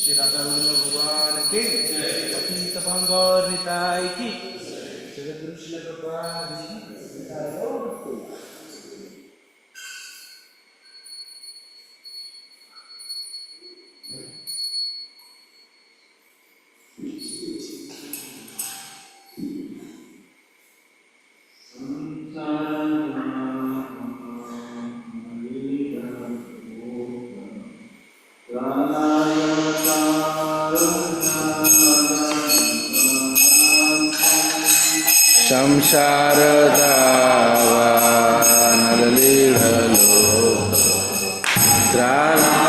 श्री राधा भगवान के पतित पावन निताई की जगत गुरु श्री प्रभुपाद जी। संसारदावा नरलीढलो त्राणाय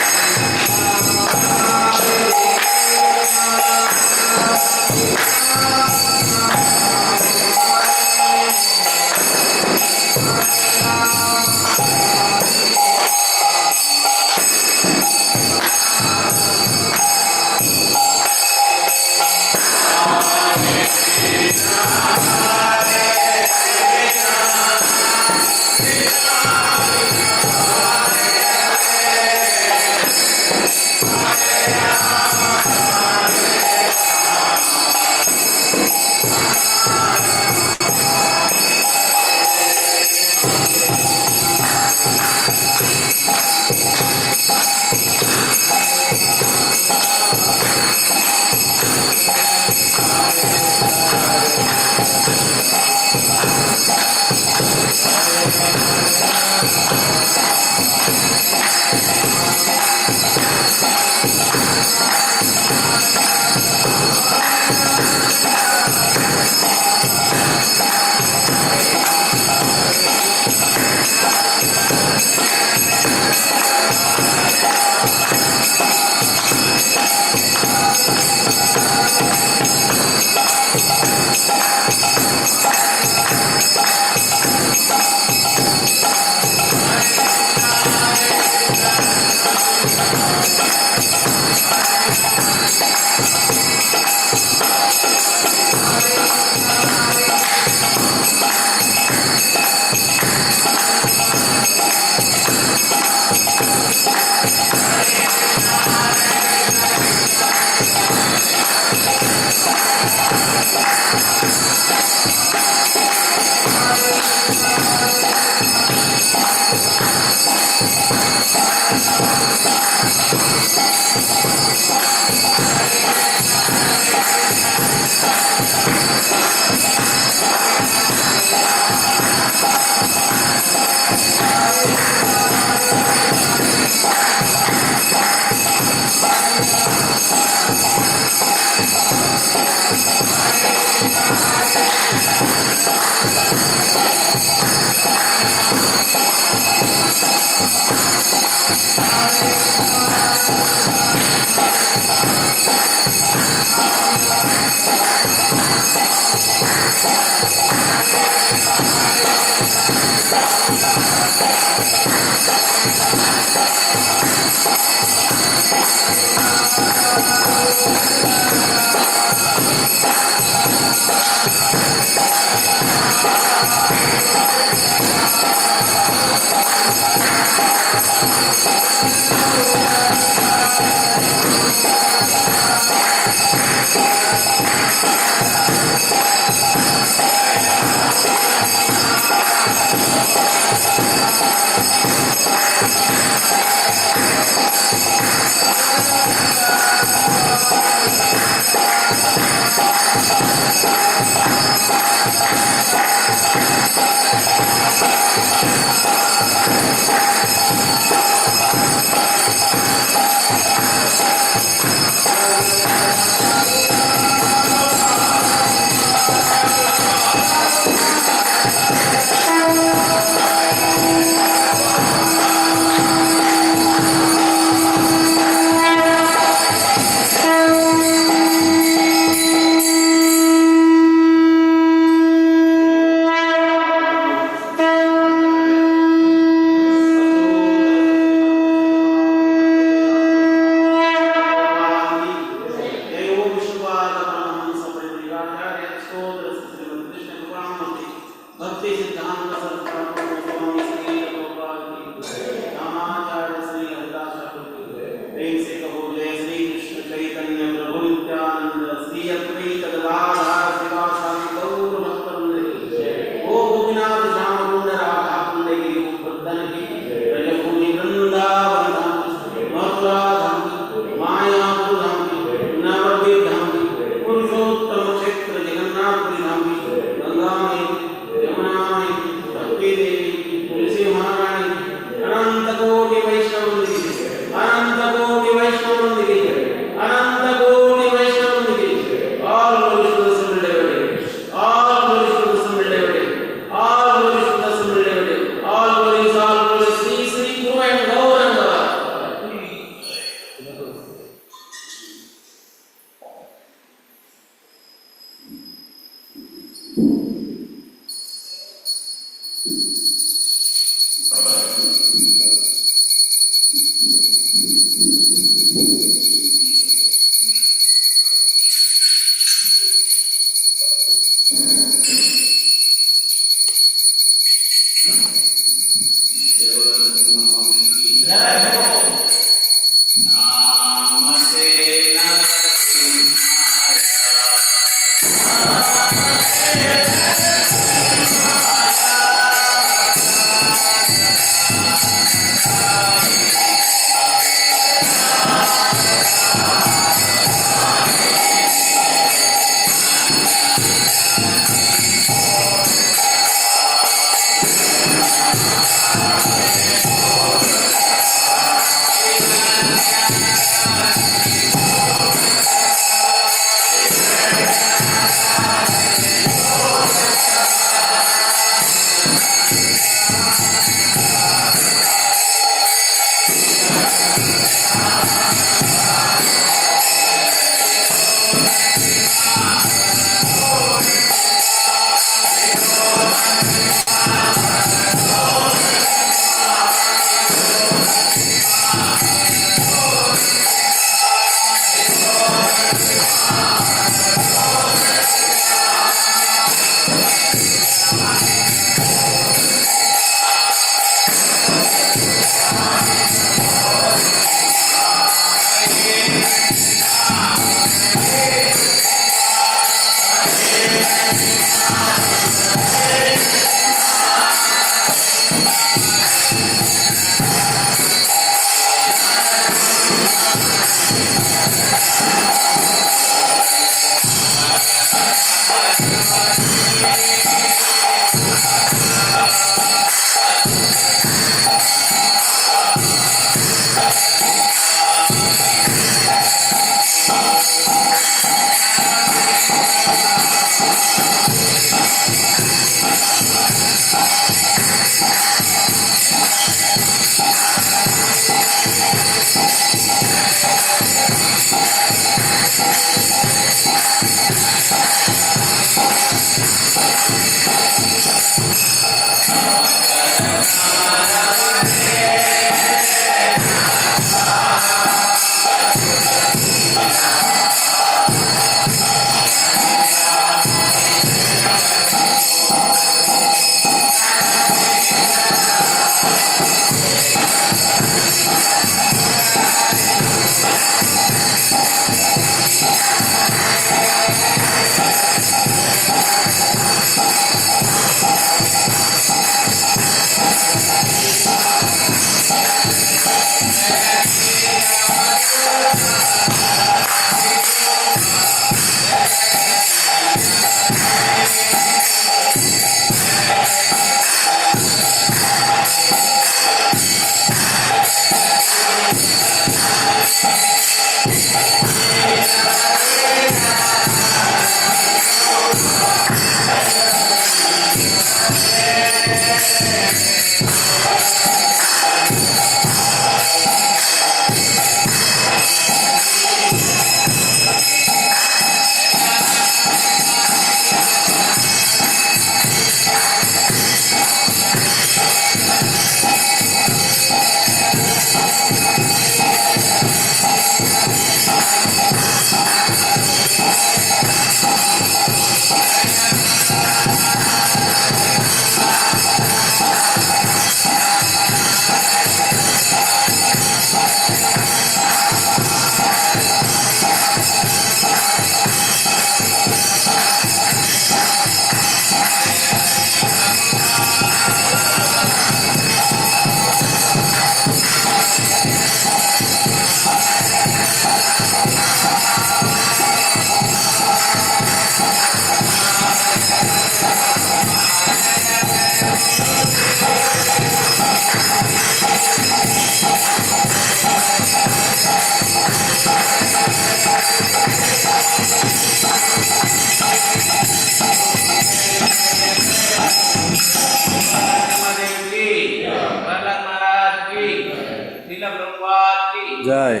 श्रील प्रभुपाद की जय।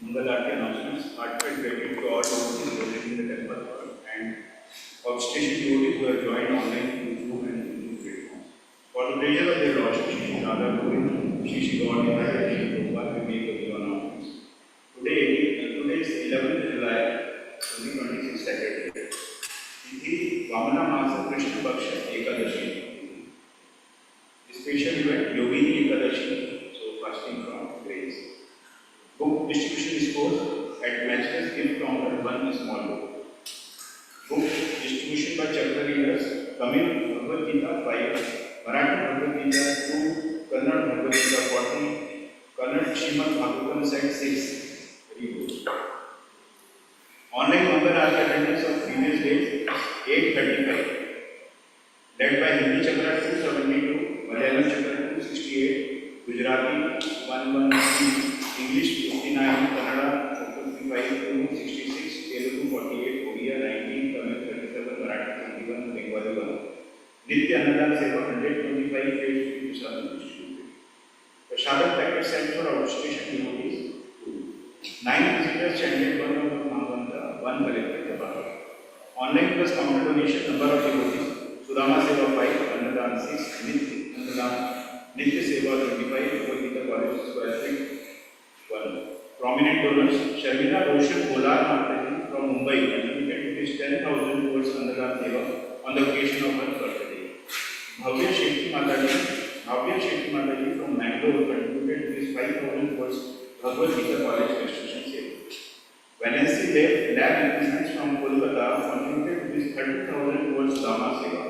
Mangal Aarti announcements. Heartfelt gratitude to all devotees who are in the temple hall and obstetrician devotees who have joined online through Zoom and Zoom platforms. For the pleasure of their Lordship, Shri Radha Govind, Shri Gauri Hare, Shri Prabhupada, we make a few announcements. Today is 11th July 2026 Saturday. Tithi Vamana Masa Krishna Paksha Ekadashi. Special event Yogini Ekadashi, so fasting from grace. Book distribution is posed at matchless gift counter, one small book. Book distribution by chapter readers, Tamil Bhagavad Gita 5, Marathi Bhagavad Gita 2, Kannada Bhagavad Gita 40, Kannada Srimad Bhagavatam set 6. Very good. Online Mangal Aarti attendance of previous days 835. Led by Hindi Chakra 272, Malayalam Chakra 268, Gujarati 113, English 59, Kannada 55, 266, Telugu 48, Oriya 19, Tamil 37, Marathi 21, Bengali 1. Nitya Annadan Seva 125 page to Sadhu distributed. The Shadam packet sent for obstetrician devotees 9 visitors chanted 1 over Mahavanta, 1 collected the Bhagavad. Online plus counter donation number of devotees Sudama Seva 5, Annadan 6, Nitya Seva 25, Bhagavad Gita College Square Feet 1. Prominent donors Sharmila Roshan Kolar Mataji from Mumbai contributed rupees 10,000 towards Annadan Seva on the occasion of her birthday. Bhavya Shetty Mataji from Mangalore contributed rupees 5,000 towards Bhagavad Gita College construction seva. Valency Lab Equipments from Kolkata contributed rupees 30,000 towards Dhamma Seva.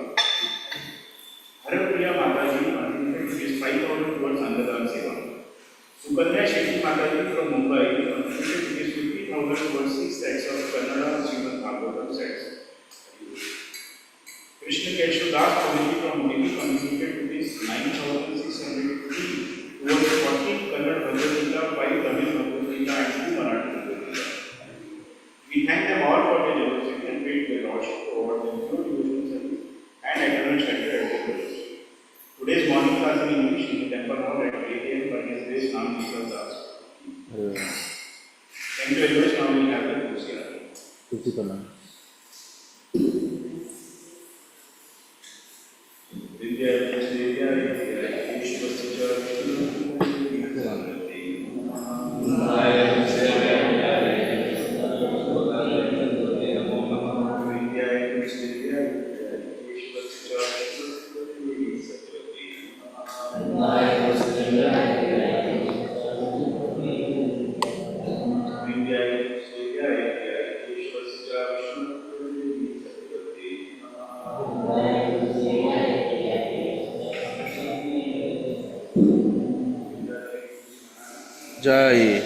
Harapriya Mataji contributed rupees 5,000 towards Annadan Seva. Sukanya Shetty Mataji from Mumbai contributed rupees 50,000 towards 6 sets of Kannada Srimad Bhagavatam sets. Krishna Keshav Das Committee from Delhi contributed rupees 9,603 towards 40 Kannada Bhagavad Gita, 5 Tamil Bhagavad Gita and 2 Marathi Bhagavad Gita. We thank them all for their generosity and pray to their Lordship to award them pure devotional service and eternal shelter at their place. Today's morning class in English in the temple hall at 8 a.m. by His Grace Nam Jishwar Das. Thank you very much. Now we have the course here. जय।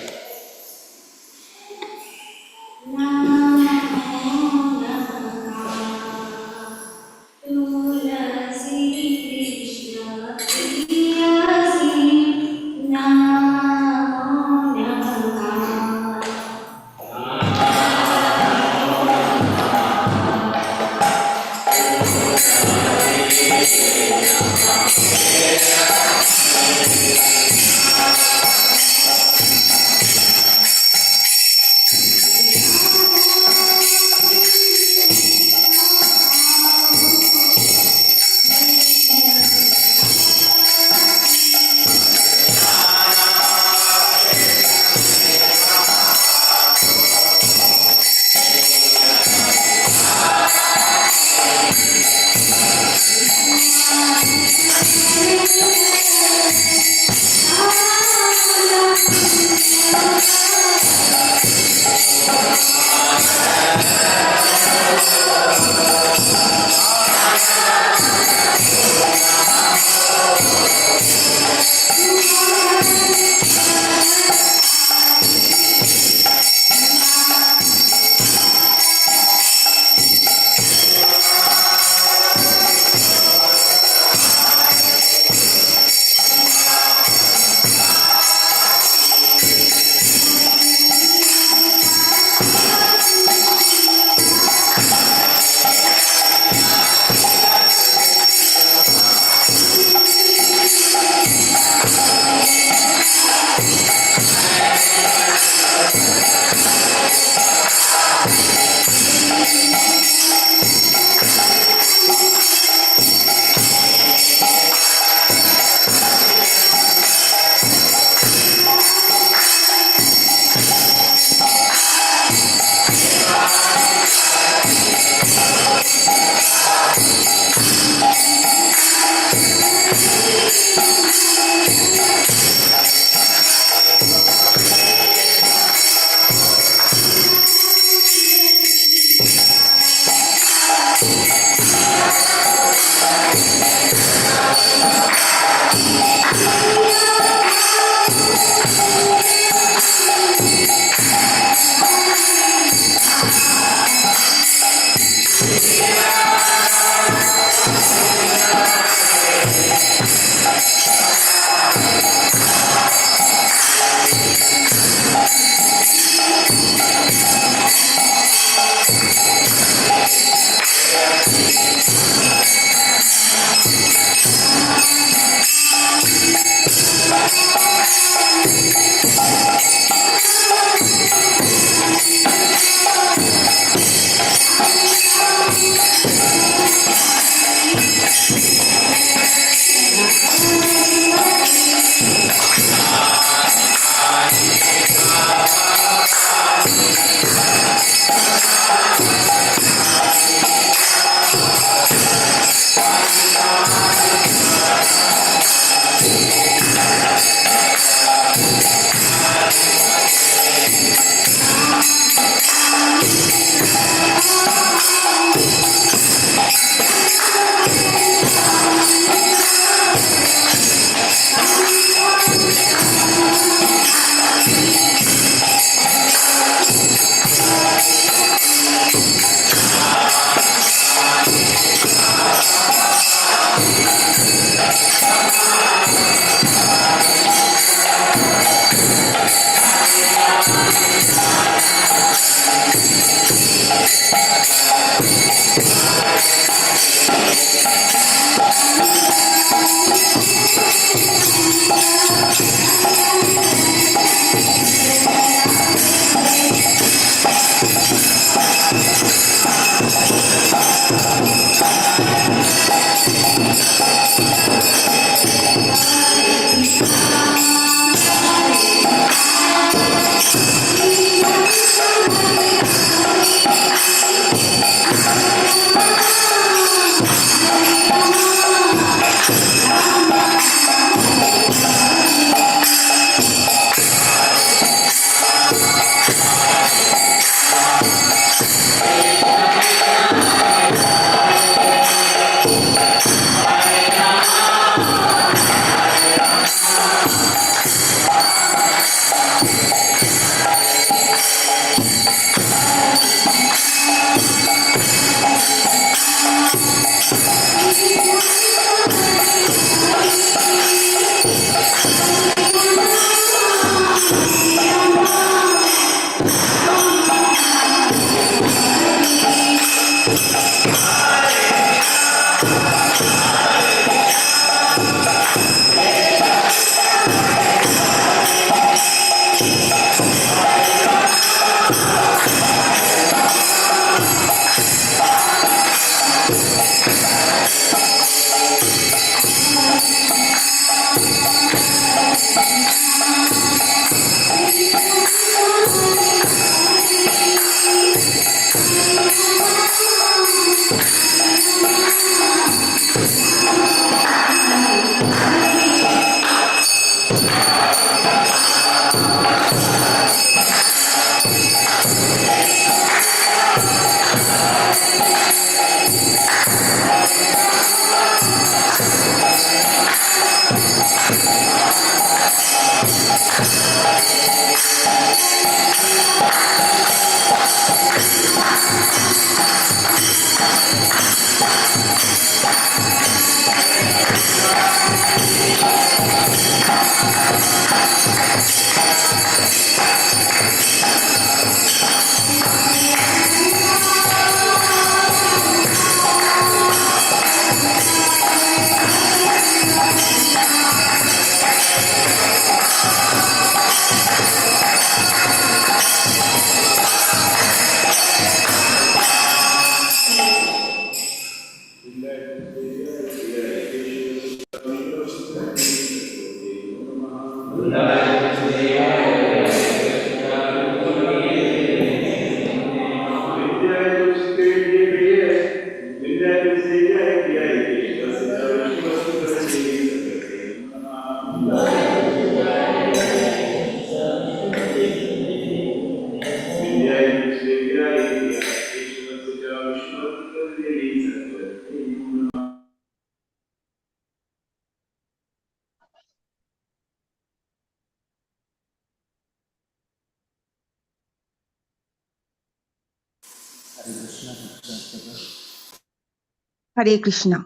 हरे कृष्णा।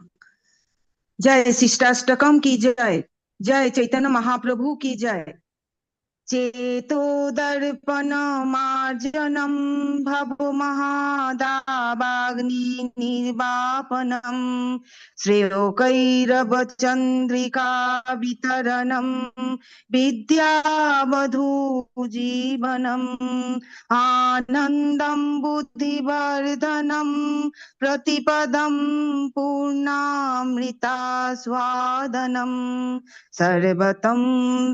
जय शिष्टाष्टकम की जय। जय चैतन्य महाप्रभु की जय। चेतो दर्पण मार्जनम भव महादावाग्नि निर्वापनम श्रेयो कैरव चंद्रिका वितरणम विद्यावधू जीवनम आनंदम बुद्धिवर्धनम प्रतिपदम पूर्णामृता स्वादनम सर्वतं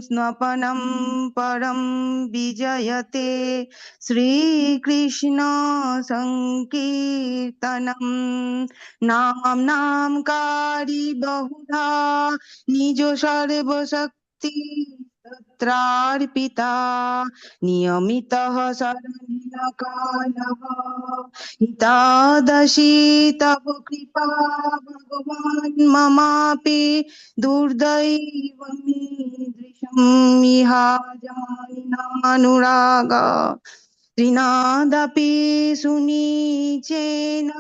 स्नपनं परं विजयते श्रीकृष्ण संकीर्तनं नाम कारी बहुधा निजो सर्वशक्ति तत्रार्पिता नियमितः शरणकालः हितादशी तव कृपा भगवान् ममापि दुर्दैवमीदृशम् इहा जानिनानुराग त्रिनादपि सुनीचेन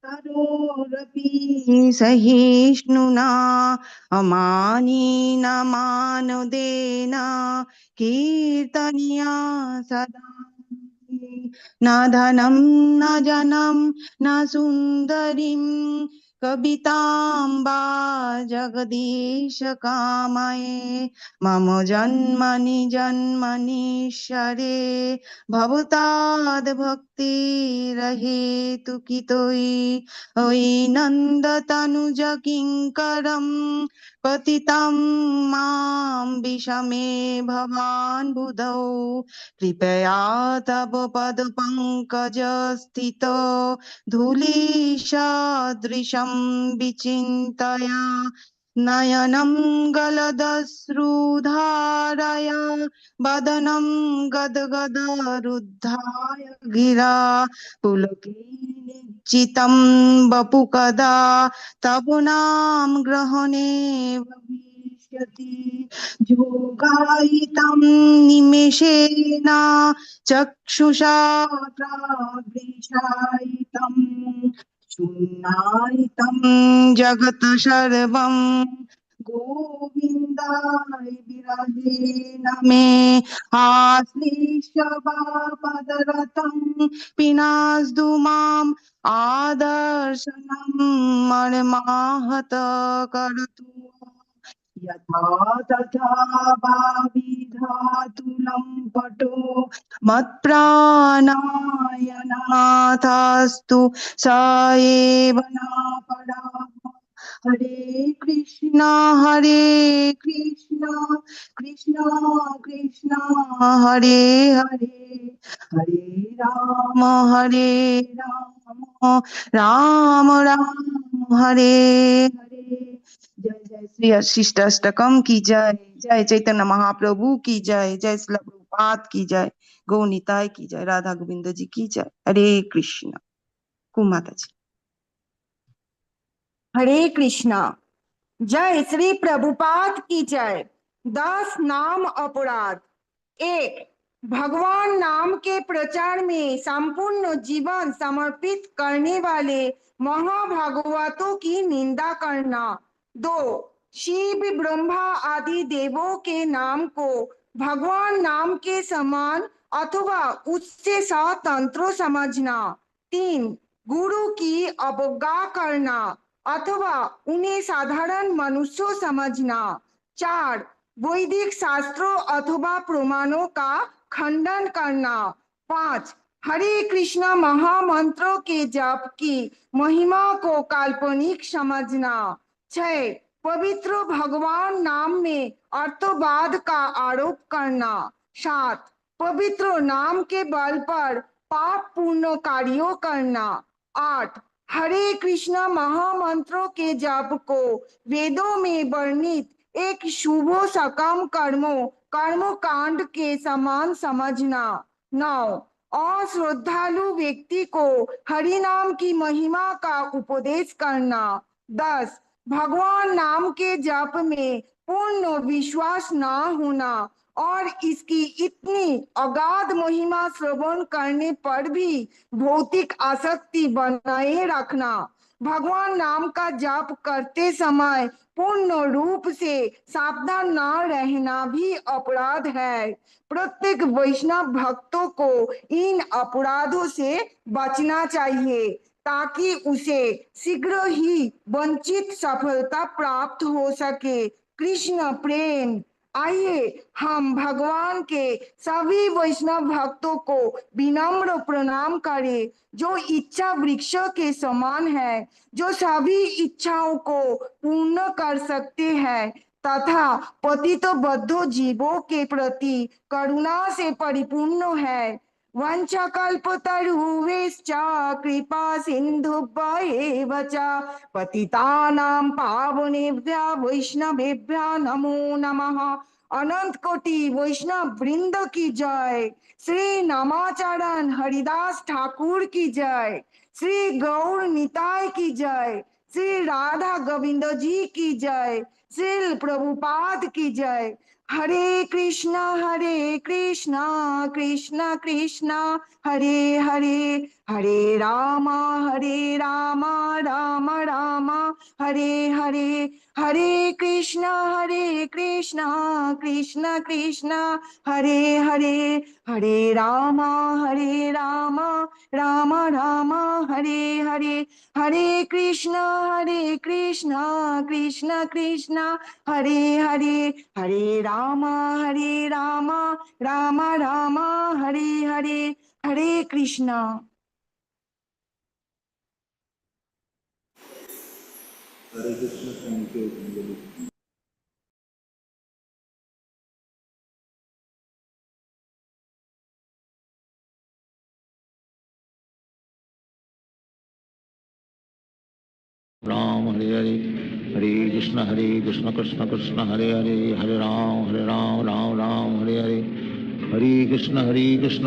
तरोरपि सहिष्णुना अमानिन मानदेन कीर्तनीया सदा न धनं न जनं न सुन्दरीं कवितां वा जगदीश कामये मम जन्मनि जन्मनीश्वरे भवताद् भक्तिरहेतु कि त्वयि ओयि नन्दतनुज किङ्करं पतितं मां विषमे भवान् बुधौ कृपया तव पदपङ्कजस्थितो धूलिसदृशं विचिन्तया नयनं गलदश्रुधारया वदनं गदगदरुद्धाय गिरा पुलकितं वपु कदा तव नाम ग्रहणे भविष्यति जोगायितं निमेषेण चक्षुषा प्रावृषायितं शून्यायितं जगत् सर्वं गोविन्दाय विरहेण मे आश्लिष्य पदरतं पिनास्दु माम् आदर्शनं मर्माहत करतु यथा तथा भाविधातुलं पटो मत्प्राणायनाथस्तु स एव न परा हरे कृष्णा कृष्ण कृष्ण हरे हरे हरे राम राम राम हरे हरे। जय जय श्री शिष्टाष्टकम की जय। जय चैतन्य महाप्रभु की जय। जय श्रील प्रभुपाद की जय। गौ निताय की जय। राधा गोविंद जी की जय। हरे कृष्ण। कुमाता जी। हरे कृष्णा। जय श्री प्रभुपाद की जय। 10 नाम अपराध। 1. भगवान नाम के प्रचार में संपूर्ण जीवन समर्पित करने वाले महाभागवतों की निंदा करना। 2. शिव ब्रह्मा आदि देवों के नाम को भगवान नाम के समान अथवा उससे स्वतंत्र समझना। 3. गुरु की अवज्ञा करना अथवा उन्हें साधारण मनुष्य समझना। 4. वैदिक शास्त्रों अथवा प्रमाणों का खंडन करना। 5. हरे कृष्ण महामंत्रों के जप की महिमा को काल्पनिक समझना। 6. पवित्र भगवान नाम में अर्थवाद का आरोप करना। 7. पवित्र नाम के बल पर पाप पूर्ण कार्यों करना। 8. हरे कृष्ण महामंत्रों के जप को वेदों में वर्णित एक शुभ सकम कर्म कांड के समान समझना। 9. अश्रद्धालु व्यक्ति को हरि नाम की महिमा का उपदेश करना। 10. भगवान नाम के जप में पूर्ण विश्वास न होना और इसकी इतनी अगाध महिमा श्रवण करने पर भी भौतिक आसक्ति बनाए रखना, भगवान नाम का जाप करते समय पूर्ण रूप से सावधान न रहना भी अपराध है। प्रत्येक वैष्णव भक्तों को इन अपराधों से बचना चाहिए ताकि उसे शीघ्र ही वंचित सफलता प्राप्त हो सके। कृष्ण प्रेम। आइए हम भगवान के सभी वैष्णव भक्तों को विनम्र प्रणाम करें, जो इच्छा वृक्ष के समान है, जो सभी इच्छाओं को पूर्ण कर सकते हैं तथा पतित बद्ध जीवों के प्रति करुणा से परिपूर्ण है। वंशकल्पतरुभ्यश्च कृपा सिन्धुभ्येव च पतितानां पावनेभ्यः वैष्णवेभ्यः नमो नमः। अनंत कोटि वैष्णव वृंद की जय। श्री नामाचरण हरिदास ठाकुर की जय। श्री गौर निताय की जय। श्री राधा गोविंद जी की जय। श्री प्रभुपाद की जय। Hare Krishna Krishna Krishna Hare Hare, Hare Ram Ram Ram Hare Hare, Hare Krishna Krishna Krishna Hare Hare, Hare Ram Ram Ram Hare Hare, Hare Krishna Krishna Krishna Hare Hare, Hare Ram Ram Ram Hare Hare, Hare Krishna. Hare Krishna. Thank you. Ram Hare Hare, Hare Krishna Krishna Krishna Hare Hare, Hare Ram Ram Ram Hare Hare, Hare Krishna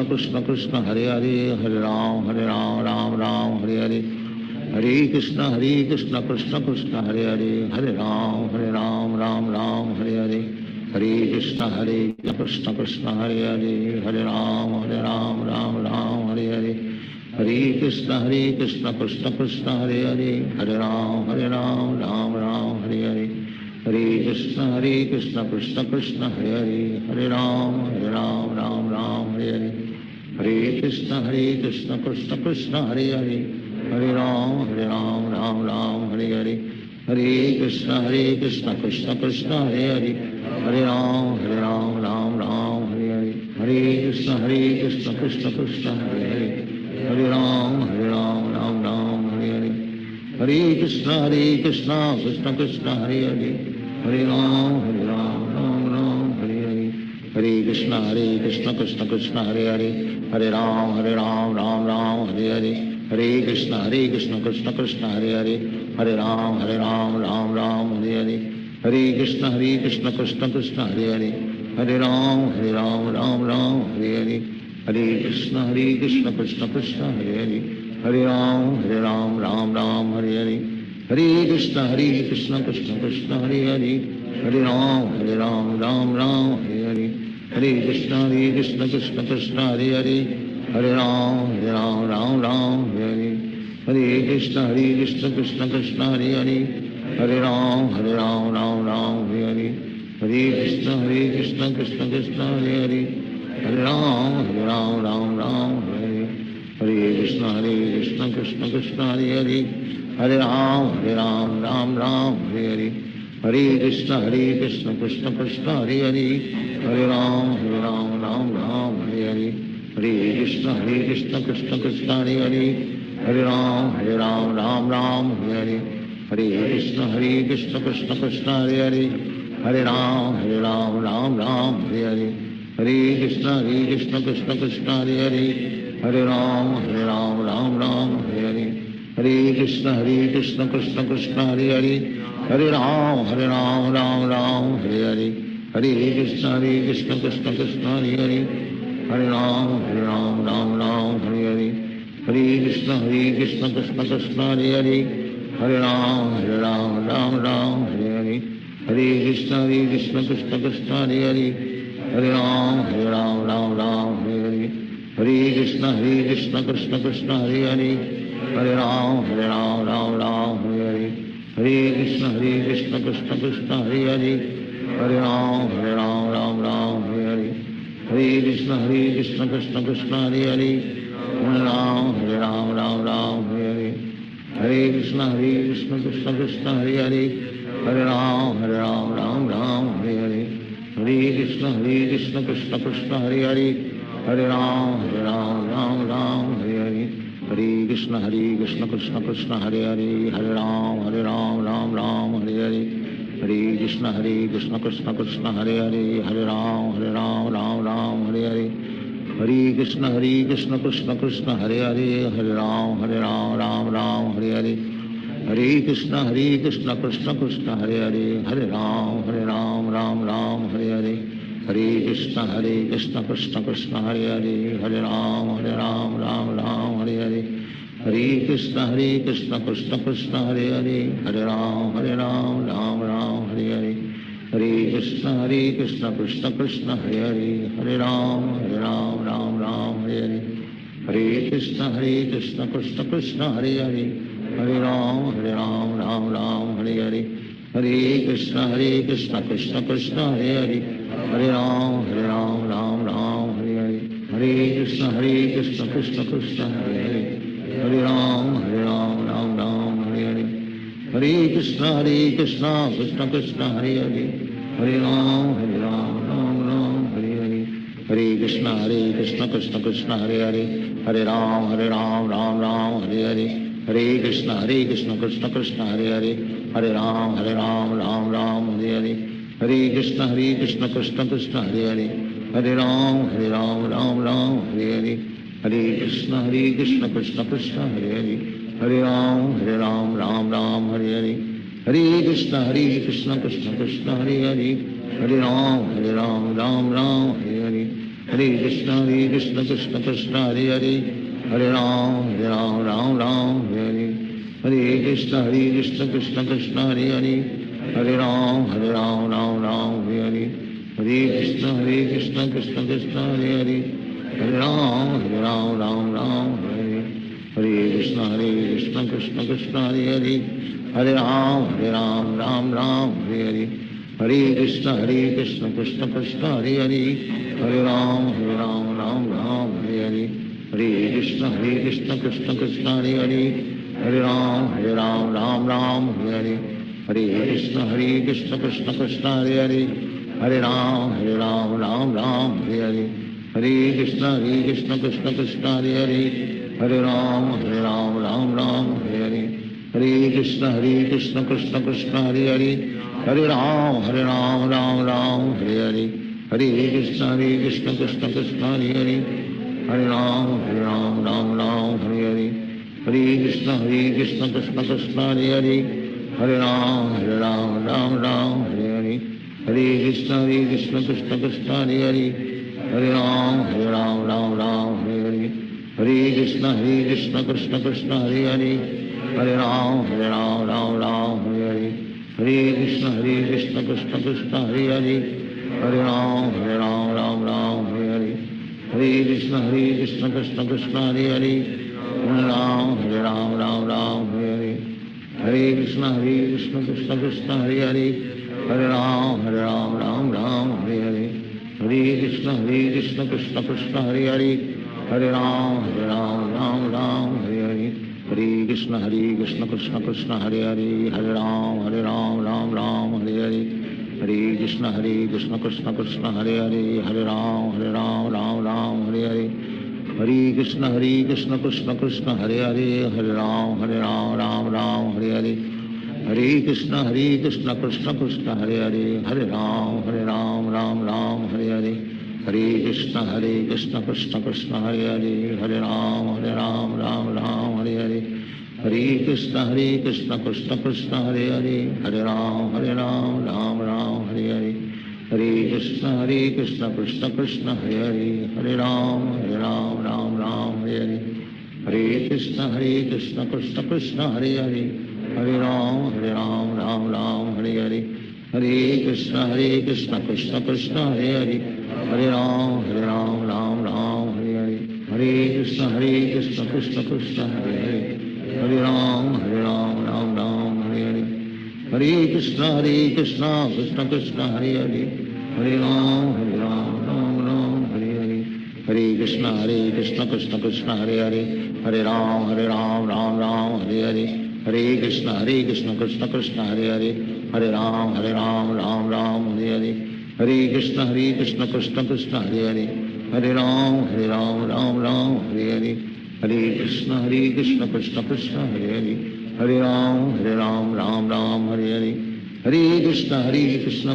Krishna Krishna Hare Hare, Hare Ram Ram Ram Hare Hare, Hare Krishna Krishna Krishna Hare Hare, Hare Ram Ram Ram Hare Hare, Hare Krishna Krishna Krishna Hare Hare, Hare Ram Ram Ram Hare Hare, Hare Krishna Krishna Krishna Hare Hare, Hare Ram Ram Ram Hare Hare, Hare Krishna Krishna Krishna Hare Hare, Hare Ram Ram Ram Hare Hare, Hare Krishna Krishna Krishna Hare Hare, Hare Ram Ram Ram Hare Hare, Hare Krishna Krishna Krishna Hare Hare, Hare Ram Ram Ram Hare Hare, Hare Krishna Krishna Krishna Hare Hare, Hare Ram Ram Ram Hare Hare, Hare Krishna Krishna Krishna Hare Hare, Hare Ram Ram Ram Hare Hare, Hare Krishna Krishna Krishna Hare Hare, Hare Ram Ram Ram Hare Hare, Hare Krishna Krishna Krishna Hare Hare, Hare Ram Ram Ram Hare Hare, Hare Krishna Krishna Krishna Hare Hare, Hare Ram Ram Ram Hare Hare, Hare Krishna Krishna Krishna Hare Hare, Hare Ram Ram Hare Hare, Hare Krishna Krishna Krishna Hare Hare, Hare Ram Ram Hare Hare, Hare Krishna Krishna Krishna Hare Hare, Hare Ram Ram Hare Hare, Hare Krishna Krishna Krishna Hare Hare, Hare Ram Ram Hare Hare, Hare Krishna Krishna Krishna Hare Hare, Hare Ram Ram Hare Hare, Hare Krishna Krishna Krishna Hare Hare, Hare Ram Ram Hare Hare, Hare Krishna Krishna Krishna Hare Hare, Hare Ram Ram Hare Hare, Hare Krishna Krishna Krishna Hare Hare, Hare Ram Ram Hare Hare, Hare Krishna Krishna Krishna Hare Hare, Hare Ram Ram Hare Hare, Hare Krishna Krishna Krishna Hare Hare, Hare Ram Ram Hare Hare, Hare Krishna Krishna Krishna Hare Hare, Hare Ram Ram Hare Hare, Hare Krishna Krishna Krishna Hare Hare, Hare Ram Ram Hare Hare, Hare Krishna Krishna Krishna Hare Hare, Hare Ram Ram Hare Hare, Hare Krishna Krishna Krishna Hare Hare, Hare Ram Ram Ram Hare Hare Krishna Krishna Krishna Hare Hare Hare Ram Ram Ram Hare Hare Krishna Krishna Krishna Hare Hare Hare Ram Ram Ram Hare Hare Krishna Krishna Krishna Hare Hare Hare Ram Ram Hare Hare Krishna Krishna Krishna Hare Hare Hare Ram Ram Hare Hare Hare Krishna Krishna Krishna Hare Hare Hare Ram Ram Hare Hare Hare Krishna Krishna Krishna Hare Hare Hare Ram Ram Hare Hare Hare Krishna Krishna Krishna Hare Hare Hare Ram Ram Hare Hare Hare Krishna Krishna Krishna Hare Hare Hare Ram Ram Hare Hare Hare Krishna Krishna Krishna Hare Hare Hare Ram Ram Hare Hare Hare Krishna Krishna Krishna Hare Hare Hare Ram Ram Hare Hare Hare Krishna Krishna Krishna Hare Hare Hare Ram Ram Hare Hare Hare Krishna Krishna Krishna Hare Hare Hare Ram Ram Hare Hare Hare Krishna Krishna Krishna Hare Hare Hare Ram Ram Hare Hare Hare Krishna Krishna Krishna Hare Hare Hare Ram Ram Hare Hare Hare Krishna Krishna Krishna Hare Hare Hare Ram Ram Hare Hare Hare Krishna Krishna Krishna Hare Hare Hare Ram Hare Hare Hare Krishna Krishna Krishna Hare Hare Hare Ram Ram Hare Hare Hare Krishna Krishna Krishna Hare Hare Hare Ram Ram Hare Hare Hare Krishna Krishna Krishna Hare Hare Hare Ram Ram Hare Hare Hare Krishna Krishna Krishna Hare Hare Hare Ram Ram Hare Hare Hare Krishna Krishna Krishna Hare Hare Hare Ram Ram Hare Hare Hare Krishna Krishna Krishna Hare Hare Hare Ram Ram Hare Hare Hare Krishna Krishna Krishna Hare Hare Hare Ram Ram Hare Hare Hare Krishna Krishna Krishna Hare Hare Hare Ram Ram Hare Hare Hare Krishna Krishna Krishna Hare Hare Hare Ram Ram Hare Hare Hare Krishna Krishna Krishna Hare Hare Hare Ram Ram Hare Hare Hare Krishna Krishna Krishna Hare Hare Hare Ram Ram Hare Hare Hare Krishna Krishna Krishna Hare Hare Hare Ram Ram Hare Hare Hare Krishna Krishna Krishna Hare Hare Hare Ram Ram Hare Hare Hare Krishna Krishna Krishna Hare Hare Hare Ram Ram Hare Hare Hare Krishna Krishna Krishna Hare Hare Hare Ram Ram Hare Hare Hare Krishna Krishna Krishna Hare Hare Hare Ram Ram Hare Hare Hare Krishna Krishna Krishna Hare Hare Hare Ram Ram Hare Hare Hare Krishna Krishna Krishna Hare Hare Hare Ram Ram Hare Hare Hare Krishna Krishna Krishna Hare Hare Hare Ram Ram Hare Hare Hare Krishna Krishna Krishna Hare Hare Hare Ram Hare Hare Hare Krishna Krishna Krishna Hare Hare Hare Ram Hare Hare Hare Krishna Krishna Krishna Hare Hare Hare Ram Hare Hare Hare Krishna Krishna Krishna Hare Hare Hare Ram Hare Hare Hare Krishna Krishna Krishna Hare Hare Hare Ram Hare Hare Hare Krishna Krishna Krishna Hare Hare Hare Ram Hare Hare Hare Krishna Krishna Krishna Hare Hare Hare Ram Ram Hare Hare Hare Krishna Krishna Krishna Hare Hare Hare Ram Ram Hare Hare Hare Krishna Krishna Krishna Hare Hare Hare Ram Ram Hare Hare Hare Krishna Krishna Krishna Hare Hare Hare Ram Ram Hare Hare Hare Krishna Krishna Krishna Hare Hare Hare Ram Ram Hare Hare Hare Krishna Krishna Krishna Hare Hare Hare Ram Ram Ram Hare Hare Hare Krishna Krishna Krishna Hare Hare Hare Ram Ram Ram Hare Hare Hare Krishna Krishna Krishna Hare Hare Hare Ram Ram Ram Hare Hare Hare Krishna Krishna Krishna Hare Hare Hare Ram Ram Ram Hare Hare Hare Krishna Krishna Krishna Hare Hare Hare Ram Ram Ram Hare Hare Hare Krishna Krishna Krishna Hare Hare Hare Ram Ram Ram Hare Hare Hare Krishna Krishna Krishna Hare Hare Hare Ram Ram Hare Hare Hare Krishna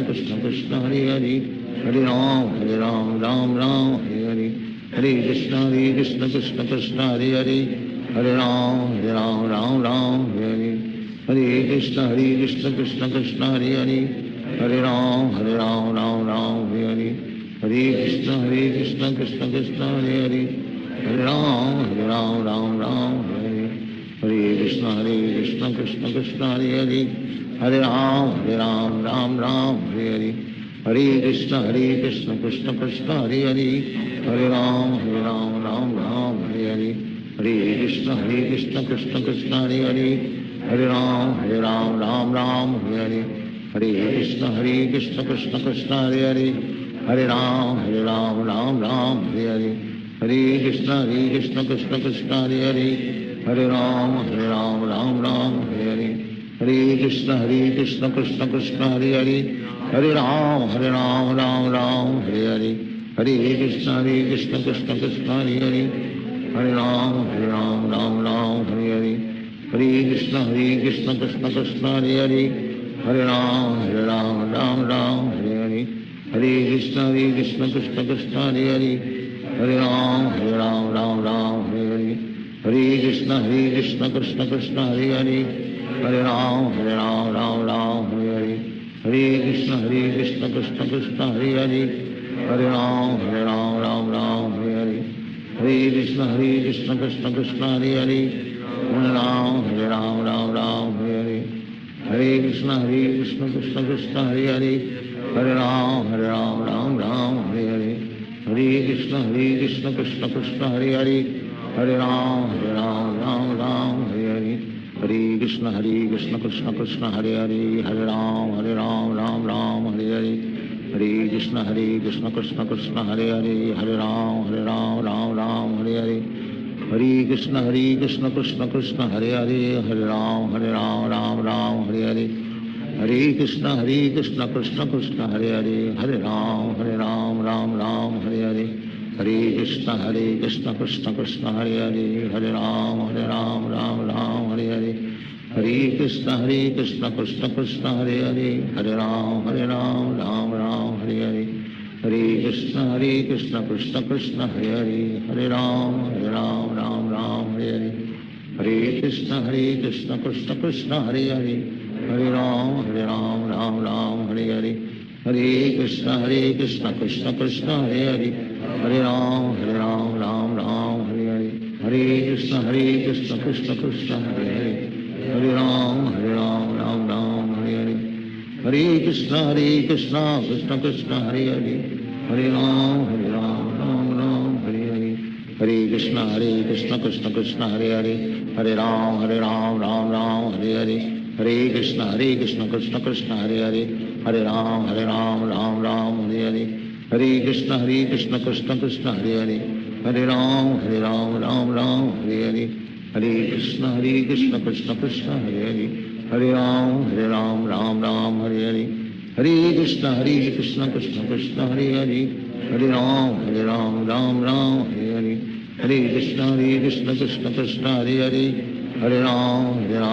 Krishna Krishna Hare Hare Hare Ram Ram Hare Hare Hare Krishna Krishna Krishna Hare Hare Hare Ram Ram Hare Hare Hare Krishna Krishna Krishna Hare Hare Hare Ram Ram Hare Hare Hare Krishna Krishna Krishna Hare Hare Hare Ram Ram Hare Hare Hare Krishna Krishna Krishna Hare Hare Hare Ram Ram Hare Hare Hare Krishna Krishna Krishna Hare Hare Hare Ram Ram Hare Hare Hare Krishna Krishna Krishna Hare Hare Hare Ram Ram Hare Hare Hare Krishna Krishna Krishna Hare Hare Hare Ram Ram Hare Hare Hare Krishna Krishna Krishna Hare Hare Hare Ram Ram Hare Hare Hare Krishna Krishna Krishna Hare Hare Hare Ram Ram Hare Hare Hare Krishna Krishna Krishna Hare Hare Hare Ram Ram Hare Hare Hare Krishna Krishna Krishna Hare Hare Hare Ram Ram Hare Hare Hare Krishna Krishna Krishna Hare Hare Hare Ram Ram Hare Hare Hare Krishna Krishna Krishna Hare Hare Hare Ram Ram Hare Hare Hare Krishna Krishna Krishna Hare Hare Hare Ram Ram Hare Hare Hare Krishna Krishna Krishna Hare Hare Hare Ram Ram Hare Hare Hare Krishna Krishna Krishna Hare Hare Hare Ram Ram Hare Hare Hare Krishna Krishna Krishna Hare Hare Hare Ram Ram Hare Hare Hare Krishna Krishna Krishna Hare Hare Hare Ram Ram Hare Hare Hare Krishna Krishna Krishna Hare Hare Hare Ram Ram Hare Hare Hare Krishna Krishna Krishna Hare Hare Hare Ram Ram Hare Hare Hare Krishna Krishna Krishna Hare Hare Hare Ram Ram Hare Hare Hare Krishna Krishna Krishna Hare Hare Hare Ram Ram Hare Hare Hare Krishna Krishna Krishna Hare Hare Hare Ram Ram Hare Hare Hare Krishna Krishna Krishna Hare Hare Hare Ram Ram Hare Hare Hare Krishna Krishna Krishna Hare Hare Hare Ram Ram Hare Hare Hare Krishna Krishna Krishna Hare Hare Hare Ram Ram Hare Hare Hare Krishna Krishna Krishna Hare Hare Hare Ram Ram Hare Hare Hare Krishna Krishna Krishna Hare Hare Hare Ram Ram Hare Hare Hare Krishna Krishna Krishna Hare Hare Hare Ram Ram Hare Hare Hare Krishna Krishna Krishna Hare Hare Hare Ram Ram Hare Hare Hare Krishna Krishna Krishna Hare Hare Hare Ram Ram Hare Hare Hare Krishna Krishna Krishna Hare Hare Hare Ram Ram Hare Hare Hare Krishna Krishna Krishna Hare Hare Hare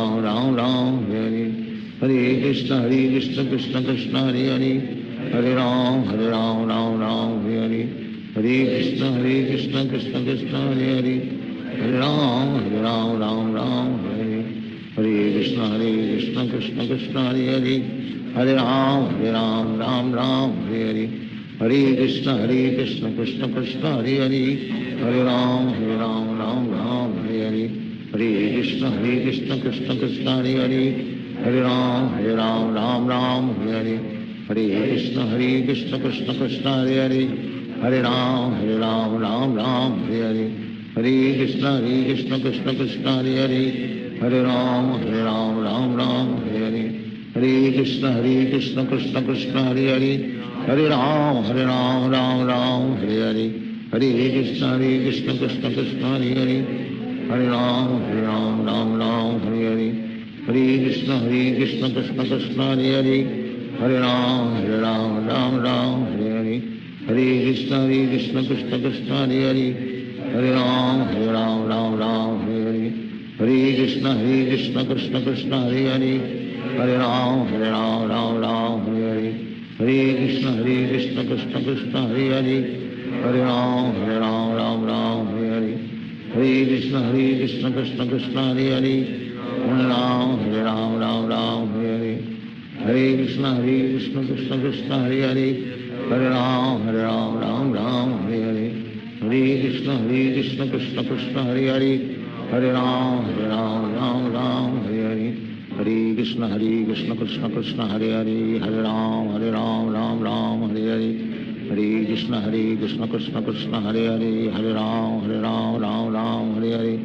Ram Ram Hare Hare Hare Krishna Krishna Krishna Hare Hare Hare Ram Ram Hare Hare Hare Krishna Krishna Krishna Hare Hare Hare Ram Ram Hare Hare Hare Krishna Krishna Krishna Hare Hare Hare Ram Ram Hare Hare Hare Krishna Krishna Krishna Hare Hare Hare Ram Ram Hare Hare Hare Krishna Krishna Krishna Hare Hare Hare Ram Ram Hare Hare Hare Krishna Krishna Krishna Hare Hare Hare Ram Ram Ram Hare Hare Hare Krishna Krishna Krishna Hare Hare Hare Ram Ram Ram Hare Hare Hare Krishna Krishna Krishna Hare Hare Hare Ram Ram Ram Hare Hare Hare Krishna Krishna Krishna Hare Hare Hare Ram Ram Ram Hare Hare Hare Krishna Krishna Krishna Hare Hare Hare Ram Ram Ram Hare Hare Hare Krishna Krishna Krishna Hare Hare Hare Ram Ram Ram Hare Hare Hare Krishna Krishna Krishna Hare Hare Hare Ram Ram Ram Hare Hare Hare Krishna Krishna Krishna Hare Hare Hare Ram Ram Ram Hare Hare Hare Krishna Krishna Krishna Hare Hare Hare Ram Ram Ram Hare Hare Hare Krishna Krishna Krishna Hare Hare Hare Ram Ram Ram Hare Hare Hare Krishna Krishna Krishna Hare Hare Hare Ram Ram Ram Hare Hare Hare Krishna Krishna Krishna Hare Hare Hare Ram Ram Ram Hare Hare Hare Krishna Krishna Krishna Hare Hare Hare Ram Ram Ram Hare Hare Hare Krishna Krishna Krishna Hare Hare Hare Ram Ram Ram Hare Hare Hare Krishna Krishna Krishna Hare Hare Hare Ram Ram Ram Hare Hare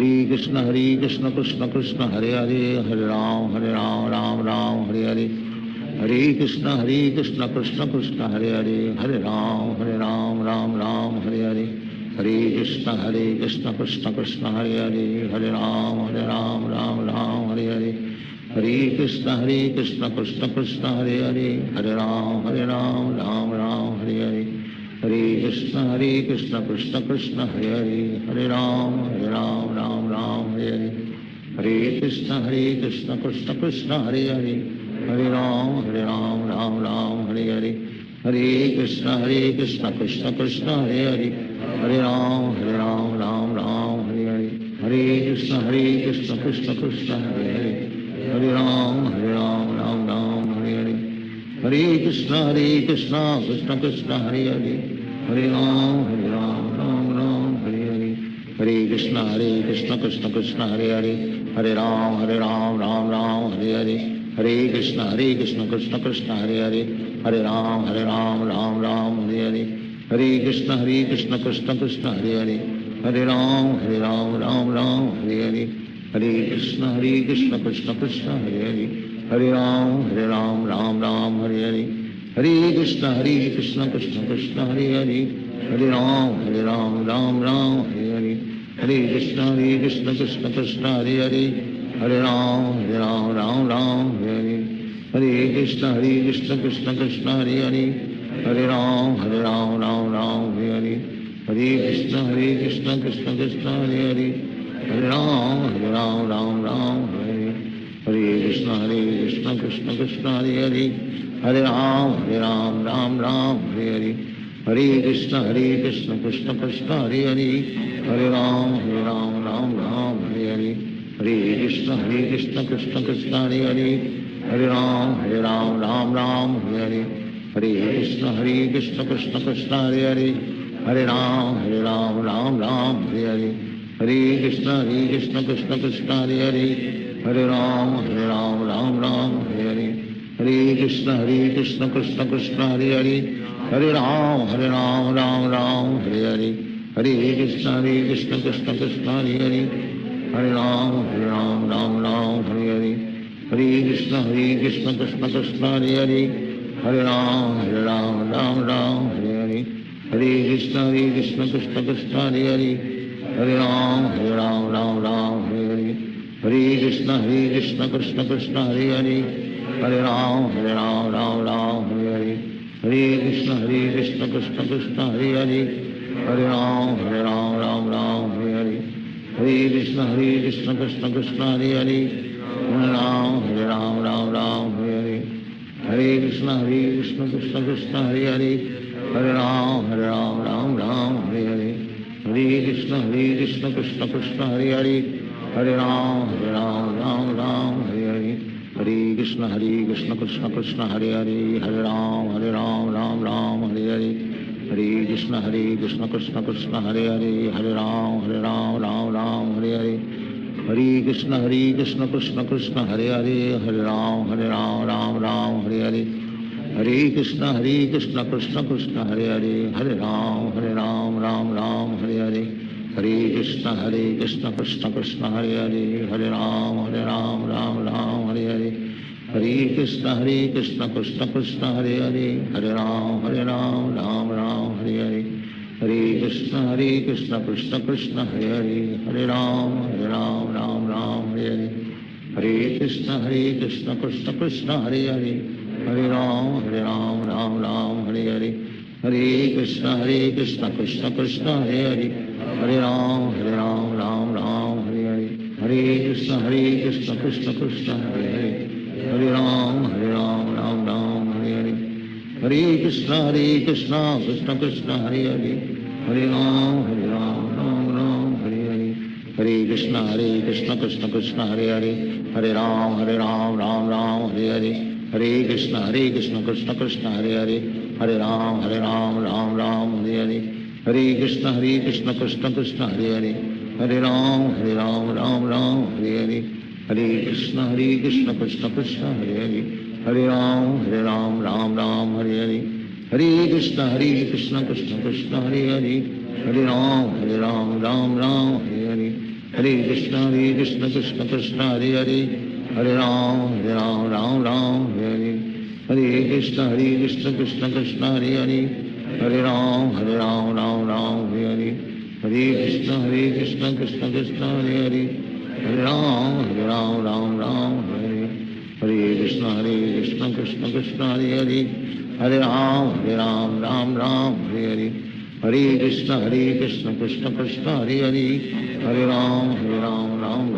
Hare Krishna Krishna Krishna Hare Hare Hare Ram Ram Ram Hare Hare Hare Krishna Krishna Krishna Hare Hare Hare Ram Ram Ram Hare Hare Hare Krishna Krishna Krishna Hare Hare Hare Ram Ram Ram Hare Hare Hare Krishna Krishna Krishna Hare Hare Hare Ram Ram Ram Hare Hare Hare Krishna Krishna Krishna Hare Hare Hare Ram Ram Ram Hare Hare Hare Krishna Krishna Krishna Hare Hare Hare Ram Ram Ram Hare Hare Hare Krishna Krishna Krishna Hare Hare Hare Ram Ram Ram Hare Hare Hare Krishna Krishna Krishna Hare Hare Hare Ram Ram Ram Hare Hare Hare Krishna Krishna Krishna Hare Hare Hare Ram Ram Ram Hare Hare Hare Krishna Krishna Krishna Hare Hare Hare Ram Ram Ram Hare Hare Hare Krishna Krishna Krishna Hare Hare Hare Ram Ram Ram Hare Hare Hare Krishna Krishna Krishna Hare Hare Hare Ram Ram Ram Hare Hare Hare Krishna Krishna Krishna Hare Hare Hare Ram Ram Ram Hare Hare Hare Krishna Krishna Krishna Hare Hare Hare Ram Ram Ram Hare Hare Hare Krishna Krishna Krishna Hare Hare Hare Ram Ram Ram Hare Hare Hare Krishna Krishna Krishna Hare Hare Hare Ram Ram Ram Hare Hare Hare Krishna Krishna Krishna Hare Hare Hare Ram Ram Ram Hare Hare Hare Krishna Krishna Krishna Hare Hare Hare Ram Ram Ram Hare Hare Hare Krishna Krishna Krishna Hare Hare Hare Ram Ram Ram Hare Hare Hare Krishna Krishna Krishna Hare Hare Hare Ram Ram Ram Hare Hare Hare Krishna Krishna Krishna Hare Hare Hare Ram Ram Ram Hare Hare Hare Krishna Krishna Krishna Hare Hare Hare Ram Ram Ram Hare Hare Hare Krishna Krishna Krishna Hare Hare Hare Ram Ram Ram Hare Hare Hare Krishna Krishna Krishna Hare Hare Hare Ram Ram Ram Hare Hare Hare Krishna Krishna Krishna Hare Hare Hare Ram Ram Ram Hare Hare Hare Krishna Krishna Krishna Hare Hare Hare Ram Ram Ram Hare Hare Hare Krishna Krishna Krishna Hare Hare Hare Ram Ram Ram Hare Hare Hare Krishna Krishna Krishna Hare Hare Hare Ram Ram Ram Hare Hare Hare Krishna Krishna Krishna Hare Hare Hare Ram Ram Ram Hare Hare Hare Krishna Krishna Krishna Hare Hare Hare Ram Ram Ram Hare Hare Hare Krishna Krishna Krishna Hare Hare Hare Ram Ram Ram Hare Hare Hare Krishna Krishna Krishna Hare Hare Hare Ram Ram Ram Hare Hare Hare Krishna Krishna Krishna Hare Hare Hare Ram Ram Ram Hare Hare Hare Krishna Krishna Krishna Hare Hare, Hare Ram Ram Ram Hare Hare, Hare Krishna Krishna Krishna Hare Hare, Hare Ram Ram Ram Hare Hare, Hare Krishna Krishna Krishna Hare Hare, Hare Ram Ram Ram Hare Hare, Hare Krishna Krishna Krishna Hare Hare, Hare Ram Ram Ram Hare Hare, Hare Krishna Krishna Krishna Hare Hare, Hare Ram Ram Ram Hare Hare, Hare Krishna Krishna Krishna Hare Hare, Hare Ram Ram Ram Hare Hare, Hare Krishna Krishna Krishna Hare Hare, Hare Ram Ram Ram Hare Hare, Hare Krishna Krishna Krishna Hare Hare, Hare Ram Ram Ram Hare Hare, Hare Krishna Krishna Krishna Hare Hare, Hare Ram Ram Ram Hare Hare, Hare Krishna Krishna Krishna Hare Hare, Hare Ram Ram Ram Hare Hare, Hare Krishna Krishna Krishna Hare Hare, Hare Ram Ram Ram Hare Hare, Hare Krishna Krishna Krishna Hare Hare, Hare Ram Ram Hare Hare, Hare Krishna Krishna Krishna Hare Hare, Hare Ram Ram Ram Hare Hare, Hare Krishna Krishna Krishna Hare Hare, Hare Ram Ram Hare Hare, Hare Krishna Krishna Krishna Hare Hare, Hare Ram Ram Hare Hare, Hare Krishna Krishna Krishna Hare Hare, Hare Ram Ram Hare Hare, Hare Krishna Krishna Krishna Hare Hare, Hare Ram Ram Hare Hare, Hare Krishna Krishna Krishna Hare Hare, Hare Ram Ram Ram Hare Hare, Hare Krishna Krishna Krishna Hare Hare, Hare Ram Ram Hare Hare, Hare Krishna Krishna Krishna Hare Hare, Hare Ram Ram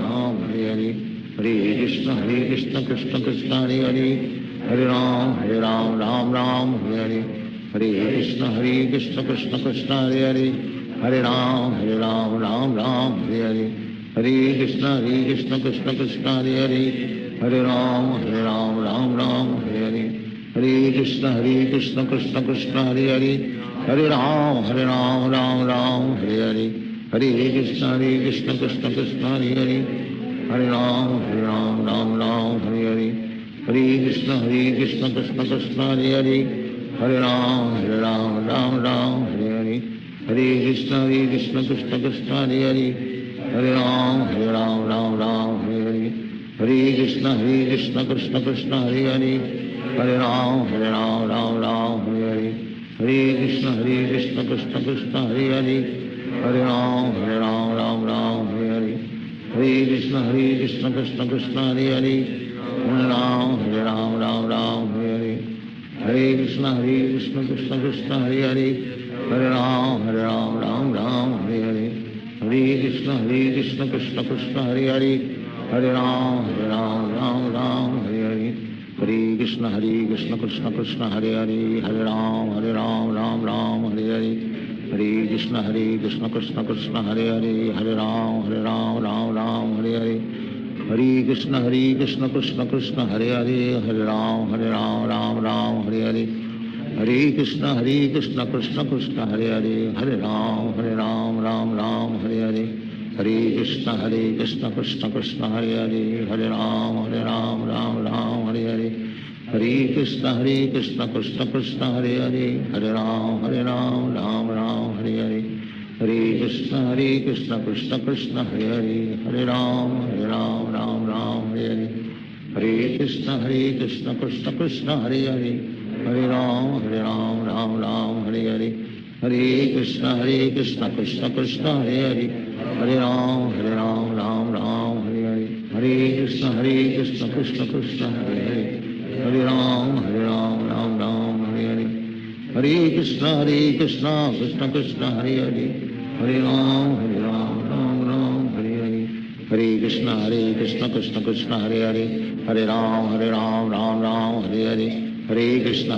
Hare Hare, Hare Krishna Krishna Krishna Hare Hare, Hare Ram Ram Hare Hare, Hare Krishna Krishna Krishna Hare Hare, Hare Ram Ram Hare Hare, Hare Krishna Krishna Krishna Hare Hare, Hare Ram Ram Hare Hare, Hare Krishna Krishna Krishna Hare Hare, Hare Ram Ram Hare Hare, Hare Krishna Krishna Krishna Hare Hare, Hare Ram Ram Hare Hare, Hare Krishna Krishna Krishna Hare Hare, Hare Ram Ram Hare Hare, Hare Krishna Krishna Krishna Hare Hare, Hare Ram Ram Hare Hare, Hare Krishna Krishna Krishna Hare Hare, Hare Ram Ram Hare Hare, Hare Krishna Krishna Krishna Hare Hare, Hare Ram Ram Hare Hare, Hare Krishna Krishna Krishna Hare Hare, Hare Ram Ram Hare Hare, Hare Krishna Krishna Krishna Hare Hare, Hare Ram Ram Hare Hare, Hare Krishna Krishna Krishna Hare Hare, Hare Ram Ram Hare Hare, Hare Krishna Krishna Krishna Hare Hare, Hare Ram Ram Hare Hare, Hare Krishna Krishna Krishna Hare Hare, Hare Ram Ram Hare Hare, Hare Krishna Krishna Krishna Hare Hare, Hare Ram Ram Hare Hare, Hare Krishna Krishna Krishna Hare Hare, Hare Ram Ram Hare Hare, Hare Krishna Krishna Krishna Hare Hare, Hare Ram Ram Hare Hare, Hare Krishna Krishna Krishna Hare Hare, Hare Ram Ram Hare Hare, Hare Krishna Krishna Krishna Hare Hare, Hare Ram Ram Hare Hare, Hare Krishna Krishna Krishna Hare Hare, Hare Ram Ram Hare Hare, Hare Krishna Krishna Krishna Hare Hare, Hare Ram Ram Hare Hare, Hare Krishna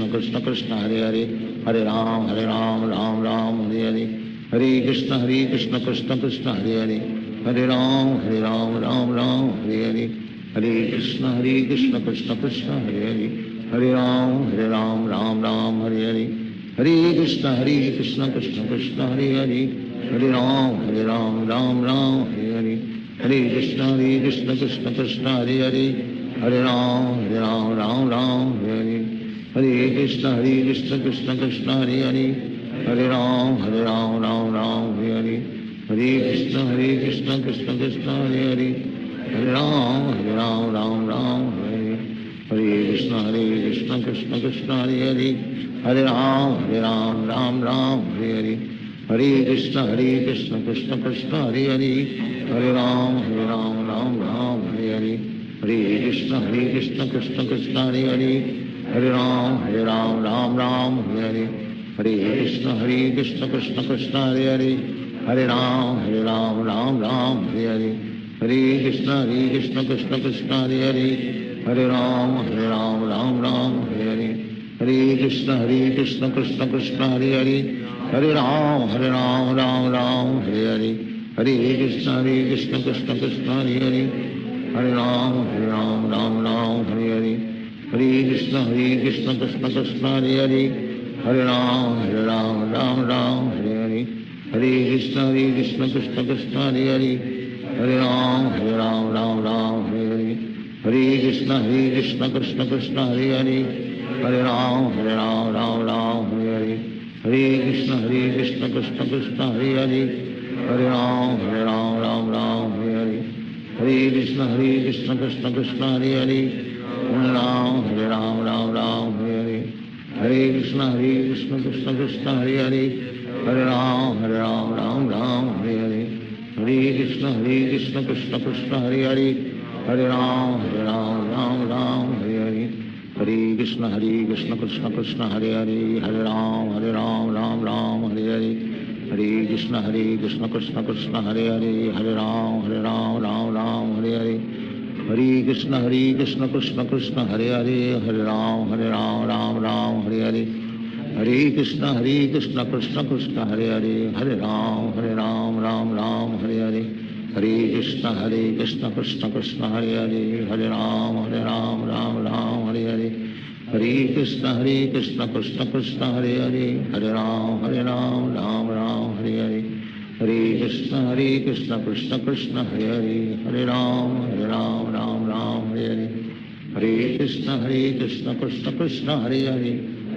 Krishna Krishna Hare Hare, Hare Ram Ram Hare Hare, Hare Krishna Krishna Krishna Hare Hare, Hare Ram Ram Hare Hare, Hare Krishna Krishna Krishna Hare Hare, Hare Ram Ram Hare Hare, Hare Krishna Krishna Krishna Hare Hare, Hare Ram Ram Hare Hare, Hare Krishna Krishna Krishna Hare Hare, Hare Ram Ram Hare Hare, Hare Krishna Krishna Krishna Hare Hare, Hare Ram Ram Hare Hare, Hare Krishna Krishna Krishna Hare Hare Hare Ram Ram Ram Hare Hare Hare Krishna Krishna Krishna Hare Hare Hare Ram Ram Ram Hare Hare Krishna Krishna Krishna Hare Hare Hare Ram Ram Ram Hare Hare Hare Krishna Krishna Krishna Hare Hare Hare Ram Ram Ram Hare Hare Hare Krishna Krishna Krishna Hare Hare Hare Ram Ram Ram Hare Hare Hare Krishna Krishna Krishna Hare Hare Hare Ram Ram Ram Hare Hare Hare Krishna Krishna Krishna Hare Hare Hare Ram Ram Ram Hare Hare Hare Krishna Krishna Krishna Hare Hare Hare Ram Ram Ram Hare Hare Hare Krishna Krishna Krishna Hare Hare Hare Ram Ram Ram Hare Hare Hare Krishna Krishna Krishna Hare Hare Hare Ram Ram Ram Hare Hare Hare Krishna Krishna Krishna Hare Hare Hare Ram Ram Ram Hare Hare Hare Krishna Krishna Krishna Hare Hare Hare Ram Ram Ram Hare Hare Hare Krishna Krishna Krishna Hare Hare Hare Ram Ram Ram Hare Hare Hare Krishna Krishna Krishna Hare Hare Hare Ram Ram Ram Hare Hare Hare Krishna Krishna Krishna Hare Hare Hare Ram Ram Ram Hare Hare Hare Krishna Krishna Krishna Hare Hare Hare Ram Ram Ram Hare Hare Hare Krishna Krishna Krishna Hare Hare Hare Ram Ram Ram Hare Hare Hare Krishna Krishna Krishna Hare Hare Hare Ram Ram Ram Hare Hare Hare Krishna Krishna Krishna Hare Hare Hare Ram Ram Ram Hare Hare Hare Krishna Krishna Krishna Hare Hare Hare Ram Ram Ram Hare Hare Hare Krishna Krishna Krishna Hare Hare Hare Ram Ram Ram Hare Hare Hare Krishna Krishna Krishna Hare Hare Hare Ram Ram Ram Hare Hare Hare Krishna Krishna Krishna Hare Hare Hare Ram Ram Ram Hare Hare Hare Krishna Krishna Krishna Hare Hare Hare Ram Ram Ram Hare Hare Hare Krishna Krishna Krishna Hare Hare Hare Ram Ram Ram Hare Hare Hare Krishna Krishna Krishna Hare Hare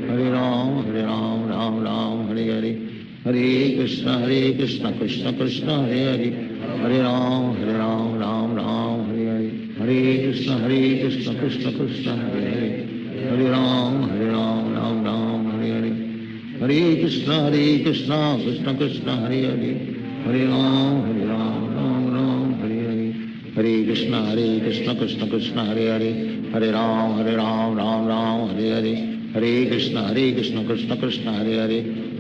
Hare Ram Ram Ram Hare Hare Hare Krishna Krishna Krishna Hare Hare Hare Ram Ram Ram Hare Hare Hare Krishna Krishna Krishna Hare Hare Hare Ram Ram Ram Hare Hare Hare Krishna Krishna Krishna Hare Hare Hare Ram Ram Ram Hare Hare Hare Krishna Krishna Krishna Hare Hare Hare Ram Ram Ram Hare Hare Hare Krishna Krishna Krishna Hare Hare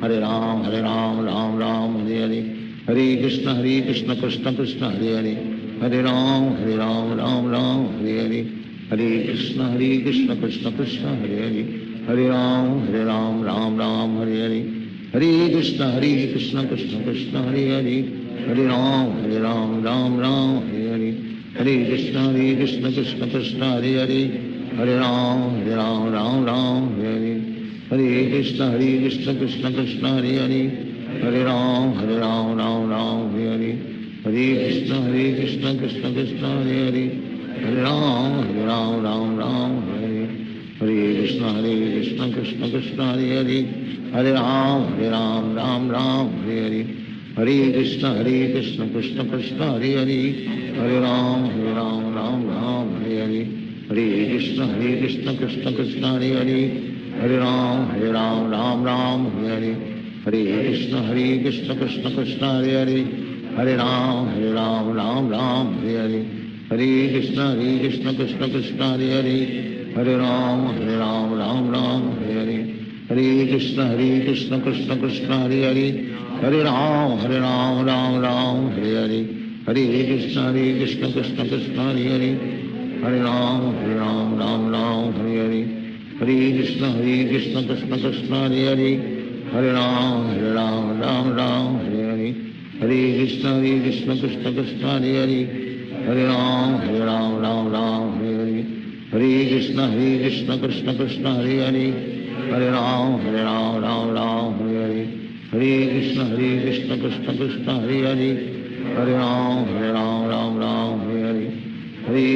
Hare Ram Ram Ram Hare Hare Hare Krishna Krishna Krishna Hare Hare Hare Ram Ram Ram Hare Hare Hare Krishna Krishna Krishna Hare Hare Hare Ram Ram Ram Hare Hare Hare Krishna Krishna Krishna Hare Hare Hare Ram Ram Ram Hare Hare Hare Krishna Krishna Krishna Hare Hare Hare Ram Ram Ram Hare Hare Hare Krishna Krishna Krishna Hare Hare Hare Ram Ram Ram Hare Hare Hare Krishna Krishna Krishna Hare Hare Hare Ram Ram Ram Hare Hare Hare Krishna Krishna Krishna Hare Hare Hare Ram Ram Ram Hare Hare Hare Krishna Krishna Krishna Hare Hare Hare Ram Ram Ram Hare Hare Hare Krishna Krishna Krishna Hare Hare Hare Ram Ram Ram Hare Hare Hare Krishna Krishna Krishna Hare Hare Hare Ram Ram Ram Hare Hare Hare Krishna Krishna Krishna Hare Hare Hare Ram Ram Ram Hare Hare Hare Krishna Krishna Krishna Hare Hare Hare Ram Ram Ram Hare Hare Hare Krishna Krishna Krishna Hare Hare Hare Ram Ram Ram Hare Hare Hare Krishna Krishna Krishna Hare Hare Hare Ram Ram Ram Hare Hare Hare Krishna Krishna Krishna Hare Hare Hare Ram Ram Ram Hare Hare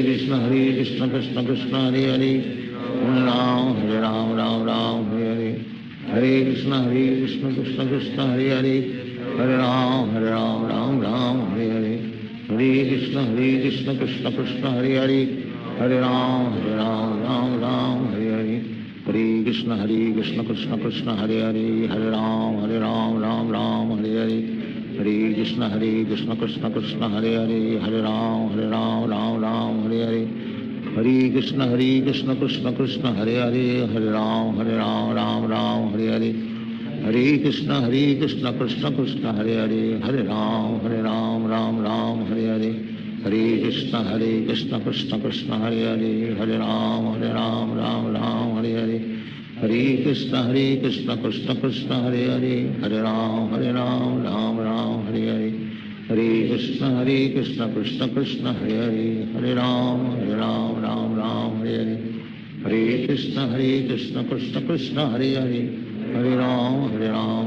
Hare Krishna Krishna Krishna Hare Hare Hare Ram Ram Ram Hare Krishna Krishna Krishna Hare Hare, Hare Ram Ram Ram Hare Hare, Hare Krishna Krishna Krishna Hare Hare, Hare Ram Ram Ram Hare Hare, Hare Krishna Krishna Krishna Hare Hare, Hare Ram Ram Hare Hare, Hare Krishna Krishna Krishna Hare Hare, Hare Ram Ram Hare Hare, Hare Krishna Krishna Krishna Hare Hare, Hare Ram Ram Hare Hare, Hare Krishna Krishna Krishna Hare Hare, Hare Ram Ram Hare Hare, Hare Krishna Krishna Krishna Hare Hare, Hare Ram Ram Hare Hare, Hare Krishna Krishna Krishna Hare Hare, Hare Ram Ram Hare Hare, Hare Krishna Krishna Krishna Hare Hare, Hare Ram Ram Hare Hare, Hare Krishna Krishna Krishna Hare Hare, Hare Ram Ram Hare Hare, Hare Krishna Krishna Krishna Hare Hare, Hare Ram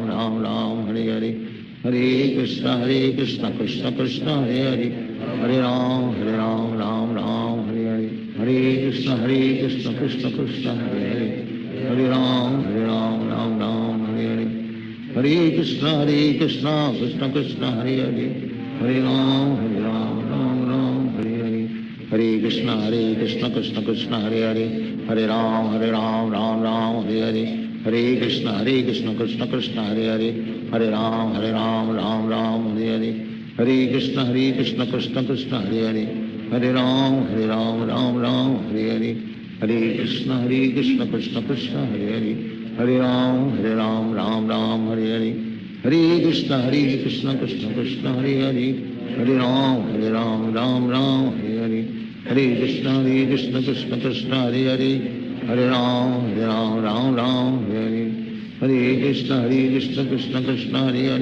Ram Hare Hare, Hare Krishna Krishna Krishna Hare Hare, Hare Ram Ram Hare Hare, Hare Krishna Krishna Krishna Hare Hare, Hare Ram Ram Hare Hare, Hare Krishna Krishna Krishna Hare Hare, Hare Ram Ram Hare Hare, Hare Krishna Krishna Krishna Hare Hare, Hare Ram Ram Hare Hare, Hare Krishna Krishna Krishna Hare Hare, Hare Ram Ram Hare Hare, Hare Krishna Krishna Krishna Hare Hare, Hare Ram Ram Hare Hare, Hare Krishna Krishna Krishna Hare Hare, Hare Ram Ram Hare Hare, Hare Krishna Krishna Krishna Hare Hare, Hare Ram Ram Hare Hare, Hare Krishna Krishna Krishna Hare Hare, Hare Ram Ram Hare Hare, Hare Krishna Krishna Krishna Hare Hare, Hare Ram Ram Hare Hare, Hare Krishna Krishna Krishna Hare Hare, Hare Ram Ram Hare Hare, Hare Krishna Krishna Krishna Hare Hare, Hare Ram Ram Hare Hare, Hare Krishna Krishna Krishna Hare Hare,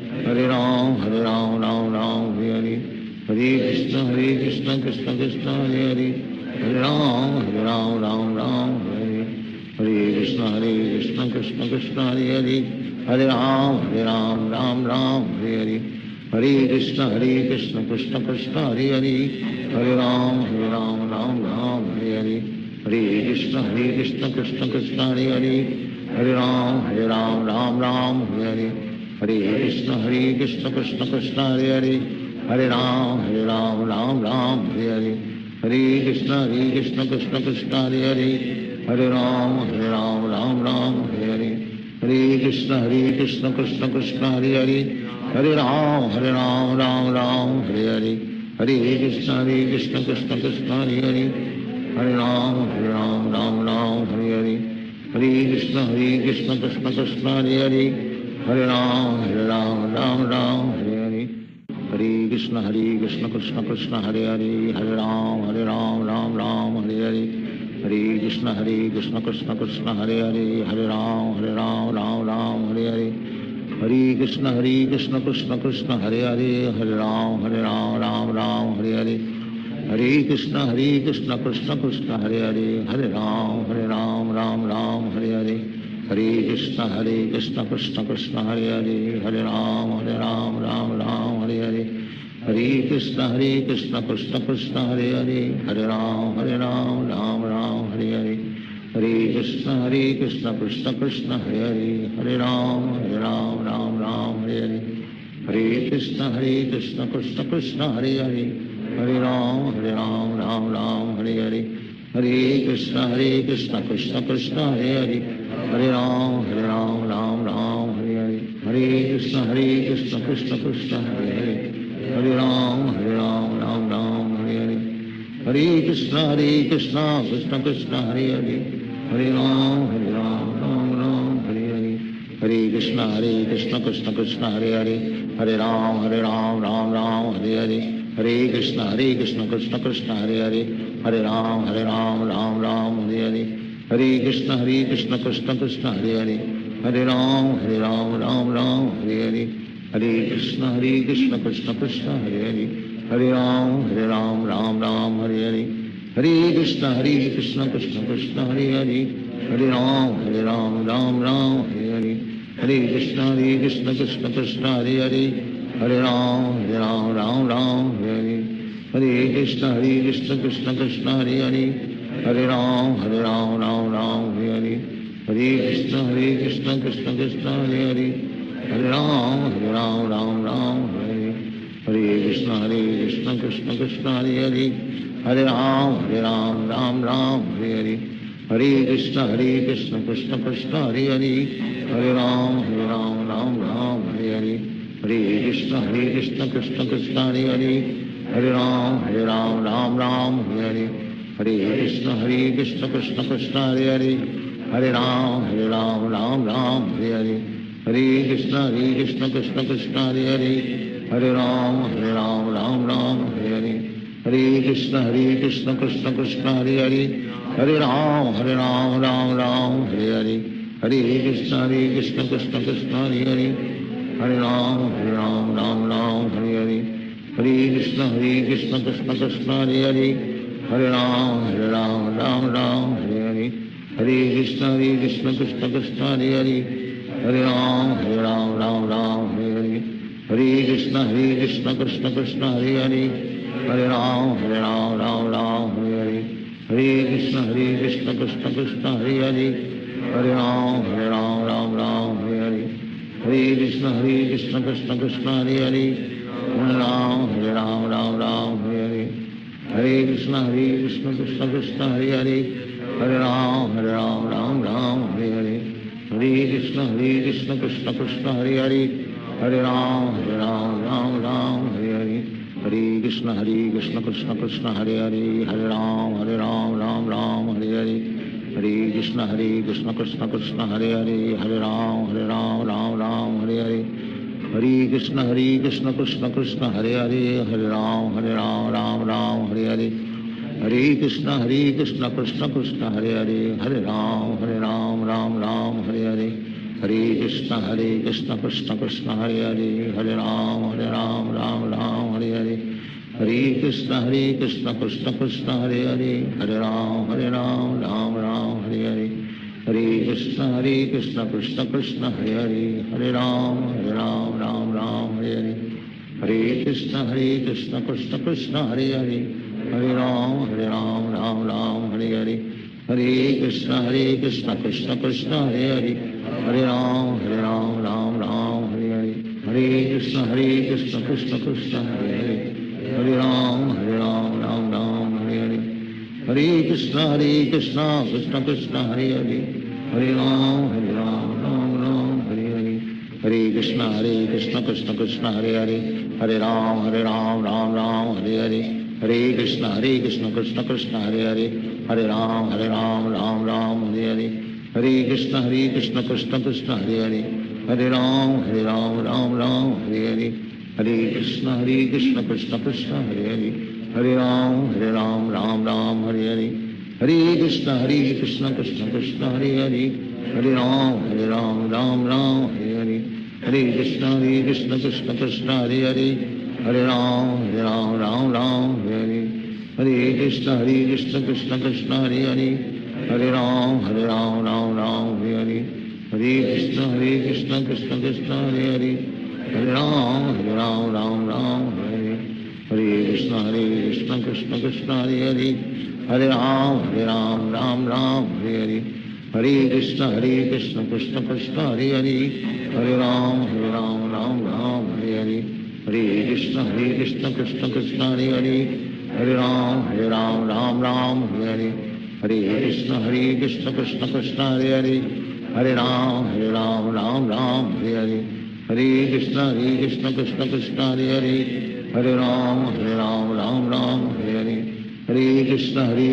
Hare Ram Ram Hare Hare, Hare Krishna Krishna Krishna Hare Hare, Hare Ram Ram Hare Hare, Hare Krishna Krishna Krishna Hare Hare, Hare Ram Ram Hare Hare, Hare Krishna Krishna Krishna Hare Hare, Hare Ram Ram Hare Hare, Hare Krishna Krishna Krishna Hare Hare, Hare Ram Ram Hare Hare, Hare Krishna Krishna Krishna Hare Hare, Hare Ram Ram Hare Hare, Hare Krishna Krishna Krishna Hare Hare, Hare Ram Ram Hare Hare, Hare Krishna Krishna Krishna Hare Hare, Hare Ram Hare Hare, Hare Krishna Krishna Krishna Hare Hare, Hare Ram Ram Hare Hare, Hare Krishna Krishna Krishna Hare Hare, Hare Ram Ram Hare Hare, Hare Krishna Krishna Krishna Hare Hare, Hare Ram Ram Hare Hare, Hare Krishna Krishna Krishna Hare Hare, Hare Ram Ram Hare Hare, Hare Krishna Krishna Krishna Hare Hare, Hare Ram Ram Hare Hare, Hare Krishna Krishna Krishna Hare Hare, Hare Ram Ram Hare Hare, Hare Krishna Krishna Krishna Hare Hare, Hare Ram Ram Hare Hare, Hare Krishna Krishna Krishna Hare Hare, Hare Ram Ram Hare Hare, Hare Krishna Krishna Krishna Hare Hare, Hare Ram Ram Hare Hare, Hare Krishna Krishna Krishna Hare Hare, Hare Ram Ram Hare Hare, Hare Krishna Krishna Krishna Hare Hare, Hare Ram Ram Hare Hare, Hare Krishna Krishna Krishna Hare Hare, Hare Ram Ram Hare Hare, Hare Krishna Krishna Krishna Hare Hare, Hare Ram Ram Hare Hare, Hare Krishna Krishna Krishna Hare Hare, Hare Ram Ram Hare Hare, Hare Krishna Krishna Krishna Hare Hare, Hare Ram Ram Hare Hare, Hare Krishna Krishna Krishna Hare Hare, Hare Ram Ram Hare Hare, Hare Krishna Krishna Krishna Hare Hare, Hare Ram Ram Ram Hare Hare, Hare Krishna Krishna Krishna Hare Hare, Hare Ram Ram Hare Hare, Hare Krishna Krishna Krishna Hare Hare, Hare Ram Ram Hare Hare, Hare Krishna Krishna Krishna Hare Hare, Hare Ram Ram Hare Hare, Hare Krishna Krishna Krishna Hare Hare, Hare Ram Ram Hare Hare, Hare Krishna Krishna Krishna Hare Hare, Hare Ram Ram Hare Hare, Hare Krishna Krishna Krishna Hare Hare, Hare Ram Ram Hare Hare, Hare Krishna Krishna Krishna Hare Hare, Hare Ram Ram Hare Hare, Hare Krishna Krishna Krishna Hare Hare, Hare Ram Ram Hare Hare, Hare Krishna Krishna Krishna Hare Hare, Hare Ram Ram Hare Hare, Hare Krishna Krishna Krishna Hare Hare, Hare Ram Ram Hare Hare, Hare Krishna Krishna Krishna Hare Hare, Hare Ram Ram Hare Hare, Hare Krishna Krishna Krishna Hare Hare, Hare Ram Ram Hare Hare, Hare Krishna Krishna Krishna Hare Hare, Hare Ram Ram Hare Hare, Hare Krishna Krishna Krishna Hare Hare, Hare Ram Ram Hare Hare, Hare Krishna Krishna Krishna Hare Hare, Hare Ram Ram Hare Hare, Hare Krishna Krishna Krishna Hare Hare, Hare Ram Ram Hare Hare, Hare Krishna Krishna Krishna Hare Hare, Hare Ram Ram Hare Hare, Hare Krishna Krishna Krishna Hare Hare, Hare Ram Ram Hare Hare, Hare Krishna Krishna Krishna Hare Hare, Hare Ram Ram Hare Hare, Hare Krishna Krishna Krishna Hare Hare, Hare Ram Ram Hare Hare, Hare Krishna Krishna Krishna Hare Hare, Hare Ram Ram Hare Hare, Hare Krishna Krishna Krishna Hare Hare, Hare Ram Ram Hare Hare, Hare Krishna Krishna Krishna Hare Hare, Hare Ram Ram Hare Hare, Hare Krishna Krishna Krishna Hare Hare, Hare Ram Ram Hare Hare, Hare Krishna Krishna Krishna Hare Hare, Hare Ram Ram Hare Hare, Hare Krishna Krishna Krishna Hare Hare, Hare Ram Ram Hare Hare, Hare Krishna Krishna Krishna Hare Hare, Hare Ram Ram Hare Hare, Hare Krishna Krishna Krishna Hare Hare, Hare Ram Ram Hare Hare, Hare Krishna Krishna Krishna Hare Hare, Hare Ram Ram Hare Hare, Hare Krishna Krishna Krishna Hare Hare, Hare Ram Ram Hare Hare, Hare Krishna Krishna Krishna Hare Hare, Hare Ram Ram Hare Hare, Hare Krishna Krishna Krishna Hare Hare, Hare Ram Ram Hare Hare, Hare Krishna Krishna Krishna Hare Hare, Hare Ram Ram Hare Hare, Hare Krishna Krishna Krishna Hare Hare, Hare Ram Ram Hare Hare, Hare Krishna Krishna Krishna Hare Hare, Hare Ram Ram Hare Hare, Hare Krishna Krishna Krishna Hare Hare, Hare Ram Ram Hare Hare, Hare Krishna Krishna Krishna Hare Hare, Hare Ram Ram Hare Hare, Hare Krishna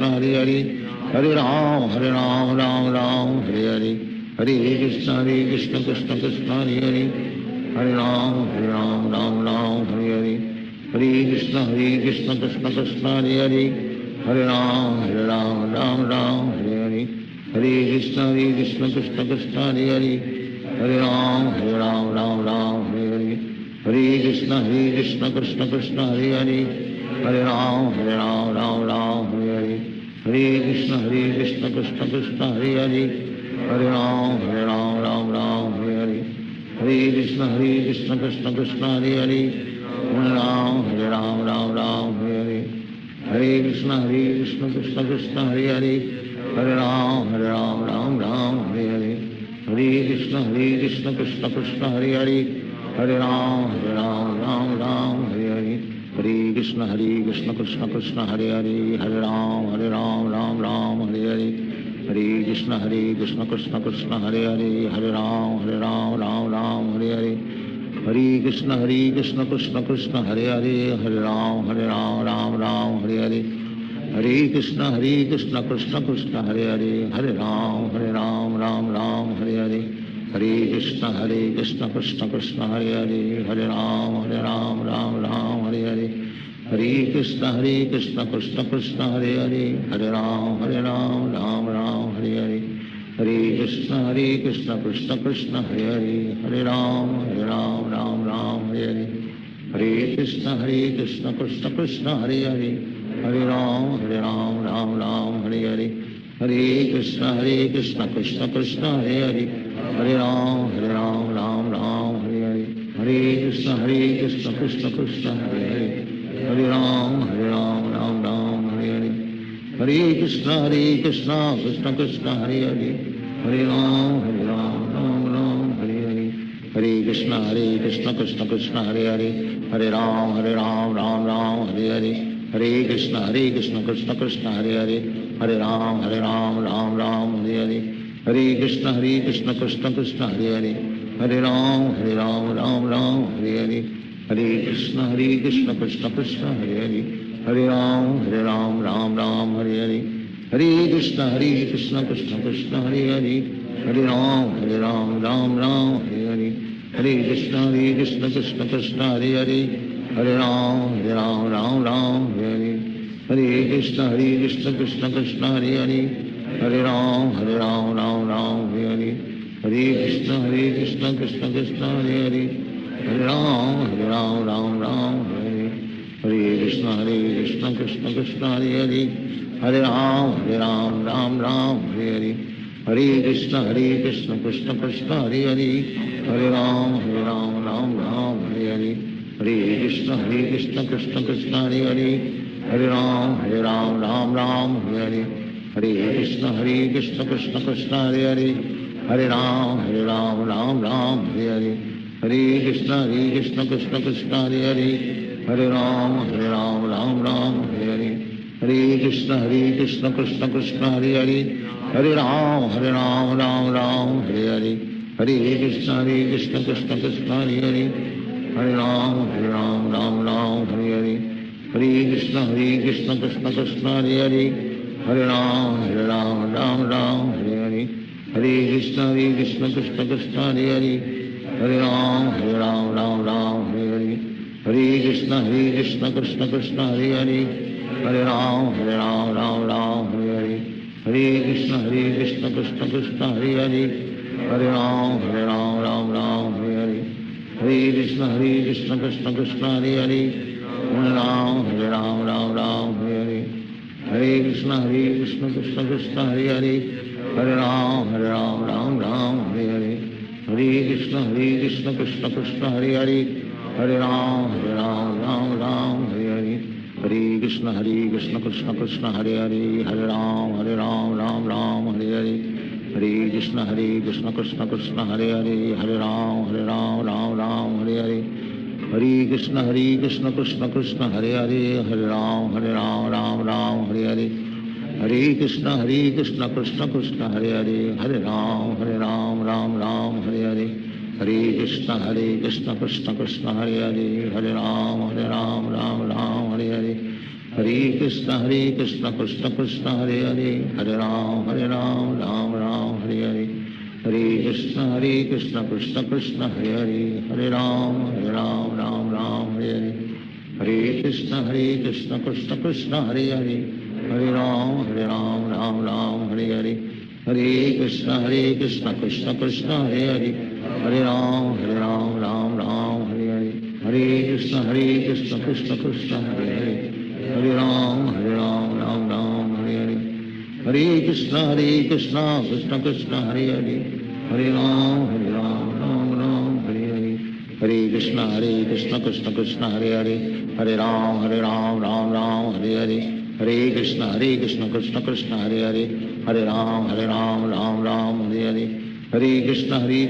Krishna Krishna Hare Hare, Hare Ram Ram Hare Hare, Hare Krishna Krishna Krishna Hare Hare, Hare Ram Ram Hare Hare, Hare Krishna Krishna Krishna Hare Hare, Hare Ram Ram Hare Hare, Hare Krishna Krishna Krishna Hare Hare, Hare Ram Ram Hare Hare, Hare Krishna Krishna Krishna Hare Hare, Hare Ram Ram Hare Hare, Hare Krishna Krishna Krishna Hare Hare, Hare Ram Ram Hare Hare, Hare Krishna Krishna Krishna Hare Hare, Hare Ram Ram Hare Hare, Hare Krishna Krishna Krishna Hare Hare, Hare Ram Ram Hare Hare, Hare Krishna Krishna Krishna Hare Hare, Hare Ram Krishna Krishna Krishna Hare Hare, Hare Ram Ram Ram Hare Hare, Hare Krishna Krishna Krishna Hare Hare, Hare Ram Ram Hare Hare, Hare Krishna Krishna Krishna Hare Hare, Hare Ram Ram Hare Hare, Hare Krishna Krishna Krishna Hare Hare, Hare Ram Ram Hare Hare, Hare Krishna Krishna Krishna Hare Hare, Hare Ram Ram Hare Hare, Hare Krishna Krishna Krishna Hare Hare, Hare Ram Ram Hare Hare, Hare Krishna Krishna Krishna Hare Hare, Hare Ram Ram Hare Hare, Hare Krishna Krishna Krishna Hare Hare, Hare Ram Ram Hare Hare, Hare Krishna Krishna Krishna Hare Hare, Hare Ram Ram Hare Hare, Hare Krishna Krishna Krishna Hare Hare, Hare Ram Ram Hare Hare, Hare Krishna Krishna Krishna Hare Hare, Hare Ram Ram Hare Hare, Hare Krishna Krishna Krishna Hare Hare, Hare Ram Hare Hare, Hare Krishna Krishna Krishna Hare Hare, Hare Ram Ram Hare Hare, Hare Krishna Krishna Krishna Hare Hare, Hare Ram Ram Hare Hare, Hare Krishna Krishna Krishna Hare Hare, Hare Ram Ram Hare Hare, Hare Krishna Krishna Krishna Hare Hare, Hare Ram Ram Hare Hare, Hare Krishna Krishna Krishna Hare Hare, Hare Ram Ram Hare Hare, Hare Krishna Krishna Krishna Hare Hare, Hare Ram Ram Hare Hare, Hare Krishna Krishna Krishna Hare Hare, Hare Ram Ram Hare Hare, Hare Krishna Krishna Krishna Hare Hare, Hare Ram Ram Hare Hare, Hare Krishna Krishna Krishna Hare Hare, Hare Ram Ram Hare Hare, Hare Krishna Krishna Krishna Hare Hare, Hare Ram Ram Hare Hare, Hare Krishna Krishna Krishna Hare Hare, Hare Ram Ram Hare Hare, Hare Krishna Krishna Krishna Hare Hare, Hare Ram Ram Hare Hare, Hare Krishna Krishna Krishna Hare Hare, Hare Ram Ram Hare Hare, Hare Krishna Krishna Krishna Hare Hare, Hare Ram Ram Hare Hare, Hare Krishna Krishna Krishna Hare Hare, Hare Ram Ram Hare Hare, Hare Krishna Krishna Krishna Hare Hare, Hare Ram Ram Hare Hare, Hare Krishna Krishna Krishna Hare Hare, Hare Ram Ram Hare Hare, Hare Krishna Krishna Krishna Hare Hare, Hare Ram Ram Hare Hare, Hare Krishna Krishna Krishna Hare Hare, Hare Ram Ram Hare Hare, Hare Krishna Krishna Krishna Hare Hare, Hare Ram Hare Hare, Hare Krishna Krishna Krishna Hare Hare, Hare Ram Ram Hare Hare, Hare Krishna Krishna Krishna Hare Hare, Hare Ram Ram Hare Hare, Hare Krishna Krishna Krishna Hare Hare, Hare Ram Ram Hare Hare, Hare Krishna Krishna Krishna Hare Hare, Hare Ram Hare Hare, Hare Krishna Krishna Krishna Hare Hare, Hare Ram Ram Hare Hare, Hare Krishna Krishna Krishna Hare Hare, Hare Ram Ram Hare Hare, Hare Krishna Krishna Krishna Hare Hare, Hare Ram Ram Hare Hare, Hare Krishna Krishna Krishna Hare Hare, Hare Ram Ram Hare Hare, Hare Krishna Krishna Krishna Hare Hare, Hare Ram Ram Hare Hare, Hare Krishna Krishna Krishna Hare Hare, Hare Ram Ram Hare Hare, Hare Krishna Krishna Krishna Hare Hare, Hare Ram Ram Hare Hare, Hare Krishna Krishna Krishna Hare Hare, Hare Ram Ram Hare Hare, Hare Krishna Krishna Krishna Hare Hare, Hare Ram Ram Hare Hare, Hare Krishna Krishna Krishna Hare Hare, Hare Ram Ram Hare Hare, Hare Krishna Krishna Krishna Hare Hare, Hare Ram Ram Ram Hare Hare, Hare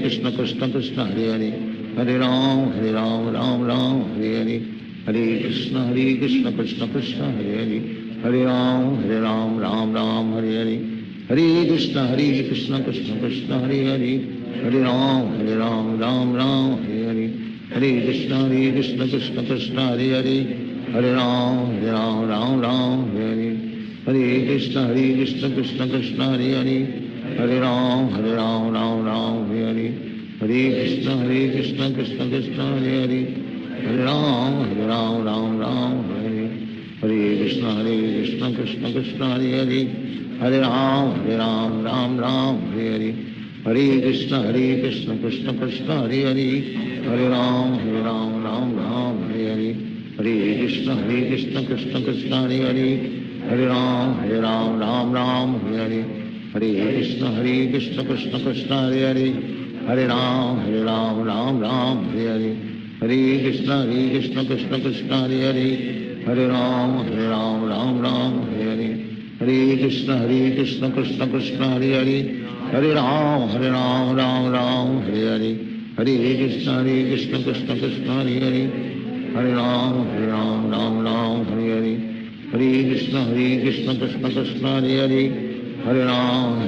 Krishna Krishna Krishna Hare Hare Hare Ram Ram Ram Hare Hare Hare Krishna Krishna Krishna Hare Hare Hare Ram Ram Ram Hare Hare Hare Krishna Krishna Krishna Hare Hare Hare Ram Ram Ram Hare Hare Hare Krishna Krishna Krishna Hare Hare Hare Ram Ram Ram Hare Hare Hare Krishna Krishna Krishna Hare Hare Hare Ram Ram Ram Hare Hare Hare Krishna Krishna Krishna Hare Hare Hare Ram Ram Ram Hare Hare Hare Krishna Krishna Krishna Hare Hare Hare Ram Ram Ram Hare Hare Hare Krishna Krishna Krishna Hare Hare Hare Ram Ram Ram Hare Hare Hare Krishna Krishna Krishna Hare Hare Hare Ram Ram Ram Hare Hare Hare Krishna Krishna Krishna Hare Hare Hare Ram Ram Ram Hare Hare Hare Krishna Krishna Krishna Hare Hare Hare Ram Ram Ram Hare Hare Hare Krishna Krishna Krishna Hare Hare Hare Ram Ram Ram Hare Hare Hare Krishna Krishna Krishna Hare Hare Hare Ram Ram Ram Hare Hare Hare Krishna Krishna Krishna Hare Hare Hare Ram Ram Ram Hare Hare Hare Krishna Krishna Krishna Hare Hare Hare Ram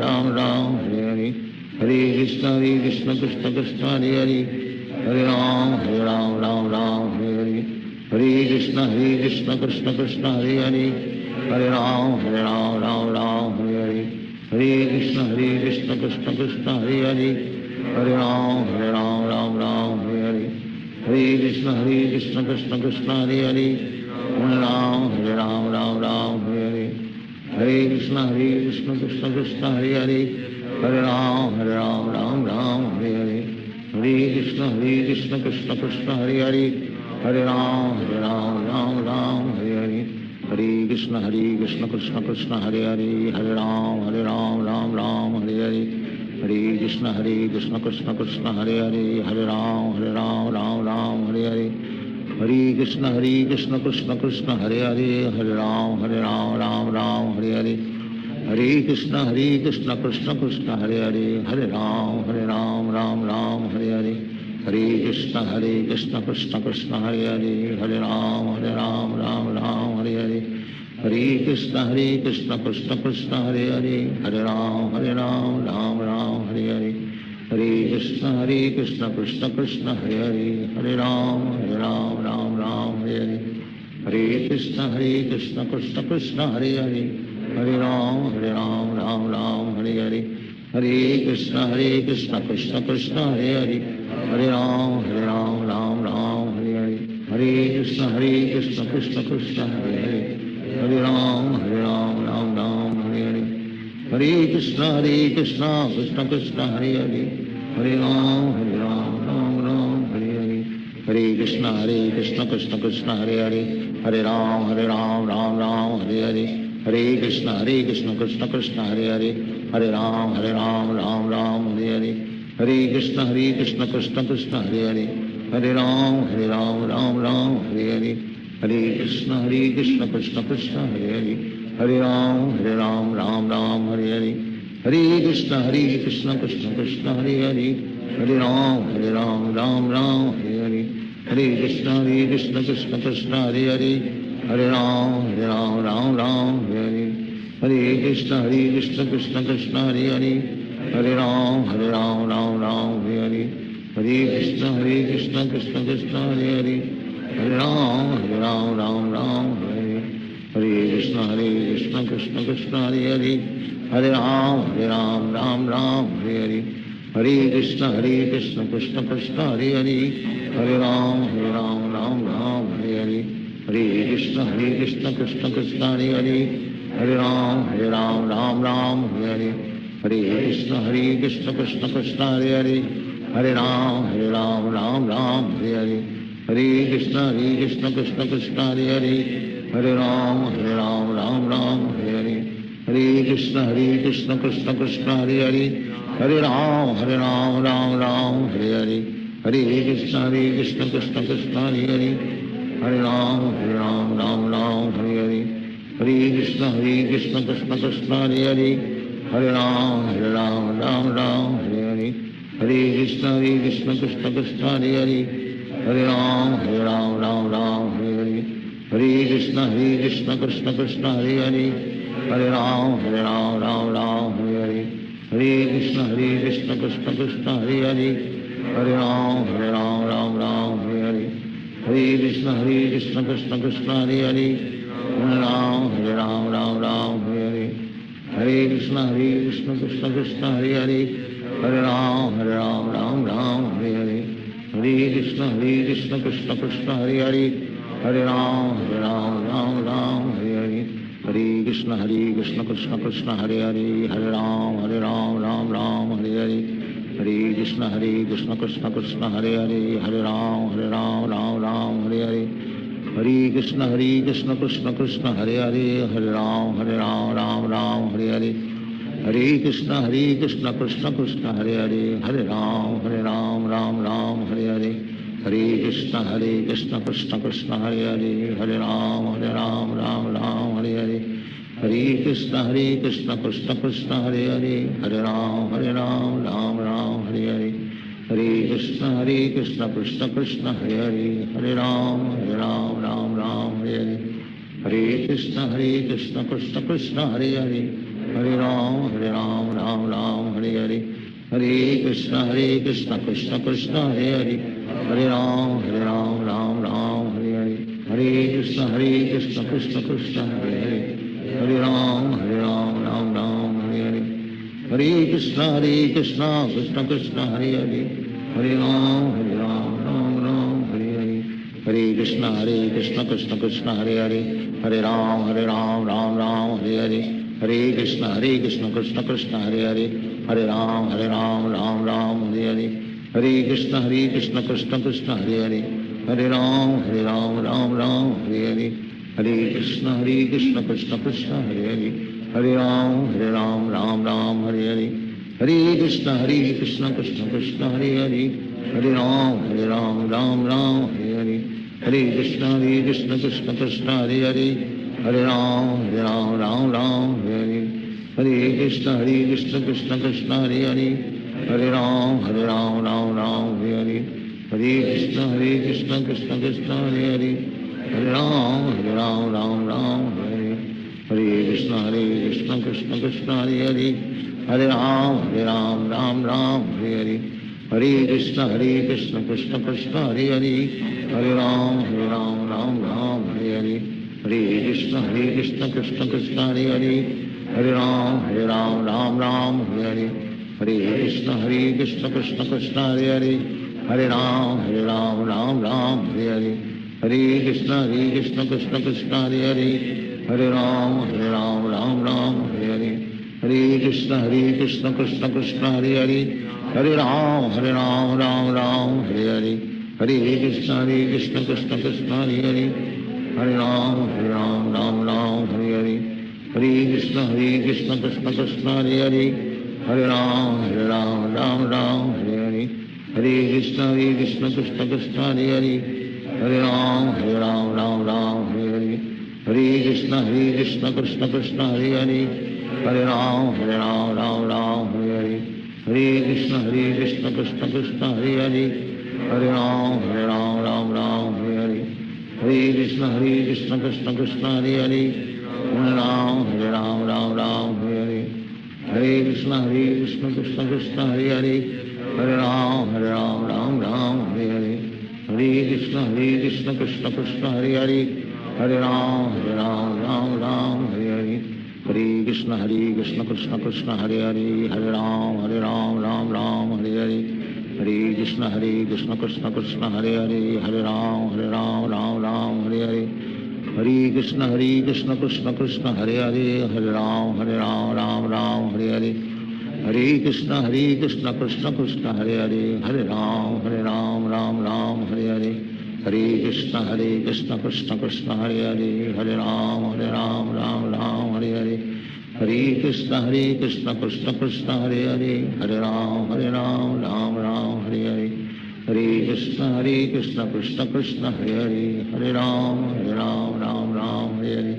Ram Ram Hare Hare Hare Krishna Krishna Krishna Hare Hare Hare Ram Ram Hare Hare Hare Krishna Krishna Krishna Hare Hare Hare Ram Ram Hare Hare Hare Krishna Krishna Krishna Hare Hare Hare Ram Ram Hare Hare Hare Krishna Krishna Krishna Hare Hare Hare Ram Ram Hare Hare Hare Krishna Krishna Krishna Hare Hare Hare Ram Ram Hare Hare Hare Krishna Krishna Krishna Hare Hare Hare Ram Ram Hare Hare Hare Krishna Krishna Krishna Hare Hare Hare Ram Ram Hare Hare Hare Krishna Krishna Krishna Hare Hare Hare Ram Ram Hare Hare Hare Krishna Krishna Krishna Hare Hare Hare Ram Ram Hare Hare Hare Krishna Krishna Krishna Hare Hare Hare Ram Ram Hare Hare Hare Krishna Krishna Krishna Hare Hare Hare Ram Ram Hare Hare Hare Krishna Krishna Krishna Hare Hare Hare Ram Ram Hare Hare Hare Krishna Krishna Krishna Hare Hare Hare Ram Ram Hare Hare Hare Krishna Krishna Krishna Hare Hare Hare Ram Ram Hare Hare Hare Krishna Krishna Krishna Hare Hare Hare Ram Ram Hare Hare Hare Krishna Krishna Krishna Hare Hare Hare Ram Ram Hare Hare Hare Krishna Krishna Krishna Hare Hare Hare Ram Ram Hare Hare Hare Krishna Krishna Krishna Hare Hare Hare Ram Ram Hare Hare Hare Krishna Krishna Krishna Hare Hare Hare Ram Ram Hare Hare Hare Krishna Krishna Krishna Hare Hare Hare Ram Ram Hare Hare Hare Krishna Krishna Krishna Hare Hare Hare Ram Ram Hare Hare Hare Krishna Krishna Krishna Hare Hare Hare Ram Ram Hare Hare Hare Krishna Krishna Krishna Hare Hare Hare Ram Ram Hare Hare Hare Krishna Krishna Krishna Hare Hare Hare Ram Ram Hare Hare Hare Krishna Krishna Krishna Hare Hare Hare Ram Ram Hare Hare Hare Krishna Krishna Krishna Hare Hare Hare Ram Ram Hare Hare Hare Krishna Krishna Krishna Hare Hare Hare Ram Ram Hare Hare Hare Krishna Krishna Krishna Hare Hare Hare Ram Ram Hare Hare Hare Krishna Krishna Krishna Hare Hare Hare Ram Ram Hare Hare Hare Krishna Krishna Krishna Hare Hare Hare Ram Ram Hare Hare Hare Krishna Krishna Krishna Hare Hare Hare Ram Ram Hare Hare Hare Krishna Krishna Krishna Hare Hare Hare Ram, Ram Ram, Hare Hare, Hare Krishna, Krishna Krishna, Hare Hare, Hare Ram, Ram Ram, Hare Hare, Hare Krishna, Krishna Krishna, Hare Hare, Hare Ram, Ram Ram, Hare Hare, Hare Krishna, Krishna Krishna, Hare Hare, Hare Ram, Ram Ram, Hare Hare, Hare Krishna, Krishna Krishna, Hare Hare, Hare Ram, Ram Ram, Hare Hare, Hare Krishna, Krishna Krishna, Hare Hare, Hare Ram, Ram Ram, Hare Hare, Hare Krishna, Krishna Krishna, Hare Hare, Hare Ram, Ram Hare Hare, Hare Krishna, Krishna Krishna, Hare Hare, Hare Ram, Ram Hare Hare, Hare Krishna, Krishna Krishna, Hare Hare, Hare Ram, Ram Hare Hare, Hare Krishna, Krishna Krishna, Hare Hare, Hare Ram, Ram Hare Hare, Hare Krishna, Krishna Krishna, Hare Hare, Hare Ram, Ram Hare Hare, Hare Krishna, Krishna Krishna, Hare Hare, Hare Ram, Ram Hare Hare, Hare Krishna, Krishna Krishna, Hare Hare, Hare Ram, Ram Hare Hare, Hare Krishna, Krishna Krishna, Hare Hare, Hare Ram, Ram Hare Hare, Hare Krishna, Krishna Krishna, Hare Hare, Hare Ram, Ram Hare Hare, Hare Krishna, Krishna Krishna, Hare Hare, Hare Ram, Ram Hare Hare, Hare Krishna, Krishna Krishna, Hare Hare, Hare Ram, Ram Hare Hare, Hare Krishna, Krishna Krishna, Hare Hare, Hare Ram, Ram Hare Hare, Hare Krishna, Krishna Krishna, Hare Hare, Hare Ram, Ram Hare Hare, Hare Krishna, Krishna Krishna, Hare Hare, Hare Ram, Ram Hare Hare, Hare Krishna, Krishna Krishna, Hare Hare, Hare Ram, Ram Hare Hare, Hare Krishna, Krishna Krishna, Hare Hare, Hare Ram, Ram Hare Hare, Hare Krishna, Krishna Krishna, Hare Hare, Hare Ram, Ram Hare Hare, Hare Krishna, Krishna Krishna, Hare Hare, Hare Ram, Ram Hare Hare, Hare Krishna, Krishna Krishna, Hare Hare, Hare Ram, Ram Hare Hare, Hare Krishna, Krishna Krishna, Hare Hare, Hare Ram, Ram Hare Hare, Hare Krishna, Krishna Krishna, Hare Hare, Hare Ram, Ram Hare Hare, Hare Krishna, Krishna Krishna, Hare Hare, Hare Ram, Ram Hare Hare, Hare Krishna, Krishna Krishna, Hare Hare, Hare Ram, Ram Hare Hare, Hare Krishna, Krishna Krishna, Hare Hare, Hare Ram, Ram Hare Hare, Hare Krishna, Krishna Krishna, Hare Hare, Hare Ram, Ram Hare Hare, Hare Krishna, Krishna Krishna, Hare Hare, Hare Ram, Ram Hare Hare, Hare Krishna, Krishna Krishna, Hare Hare, Hare Ram, Ram Hare Hare, Hare Krishna, Krishna Krishna, Hare Hare, Hare Ram, Ram Hare Hare, Hare Krishna, Krishna Krishna, Hare Hare, Hare Ram, Ram Hare Hare, Hare Krishna, Krishna Krishna, Hare Hare, Hare Ram, Ram Hare Hare, Hare Krishna, Krishna Krishna, Hare Hare, Hare Ram, Ram Hare Hare, Hare Krishna, Krishna Krishna, Hare Hare, Hare Ram, Ram Hare Hare, Hare Krishna, Krishna Krishna, Hare Hare, Hare Ram, Ram Hare Hare, Hare Krishna, Krishna Krishna, Hare Hare, Hare Ram, Ram Hare Hare, Hare Krishna, Krishna Krishna, Hare Hare, Hare Ram, Ram Hare Hare, Hare Krishna, Krishna Krishna, Hare Hare, Hare Ram, Ram Hare Hare, Hare Krishna, Krishna Krishna, Hare Hare, Hare Ram, Ram Hare Hare, Hare Krishna, Krishna Krishna, Hare Hare, Hare Ram, Ram Hare Hare, Hare Krishna, Krishna Krishna, Hare Hare, Hare Ram, Ram Hare Hare, Hare Krishna, Krishna Krishna, Hare Hare, Hare Ram, Ram Hare Hare, Hare Krishna, Krishna Krishna, Hare Hare, Hare Ram, Ram Hare Hare,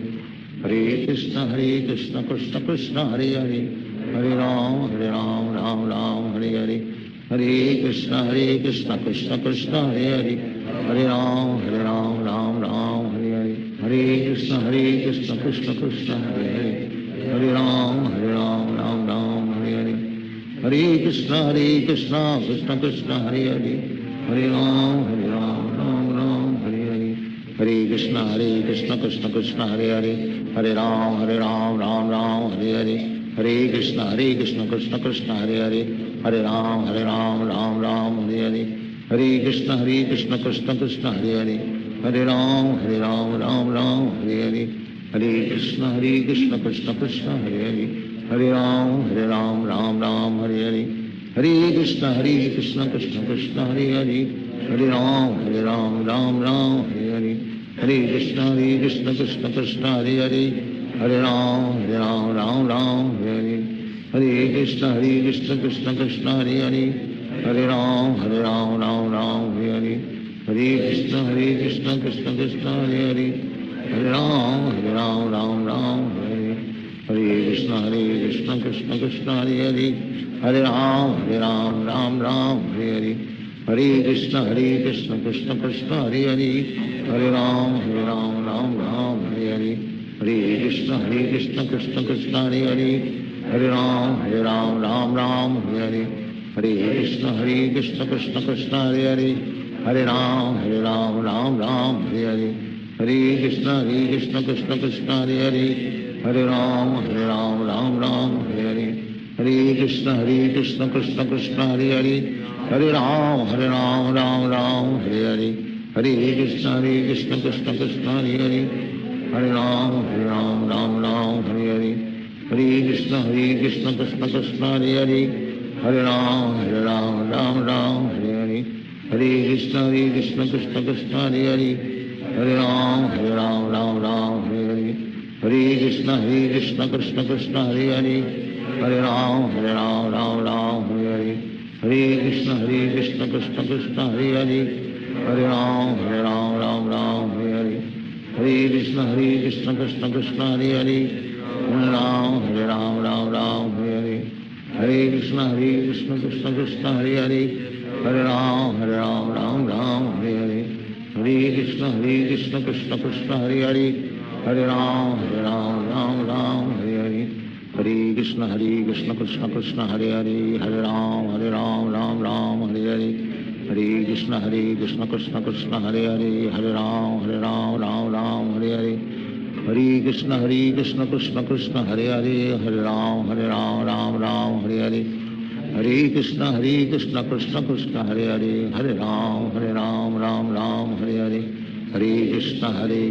Hare Krishna, Krishna Krishna, Hare Hare, Hare Ram Ram Ram Hare Hare, Hare Krishna Krishna Krishna Hare Hare, Hare Ram Ram Ram Hare Hare, Hare Krishna Krishna Krishna Hare Hare, Hare Ram Ram Ram Hare Hare, Hare Krishna Krishna Krishna Hare Hare, Hare Ram Ram Ram Hare Hare, Hare Krishna Krishna Krishna Hare Hare, Hare Ram Ram Ram Hare Hare, Hare Krishna Krishna Krishna Hare Hare, Hare Ram Ram Ram Hare Hare, Hare Krishna Krishna Krishna Hare Hare, Hare Ram Ram Ram Hare Hare, Hare Krishna Krishna Krishna Hare Hare, Hare Ram Ram Ram Hare Hare, Hare Krishna Krishna Krishna Hare Hare, Hare Ram Ram Ram Hare Hare, Hare Krishna Krishna Krishna Hare Hare, Hare Ram Ram Ram Hare Hare, Hare Krishna Krishna Krishna Hare Hare, Hare Ram Ram Ram Hare Hare, Hare Krishna Krishna Krishna Hare Hare, Hare Ram Ram Ram Hare Hare, Hare Krishna Krishna Krishna Hare Hare, Hare Ram Ram Ram Hare Hare, Hare Krishna Krishna Krishna Hare Hare, Hare Ram Ram Ram Hare Hare, Hare Krishna Krishna Krishna Hare Hare, Hare Ram Ram Ram Hare Hare, Hare Krishna Krishna Krishna Hare Hare, Hare Ram Ram Ram Hare Hare, Hare Krishna Krishna Krishna Hare Hare, Hare Ram Ram Ram Hare Hare, Hare Krishna Krishna Krishna Hare Hare, Hare Ram Ram Ram Hare Hare, Hare Krishna Krishna Krishna Hare Hare, Hare Ram Ram Ram Hare Hare, Hare Krishna Krishna Krishna Hare Hare, Hare Ram Ram Ram Hare Hare, Hare Krishna Krishna Krishna Hare Hare, Hare Ram Ram Ram Hare Hare, Hare Krishna Krishna Krishna Hare Hare, Hare Ram Ram Ram Hare Hare, Hare Krishna Krishna Krishna Hare Hare, Hare Ram Ram Ram Hare Hare, Hare Krishna Krishna Krishna Hare Hare, Hare Ram Ram Ram Hare Hare, Hare Krishna Krishna Krishna Hare Hare, Hare Ram Ram Ram Hare Hare, Hare Krishna Krishna Krishna Hare Hare, Hare Ram Ram Ram Hare Hare, Hare Krishna Krishna Krishna Hare Hare, Hare Ram Ram Ram Hare Hare, Hare Krishna Krishna Krishna Hare Hare, Hare Ram Ram Ram Hare Hare, Hare Krishna Krishna Krishna Hare Hare, Hare Ram Ram Ram Hare Hare, Hare Krishna Krishna Krishna Hare Hare, Hare Ram Ram Ram Hare Hare, Hare Krishna Krishna Krishna Hare Hare, Hare Ram Ram Ram Hare Hare, Hare Krishna Krishna Krishna Hare Hare, Hare Ram Ram Ram Hare Hare, Hare Krishna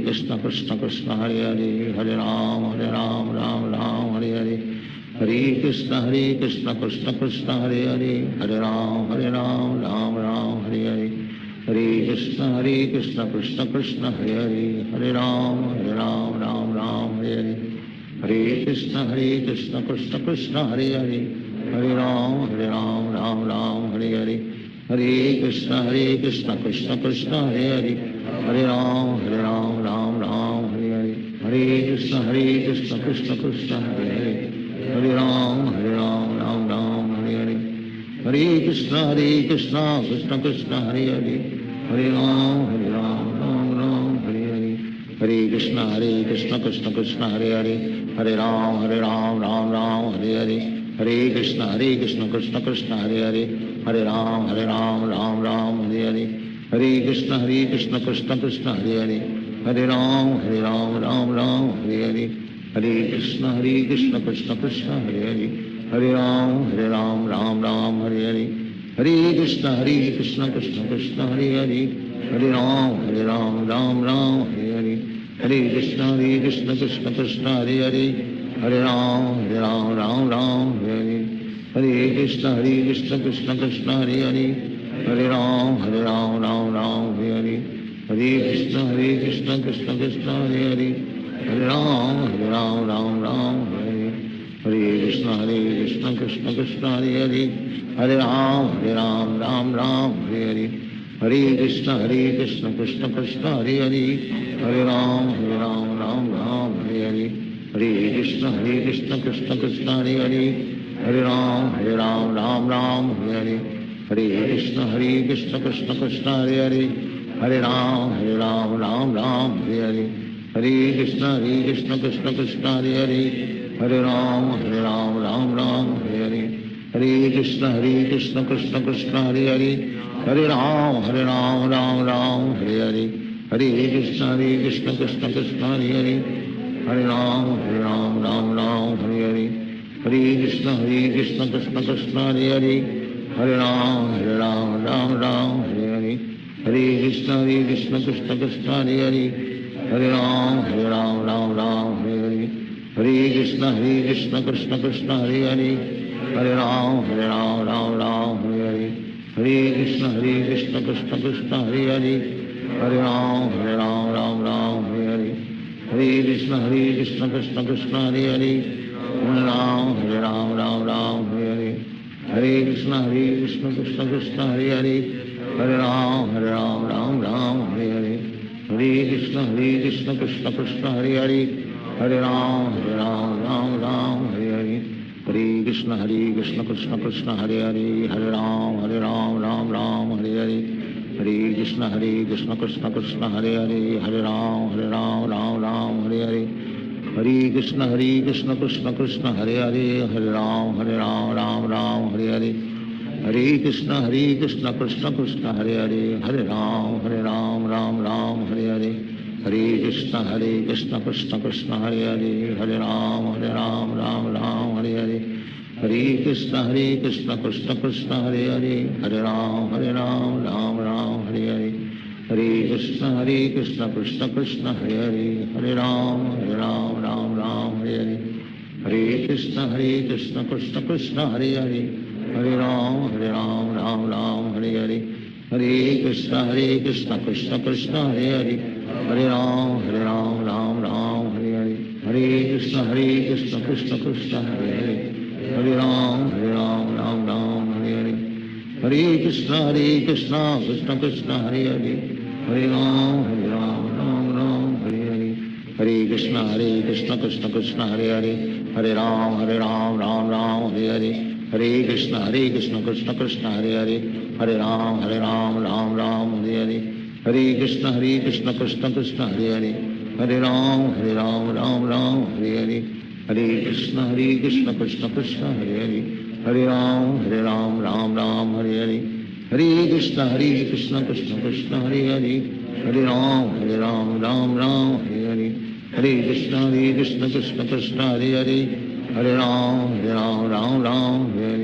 Krishna Krishna Hare Hare, Hare Ram Ram Ram Hare Hare, Hare Krishna Krishna Krishna Hare Hare, Hare Ram Ram Ram Hare Hare, Hare Krishna Krishna Krishna Hare Hare, Hare Ram Ram Ram Hare Hare, Hare Krishna Krishna Krishna Hare Hare, Hare Ram Ram Ram Hare Hare, Hare Krishna Krishna Krishna Hare Hare, Hare Ram Ram Ram Hare Hare, Hare Krishna Krishna Krishna Hare Hare, Hare Ram Ram Ram Hare Hare, Hare Krishna Krishna Krishna Hare Hare, Hare Ram Ram Ram Hare Hare, Hare Krishna Krishna Krishna Hare Hare, Hare Ram Ram Ram Hare Hare, Hare Krishna Krishna Krishna Hare Hare, Hare Ram Ram Ram Hare Hare, Hare Krishna Krishna Krishna Hare Hare, Hare Ram Ram Ram Hare Hare, Hare Krishna Krishna Krishna Hare Hare, Hare Ram Ram Ram Hare Hare, Hare Krishna Krishna Krishna Hare Hare, Hare Ram Ram Ram Hare Hare, Hare Krishna Krishna Krishna Hare Hare, Hare Ram Ram Ram Hare Hare, Hare Krishna Krishna Krishna Hare Hare, Hare Ram Ram Ram Hare Hare, Hare Krishna Krishna Krishna Hare Hare, Hare Ram Ram Ram Hare Hare, Hare Krishna Krishna Krishna Hare Hare, Hare Ram Ram Ram Hare Hare, Hare Krishna Krishna Krishna Hare Hare, Hare Ram Ram Ram Hare Hare, Hare Krishna Krishna Krishna Hare Hare, Hare Ram Ram Ram Hare Hare, Hare Krishna Krishna Krishna Hare Hare, Hare Ram Ram Ram Hare Hare, Hare Krishna Krishna Krishna Hare Hare, Hare Ram Ram Ram Hare Hare, Hare Krishna Krishna Krishna Hare Hare, Hare Ram Ram Ram Hare Hare, Hare Krishna Krishna Krishna Hare Hare, Hare Ram Ram Ram Hare Hare, Hare Krishna Krishna Krishna Hare Hare, Hare Ram Ram Ram Hare Hare, Hare Krishna Krishna Krishna Hare Hare, Hare Ram Ram Ram Hare Hare, Hare Krishna Krishna Krishna Hare Hare, Hare Ram Ram Hare Hare, Hare Krishna Krishna Krishna Hare Hare, Hare Ram Ram Hare Hare, Hare Krishna Krishna Krishna Hare Hare, Hare Ram Ram Hare Hare, Hare Krishna Krishna Krishna Hare Hare, Hare Ram Ram Hare Hare, Hare Krishna Krishna Krishna Hare Hare, Hare Ram Ram Hare Hare, Hare Krishna Krishna Krishna Hare Hare, Hare Ram Ram Hare Hare, Hare Krishna Krishna Krishna Hare Hare, Hare Ram Ram Hare Hare, Hare Krishna Krishna Krishna Hare Hare, Hare Ram Ram Hare Hare, Hare Krishna Krishna Krishna Hare Hare, Hare Ram Ram Hare Hare, Hare Krishna Krishna Krishna Hare Hare, Hare Ram Ram Hare Hare, Hare Krishna Krishna Krishna Hare Hare, Hare Ram Ram Hare Hare, Hare Krishna Krishna Krishna Hare Hare, Hare Ram Ram Hare Hare, Hare Krishna Krishna Krishna Hare Hare, Hare Ram Ram Hare Hare, Hare Krishna Krishna Krishna Hare Hare, Hare Ram Ram Hare Hare, Hare Krishna Krishna Krishna Hare Hare, Hare Ram Ram Hare Hare, Hare Krishna Krishna Krishna Hare Hare, Hare Ram Ram Hare Hare, Hare Krishna Krishna Krishna Hare Hare, Hare Ram Ram Hare Hare, Hare Krishna Krishna Krishna Hare Hare, Hare Ram Ram Hare Hare, Hare Krishna Krishna Krishna Hare Hare, Hare Ram Ram Hare Hare, Hare Krishna Krishna Krishna Hare Hare, Hare Ram Ram Hare Hare, Hare Krishna Krishna Krishna Hare Hare, Hare Ram Ram Hare Hare, Hare Krishna Krishna Krishna Hare Hare, Hare Ram Ram Hare Hare,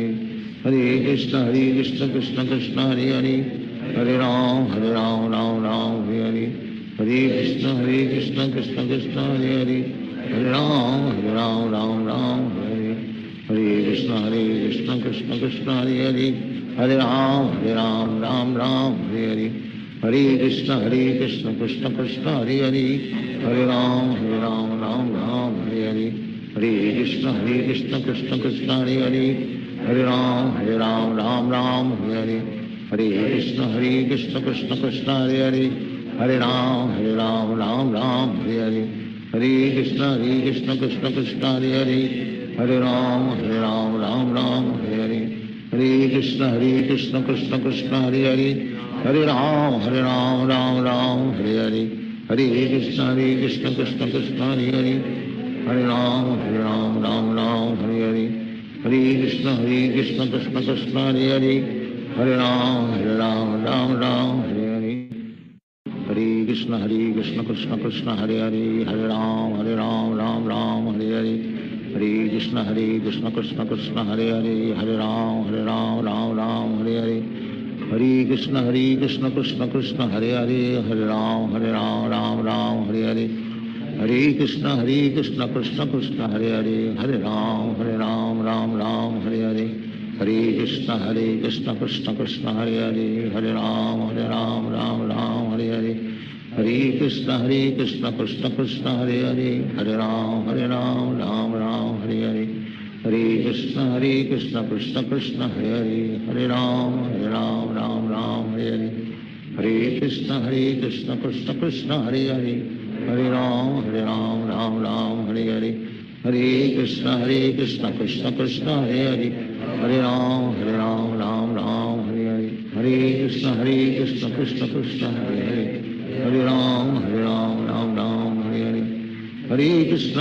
Hare Krishna Krishna Krishna Hare Hare, Hare Ram Ram Hare Hare, Hare Krishna Krishna Krishna Hare Hare, Hare Ram Ram Hare Hare, Hare Krishna Krishna Krishna Hare Hare, Hare Ram Ram Hare Hare, Hare Krishna Krishna Krishna Hare Hare, Hare Ram Ram Hare Hare, Hare Krishna Krishna Krishna Hare Hare, Hare Ram Ram Hare Hare, Hare Krishna Krishna Krishna Hare Hare, Hare Ram Ram Hare Hare, Hare Krishna Krishna Krishna Hare Hare, Hare Ram Ram Hare Hare, Hare Krishna Krishna Krishna Hare Hare, Hare Ram Ram Hare Hare, Hare Krishna Krishna Krishna Hare Hare, Hare Ram Ram Hare Hare, Hare Krishna Krishna Krishna Hare Hare, Hare Ram Ram Hare Hare, Hare Krishna Krishna Krishna Hare Hare, Hare Ram Ram Hare Hare, Hare Krishna Krishna Krishna Hare Hare, Hare Ram Ram Hare Hare, Hare Krishna Krishna Krishna Hare Hare, Hare Ram Ram Hare Hare, Hare Krishna Krishna Krishna Hare Hare, Hare Ram Ram Hare Hare, Hare Krishna Krishna Krishna Hare Hare, Hare Ram Ram Hare Hare, Hare Krishna Krishna Krishna Hare Hare, Hare Ram Ram Hare Hare, Hare Krishna Krishna Krishna Hare Hare, Hare Ram Ram Ram Hare Hare, Hare Krishna Krishna Krishna Hare Hare, Hare Ram Ram Ram Hare Hare, Hare Krishna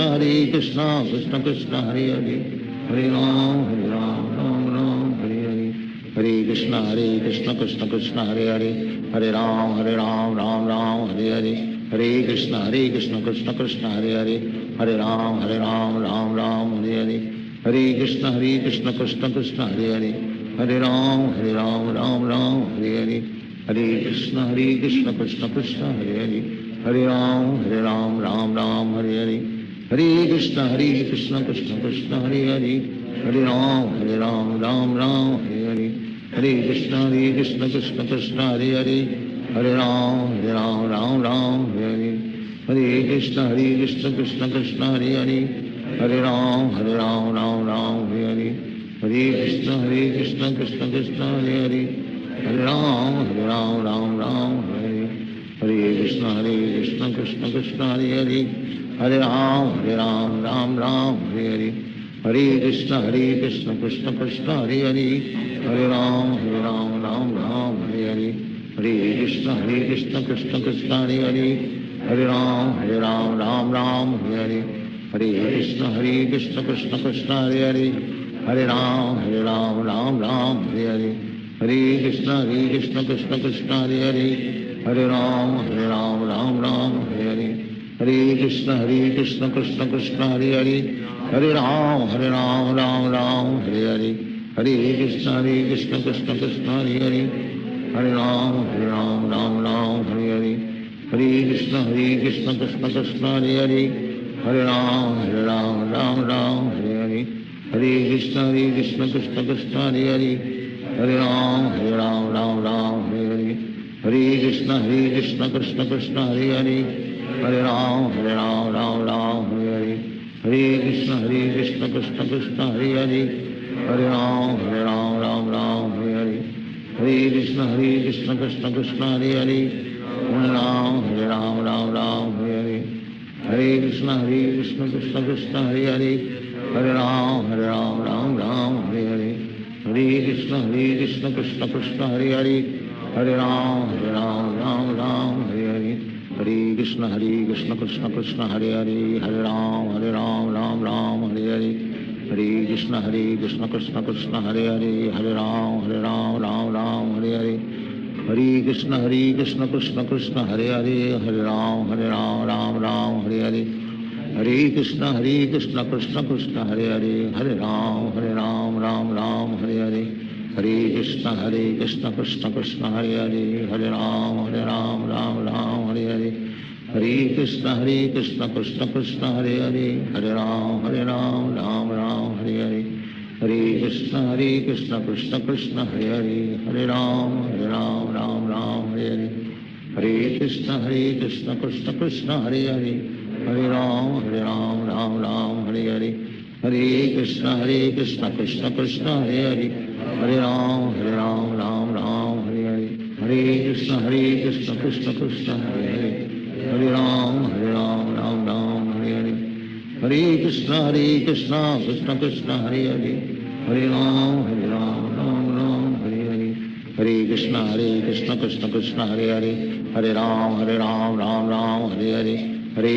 Krishna Krishna Hare Hare, Hare Ram Ram Ram Hare Hare, Hare Krishna Krishna Krishna Hare Hare, Hare Ram Ram Ram Hare Hare, Hare Krishna Krishna Krishna Hare Hare, Hare Ram Ram Ram Hare Hare, Hare Krishna Krishna Krishna Hare Hare, Hare Ram Ram Ram Hare Hare, Hare Krishna Krishna Krishna Hare Hare, Hare Ram Ram Hare Hare, Hare Krishna Krishna Krishna Hare Hare, Hare Ram Ram Hare Hare, Hare Krishna Krishna Krishna Hare Hare, Hare Ram Ram Hare Hare, Hare Krishna Krishna Krishna Hare Hare, Hare Ram Ram Hare Hare, Hare Krishna Krishna Krishna Hare Hare, Hare Ram Ram Hare Hare, Hare Krishna Krishna Krishna Hare Hare, Hare Ram Ram Hare Hare, Hare Krishna Krishna Krishna Hare Hare, Hare Ram Ram Hare Hare, Hare Krishna Krishna Krishna Hare Hare, Hare Ram Ram Hare Hare, Hare Krishna Krishna Krishna Hare Hare, Hare Ram Ram Hare Hare, Hare Krishna Krishna Krishna Hare Hare, Hare Ram Ram Hare Hare, Hare Krishna Krishna Krishna Hare Hare, Hare Ram Ram Hare Hare, Hare Krishna Krishna Krishna Hare Hare, Hare Ram Ram Hare Hare, Hare Krishna Krishna Krishna Hare Hare, Hare Ram Ram Hare Hare, Hare Krishna Krishna Krishna Hare Hare, Hare Ram Ram Hare Hare, Hare Krishna Krishna Krishna Hare Hare, Hare Ram Ram Hare Hare, Hare Krishna Krishna Krishna Hare Hare, Hare Ram Ram Hare Hare, Hare Krishna Krishna Krishna Hare Hare, Hare Ram Hare Hare, Hare Krishna Krishna Krishna Hare Hare, Hare Ram Ram Hare Hare, Hare Krishna Krishna Krishna Hare Hare, Hare Ram Ram Hare Hare, Hare Krishna Krishna Krishna Hare Hare, Hare Ram Ram Hare Hare, Hare Krishna Krishna Krishna Hare Hare, Hare Ram Ram Hare Hare, Hare Krishna Krishna Krishna Hare Hare, Hare Ram Ram Hare Hare, Hare Krishna Krishna Krishna Hare Hare, Hare Ram Ram Hare Hare, Hare Krishna Krishna Krishna Hare Hare, Hare Ram Ram Hare Hare, Hare Krishna Krishna Krishna Hare Hare, Hare Ram Ram Hare Hare, Hare Krishna Krishna Krishna Hare Hare, Hare Ram Ram Hare Hare, Hare Krishna Krishna Krishna Hare Hare, Hare Ram Ram Hare Hare, Hare Krishna Krishna Krishna Hare Hare, Hare Ram Ram Hare Hare, Hare Krishna Krishna Krishna Hare Hare, Hare Ram Ram Hare Hare, Hare Krishna Krishna Krishna Hare Hare, Hare Ram Ram Hare Hare, Hare Krishna Krishna Krishna Hare Hare, Hare Ram Ram Hare Hare, Hare Krishna Krishna Krishna Hare Hare, Hare Ram Ram Hare Hare, Hare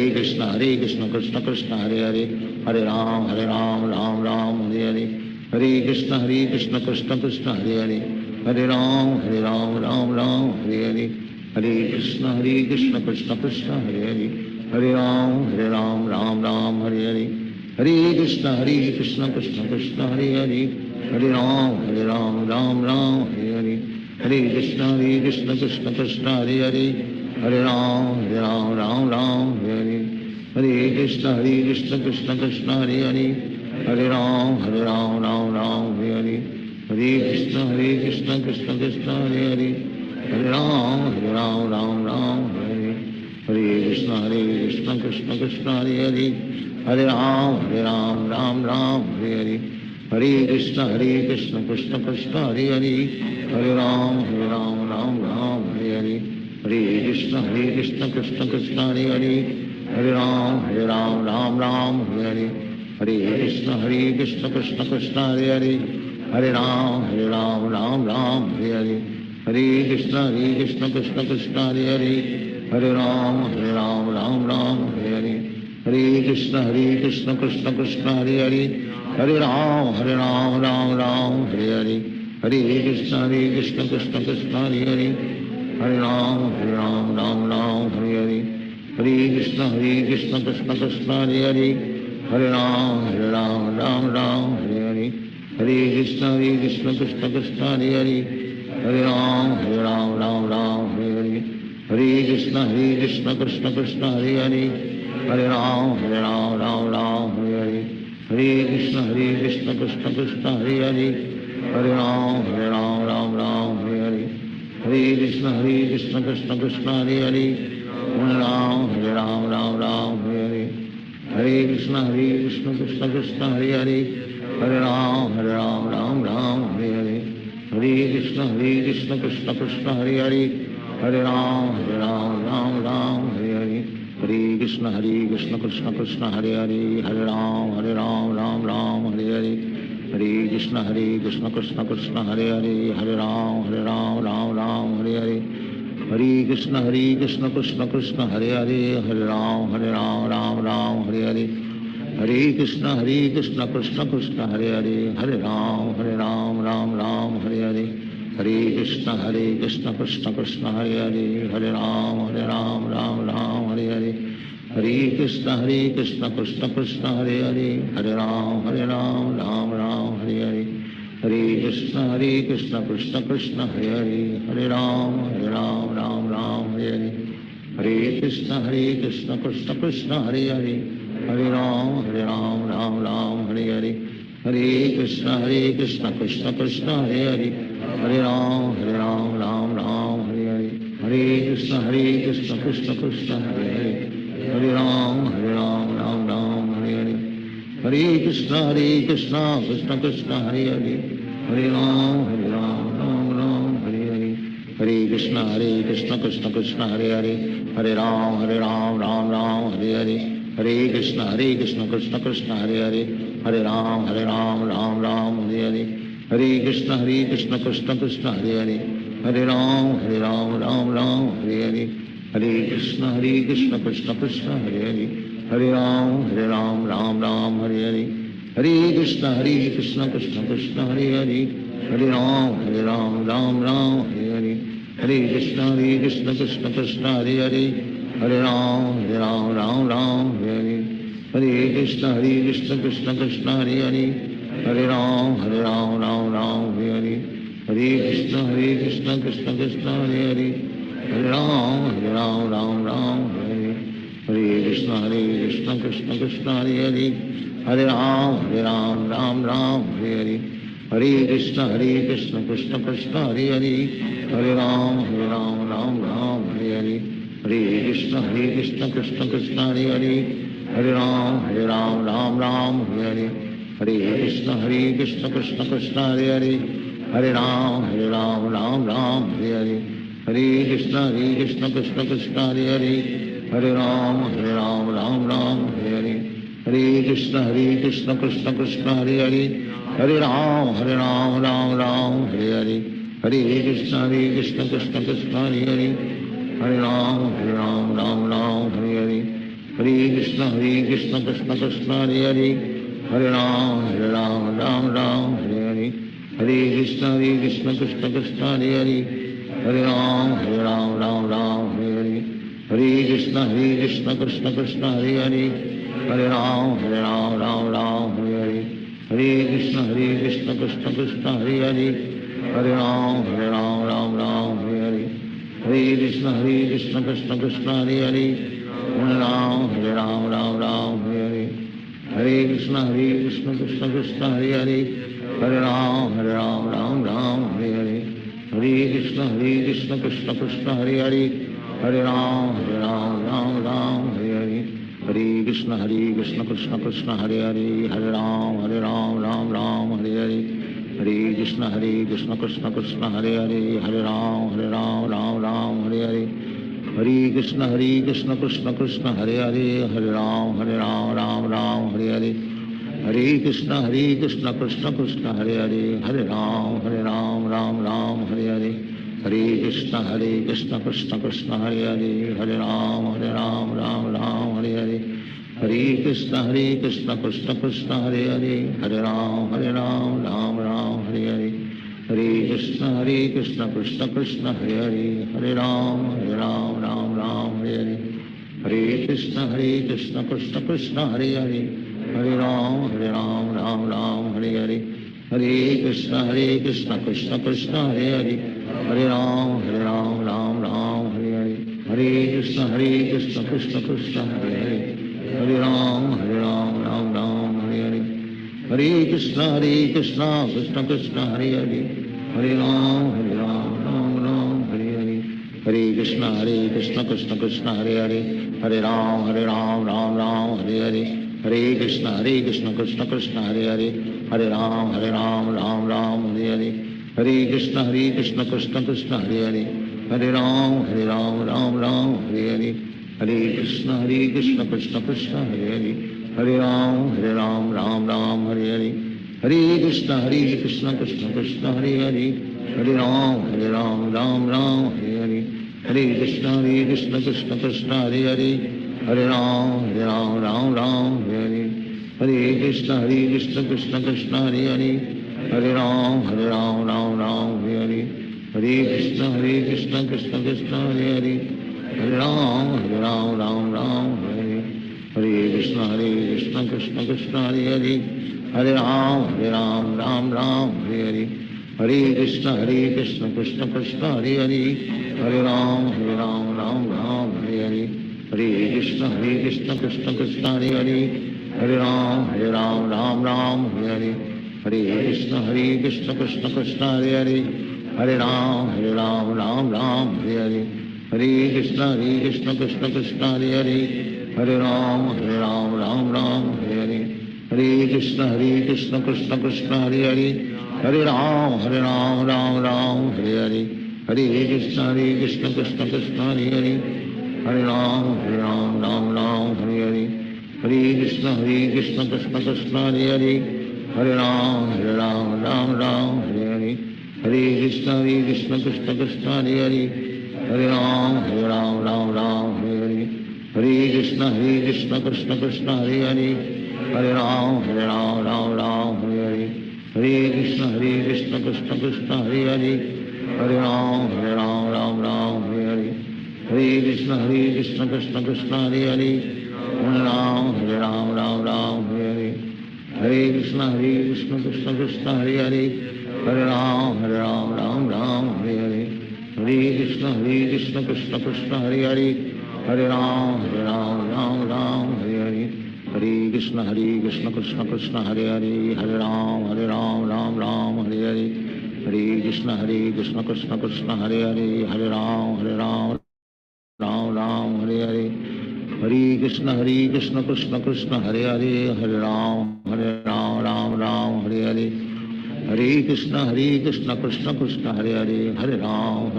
Krishna Krishna Krishna Hare Hare, Hare Ram Ram Hare Hare, Hare Krishna Krishna Krishna Hare Hare, Hare Ram Ram Hare Hare, Hare Krishna Krishna Krishna Hare Hare, Hare Ram Ram Hare Hare, Hare Krishna Krishna Krishna Hare Hare, Hare Ram Ram Hare Hare, Hare Krishna Krishna Krishna Hare Hare, Hare Ram Ram Hare Hare, Hare Krishna Krishna Krishna Hare Hare, Hare Ram Ram Hare Hare, Hare Krishna Krishna Krishna Hare Hare, Hare Ram Ram Hare Hare, Hare Krishna Krishna Krishna Hare Hare, Hare Ram Ram Hare Hare, Hare Krishna Krishna Krishna Hare Hare, Hare Ram Ram Ram Hare Hare, Hare Krishna Krishna Krishna Hare Hare, Hare Ram Ram Ram Hare Hare, Hare Krishna Krishna Krishna Hare Hare, Hare Ram Ram Ram Hare Hare, Hare Krishna Krishna Krishna Hare Hare, Hare Ram Ram Ram Hare Hare, Hare Krishna Krishna Krishna Hare Hare, Hare Ram Ram Ram Hare Hare, Hare Krishna Krishna Krishna Hare Hare, Hare Ram Ram Hare Hare, Hare Krishna Krishna Krishna Hare Hare, Hare Ram Ram Hare Hare, Hare Krishna Krishna Krishna Hare Hare, Hare Ram Ram Hare Hare, Hare Krishna Krishna Krishna Hare Hare, Hare Ram Ram Hare Hare, Hare Krishna Krishna Krishna Hare Hare, Hare Ram Ram Hare Hare, Hare Krishna Krishna Krishna Hare Hare, Hare Ram Ram Hare Hare, Hare Krishna Krishna Krishna Hare Hare, Hare Ram Ram Hare Hare, Hare Krishna Krishna Krishna Hare Hare, Hare Ram Ram Hare Hare, Hare Krishna Krishna Krishna Hare Hare, Hare Ram Ram Hare Hare, Hare Krishna Krishna Krishna Hare Hare, Hare Ram Ram Hare Hare, Hare Krishna Krishna Krishna Hare Hare, Hare Ram Ram Hare Hare, Hare Krishna Krishna Krishna Hare Hare, Hare Ram Ram Hare Hare, Hare Krishna Krishna Krishna Hare Hare, Hare Ram Ram Hare Hare, Hare Krishna Krishna Krishna Hare Hare, Hare Ram Ram Hare Hare, Hare Krishna Krishna Krishna Hare Hare, Hare Ram Ram Hare Hare, Hare Krishna Krishna Krishna Hare Hare, Hare Ram Ram Hare Hare, Hare Krishna Krishna Krishna Hare Hare, Hare Ram Ram Hare Hare, Hare Krishna Krishna Krishna Hare Hare, Hare Ram Hare Hare, Hare Krishna Krishna Krishna Hare Hare, Hare Ram Ram Hare Hare, Hare Krishna Krishna Krishna Hare Hare, Hare Ram Ram Hare Hare, Hare Krishna Krishna Krishna Hare Hare, Hare Ram Ram Hare Hare, Hare Krishna Krishna Krishna Hare Hare, Hare Ram Ram Hare Hare, Hare Krishna Krishna Krishna Hare Hare, Hare Ram Ram Hare Hare, Hare Krishna Krishna Krishna Hare Hare, Hare Ram Ram Hare Hare, Hare Krishna Krishna Krishna Hare Hare, Hare Ram Ram Hare Hare, Hare Krishna Krishna Krishna Hare Hare, Hare Ram Ram Hare Hare, Hare Krishna Krishna Krishna Hare Hare, Hare Ram Ram Hare Hare, Hare Krishna Krishna Krishna Hare Hare, Hare Ram Ram Hare Hare, Hare Krishna Krishna Krishna Hare Hare, Hare Ram Ram Hare Hare, Hare Krishna Krishna Krishna Hare Hare, Hare Ram Ram Hare Hare, Hare Krishna Krishna Krishna Hare Hare, Hare Ram Ram Hare Hare, Hare Krishna Krishna Krishna Hare Hare, Hare Ram Ram Hare Hare, Hare Krishna Krishna Krishna Hare Hare, Hare Ram Ram Hare Hare, Hare Krishna Krishna Krishna Hare Hare, Hare Ram Ram Hare Hare, Hare Krishna Krishna Krishna Hare Hare, Hare Ram Ram Hare Hare, Hare Krishna Krishna Krishna Hare Hare, Hare Ram Ram Hare Hare, Hare Krishna Krishna Krishna Hare Hare, Hare Ram Ram Hare Hare, Hare Krishna Krishna Krishna Hare Hare, Hare Ram Ram Hare Hare, Hare Krishna Krishna Krishna Hare Hare, Hare Ram Ram Hare Hare, Hare Krishna Krishna Krishna Hare Hare, Hare Ram Ram Hare Hare, Hare Krishna Krishna Krishna Hare Hare, Hare Ram Ram Hare Hare, Hare Krishna Krishna Krishna Hare Hare, Hare Ram Ram Hare Hare, Hare Krishna Krishna Krishna Hare Hare, Hare Ram Ram Hare Hare, Hare Krishna Krishna Krishna Hare Hare, Hare Ram Ram Ram Hare Hare, Hare Krishna Krishna Krishna Hare Hare, Hare Ram Ram Ram Hare Hare, Hare Krishna Krishna Krishna Hare Hare, Hare Ram Ram Ram Hare Hare, Hare Krishna Krishna Hare Hare, Hare Ram Ram Ram Hare Hare, Hare Krishna Krishna Krishna Hare Hare, Hare Ram Ram Hare Hare, Hare Krishna Krishna Krishna Hare Hare, Hare Ram Ram Ram Hare Hare, Hare Krishna Krishna Krishna Hare Hare, Hare Ram Ram Ram Hare Hare, Hare Krishna Krishna Krishna Hare Hare, Hare Ram Ram Ram Hare Hare, Hare Krishna Krishna Krishna Hare Hare, Hare Ram Ram Ram Hare Hare, Hare Krishna Krishna Krishna Hare Hare, Hare Ram Ram Ram Hare Hare, Hare Krishna Krishna Krishna Hare Hare, Hare Ram Ram Ram Hare Hare, Hare Krishna Krishna Krishna Hare Hare, Hare Ram Ram Hare Hare, Hare Krishna Krishna Krishna Hare Hare, Hare Ram Ram Hare Hare, Hare Krishna Krishna Krishna Hare Hare, Hare Ram Ram Hare Hare, Hare Krishna Krishna Krishna Hare Hare, Hare Ram Ram Hare Hare, Hare Krishna Krishna Krishna Hare Hare, Hare Ram Ram Hare Hare, Hare Krishna Krishna Krishna Hare Hare, Hare Ram Ram Hare Hare, Hare Krishna Krishna Krishna Hare Hare, Hare Ram Ram Hare Hare, Hare Krishna Krishna Krishna Hare Hare, Hare Ram Ram Hare Hare, Hare Krishna Krishna Krishna Hare Hare, Hare Ram Ram Hare Hare, Hare Krishna Krishna Krishna Hare Hare, Hare Ram Ram Hare Hare, Hare Krishna Krishna Krishna Hare Hare, Hare Ram Ram Hare Hare, Hare Krishna Krishna Krishna Hare Hare, Hare Ram Ram Hare Hare, Hare Krishna Krishna Krishna Hare Hare, Hare Ram Ram Hare Hare, Hare Krishna Krishna Krishna Hare Hare, Hare Ram Ram Hare Hare, Hare Krishna Krishna Krishna Hare Hare, Hare Ram Ram Hare Hare, Hare Krishna Krishna Krishna Hare Hare, Hare Ram Ram Hare Hare, Hare Krishna Krishna Krishna Hare Hare, Hare Ram Hare Hare, Hare Krishna Krishna Krishna Hare Hare, Hare Ram Ram Hare Hare, Hare Krishna Krishna Krishna Hare Hare, Hare Ram Ram Hare Hare, Hare Krishna Krishna Krishna Hare Hare, Hare Ram Ram Hare Hare, Hare Krishna Krishna Krishna Hare Hare, Hare Ram Ram Hare Hare, Hare Krishna Krishna Krishna Hare Hare, Hare Ram Ram Hare Hare, Hare Krishna Krishna Krishna Hare Hare, Hare Ram Ram Hare Hare, Hare Krishna Krishna Krishna Hare Hare, Hare Ram Ram Hare Hare, Hare Krishna Krishna Krishna Hare Hare, Hare Ram Ram Hare Hare, Hare Krishna Krishna Krishna Hare Hare, Hare Ram Ram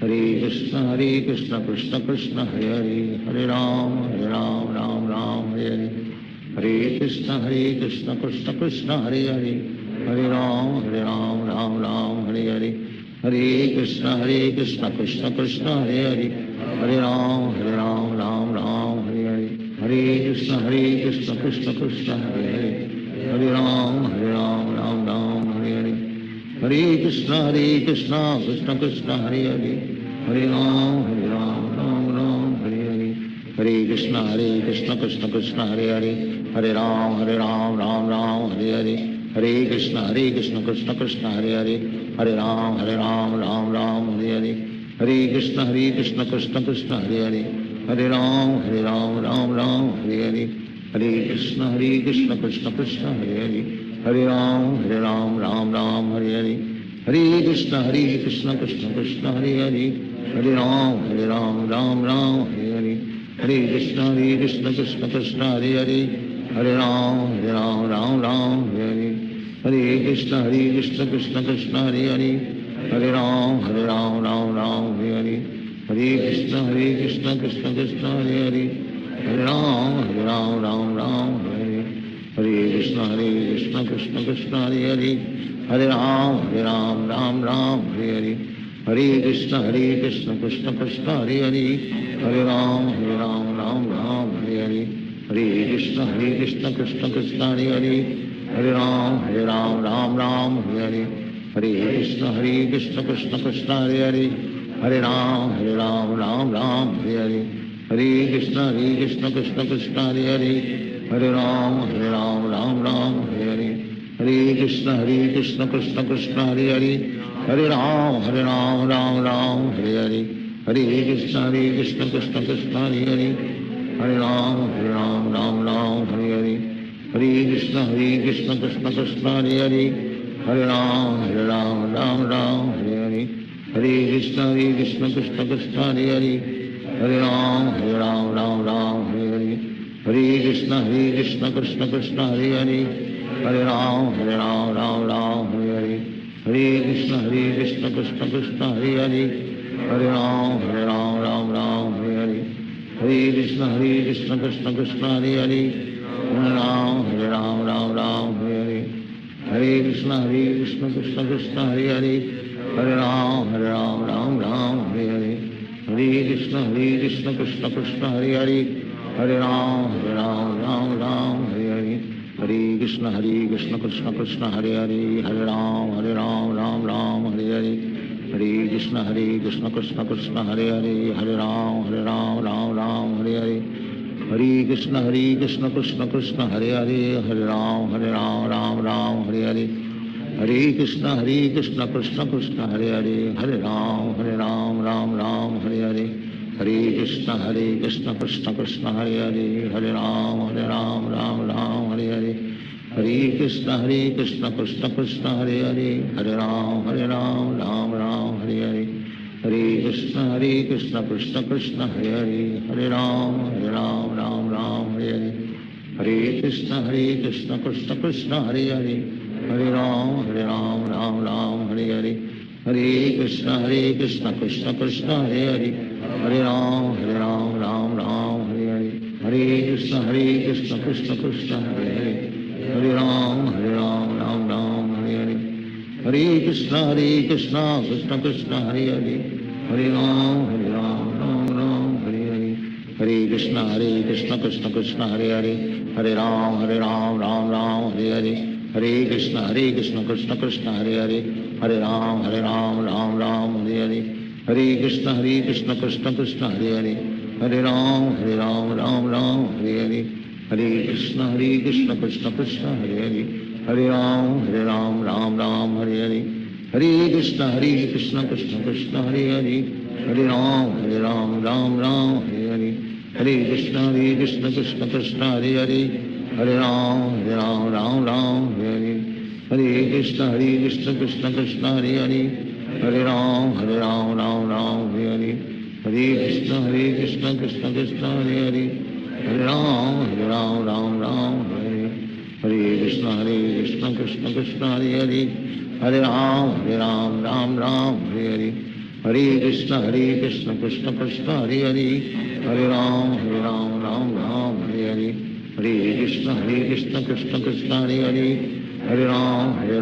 Hare Hare, Hare Krishna Krishna Krishna Hare Hare, Hare Ram Ram Hare Hare, Hare Krishna Krishna Krishna Hare Hare, Hare Ram Ram Hare Hare, Hare Krishna Krishna Krishna Hare Hare, Hare Ram Ram Hare Hare, Hare Krishna Krishna Krishna Hare Hare, Hare Ram Ram Hare Hare, Hare Krishna Krishna Krishna Hare Hare, Hare Ram Ram Hare Hare, Hare Krishna Krishna Krishna Hare Hare, Hare Ram Ram Hare Hare, Hare Krishna Krishna Krishna Hare Hare, Hare Ram Ram Hare Hare, Hare Krishna Krishna Krishna Hare Hare, Hare Ram Ram Hare Hare, Hare Krishna Krishna Krishna Hare Hare, Hare Ram Ram Hare Hare, Hare Krishna Krishna Krishna Hare Hare, Hare Ram, Ram Ram, Hare Hare. Hare Krishna, Krishna Krishna, Hare Hare. Hare Ram, Ram Ram, Hare Hare. Hare Krishna, Krishna Krishna, Hare Hare. Hare Ram, Ram Ram, Hare Hare. Hare Krishna, Krishna Krishna, Hare Hare. Hare Ram, Ram Ram, Hare Hare. Hare Krishna, Krishna Krishna, Hare Hare. Hare Ram, Ram Ram, Hare Hare. Hare Krishna, Krishna Krishna, Hare Hare. Hare Ram, Ram Ram, Hare Hare. Hare Krishna, Krishna Krishna, Hare Hare. Hare Ram, Ram Ram, Hare Hare. Hare Krishna, Krishna Krishna, Hare Hare. Hare Ram, Ram Ram, Hare Hare. Hare Krishna, Krishna Krishna, Hare Hare. Hare Ram, Ram Ram, Hare Hare. Hare Krishna, Krishna Krishna, Hare Hare. Hare Ram, Ram Ram, Hare Hare. Hare Krishna, Krishna Krishna, Hare Hare. Hare Ram, Ram Ram, Hare Hare. Hare Krishna, Krishna Krishna, Hare Hare. Hare Ram, Ram Ram, Hare Hare. Hare Krishna, Krishna Krishna, Hare Hare. Hare Ram, Ram Ram, Hare Hare. Hare Krishna, Krishna Krishna, Hare Hare. Hare Ram, Ram Ram, Hare Hare. Hare Krishna, Krishna Krishna, Hare Hare. Hare Ram, Ram Ram, Hare Hare. Hare Krishna, Krishna Krishna, Hare Hare. Hare Ram, Ram Ram, Hare Hare. Hare Krishna, Krishna Krishna, Hare Hare. Hare Ram, Ram Ram, Hare Hare. Hare Krishna, Krishna Krishna, Hare Hare. Hare Ram, Ram Ram, Hare Hare. Hare Krishna, Krishna Krishna, Hare Hare. Hare Ram, Ram Ram, Hare Hare. Hare Krishna, Krishna Krishna, Hare Hare. Hare Ram, Ram Ram, Hare Hare. Hare Krishna, Krishna Krishna, Hare Hare. Hare Ram, Ram Ram, Hare Hare. Hare Krishna, Krishna Krishna, Hare Hare. Hare Ram, Ram Ram, Hare Hare. Hare Krishna, Krishna Krishna, Hare Hare. Hare Ram, Ram Ram, Hare Hare. Hare Krishna, Krishna Krishna, Hare Hare. Hare Ram, Ram Ram, Hare Hare. Hare Krishna, Krishna Krishna, Hare Hare. Hare Ram, Ram Ram, Hare Hare. Hare Krishna, Krishna Krishna, Hare Hare. Hare Ram, Ram Ram, Hare Hare. Hare Krishna, Krishna Krishna, Hare Hare. Hare Ram, Ram Ram, Hare Hare. Hare Krishna, Krishna Krishna, Hare Hare. Hare Ram, Ram Hare Hare. Hare Krishna, Krishna Krishna, Hare Hare. Hare Ram, Ram Hare Hare. Hare Krishna, Krishna Krishna, Hare Hare. Hare Ram, Ram Hare Hare. Hare Krishna, Krishna Krishna, Hare Hare. Hare Ram, Ram Hare Hare. Hare Krishna, Krishna Krishna, Hare Hare. Hare Ram, Ram Hare Hare. Hare Krishna, Krishna Krishna, Hare Hare. Hare Ram, Ram Hare Hare. Hare Krishna, Krishna Krishna, Hare Hare. Hare Ram, Ram Hare Hare. Hare Krishna, Krishna Krishna, Hare Hare. Hare Ram, Ram Hare Hare. Hare Krishna, Krishna Krishna, Hare Hare. Hare Ram, Ram Hare Hare. Hare Krishna, Krishna Krishna, Hare Hare. Hare Ram, Ram Hare Hare. Hare Krishna, Krishna Krishna, Hare Hare. Hare Ram, Ram Hare Hare. Hare Krishna, Krishna Krishna, Hare Hare. Hare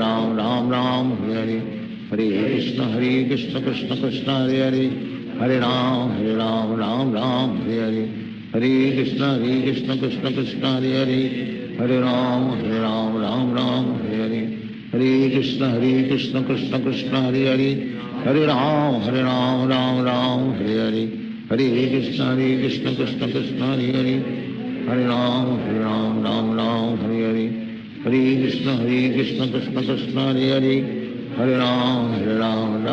Ram, Ram Hare Hare. Hare Krishna, Krishna Krishna, Hare Hare. Hare Ram, Ram Hare Hare. Hare Krishna, Krishna Krishna, Hare Hare. Hare Ram, Ram Hare Hare. Hare Krishna, Krishna Krishna, Hare Hare. Hare Ram, Ram Hare Hare. Hare Krishna, Krishna Krishna, Hare Hare. Hare Ram, Ram Hare Hare. Hare Krishna, Krishna Krishna, Hare Hare. Hare Ram,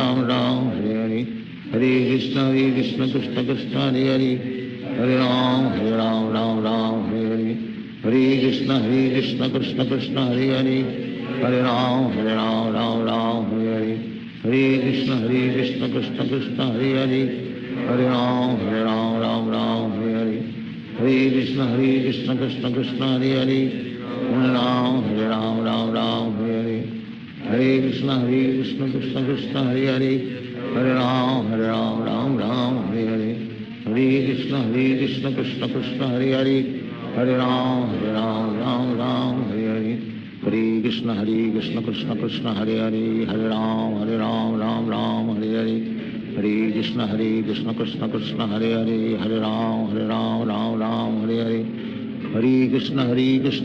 Ram Hare Hare. Hare Krishna, Krishna Krishna, Hare Hare. Hare Ram, Ram Hare Hare. Hare Krishna, Krishna Krishna, Hare Hare. Hare Ram, Ram Hare Hare. Hare Krishna, Krishna Krishna, Hare Hare. Hare Ram, Ram Hare Hare. Hare Krishna Krishna Krishna Hare Hare Hare Ram Ram Ram Hare Hare Krishna Krishna Krishna Hare Hare Hare Ram Ram Ram Hare Hare Krishna Krishna Krishna Hare Hare Hare Ram Ram Ram Hare Hare Hare Krishna Krishna Krishna Hare Hare Hare Ram Ram Ram Hare Hare Hare Krishna Krishna Krishna Hare Hare Hare Ram Ram Hare Hare Hare Krishna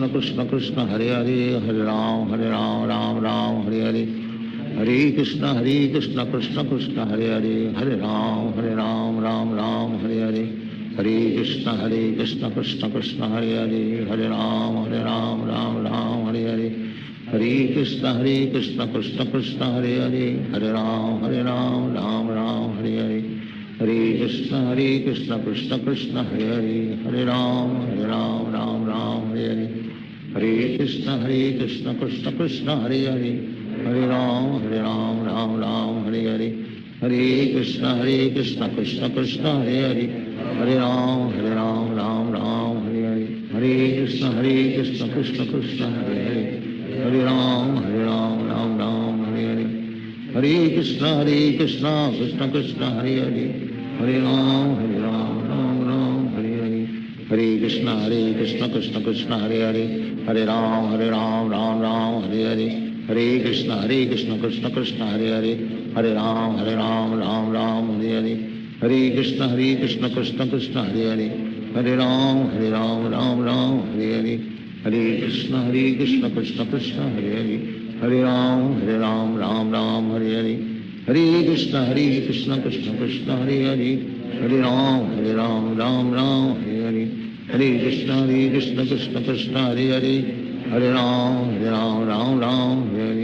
Krishna Krishna Hare Hare Ram Ram Hare Hare Hare Krishna Krishna Krishna Hare Hare Ram Ram Hare Hare Hare Krishna Krishna Krishna Hare Hare Ram Ram Hare Hare Hare Krishna Krishna Krishna Hare Hare Ram Ram Hare Hare Hare Krishna Krishna Krishna Hare Hare Ram Ram Hare Hare Hare Krishna Krishna Krishna Hare Hare Ram Ram Hare Hare Hare Krishna Krishna Krishna Hare Hare Ram Ram Hare Hare Hare Krishna Krishna Krishna Hare Hare Ram Ram Hare Hare Hare Krishna Krishna Krishna Hare Hare Ram Ram Hare Hare Hare Krishna Krishna Krishna Hare Hare Ram Ram Hare Hare Hare Krishna Krishna Krishna Hare Hare Ram Ram Hare Hare Hare Krishna Krishna Krishna Hare Hare Ram Ram Hare Hare Hare Krishna Krishna Krishna Hare Hare Ram Ram Hare Hare Hare Krishna Krishna Krishna Hare Hare Ram Ram Hare Hare Hare Krishna Krishna Krishna Hare Hare Ram Ram Hare Hare Hare Krishna Krishna Krishna Hare Hare Ram Ram Hare Hare Hare Krishna Krishna Krishna Hare Hare Ram Ram Hare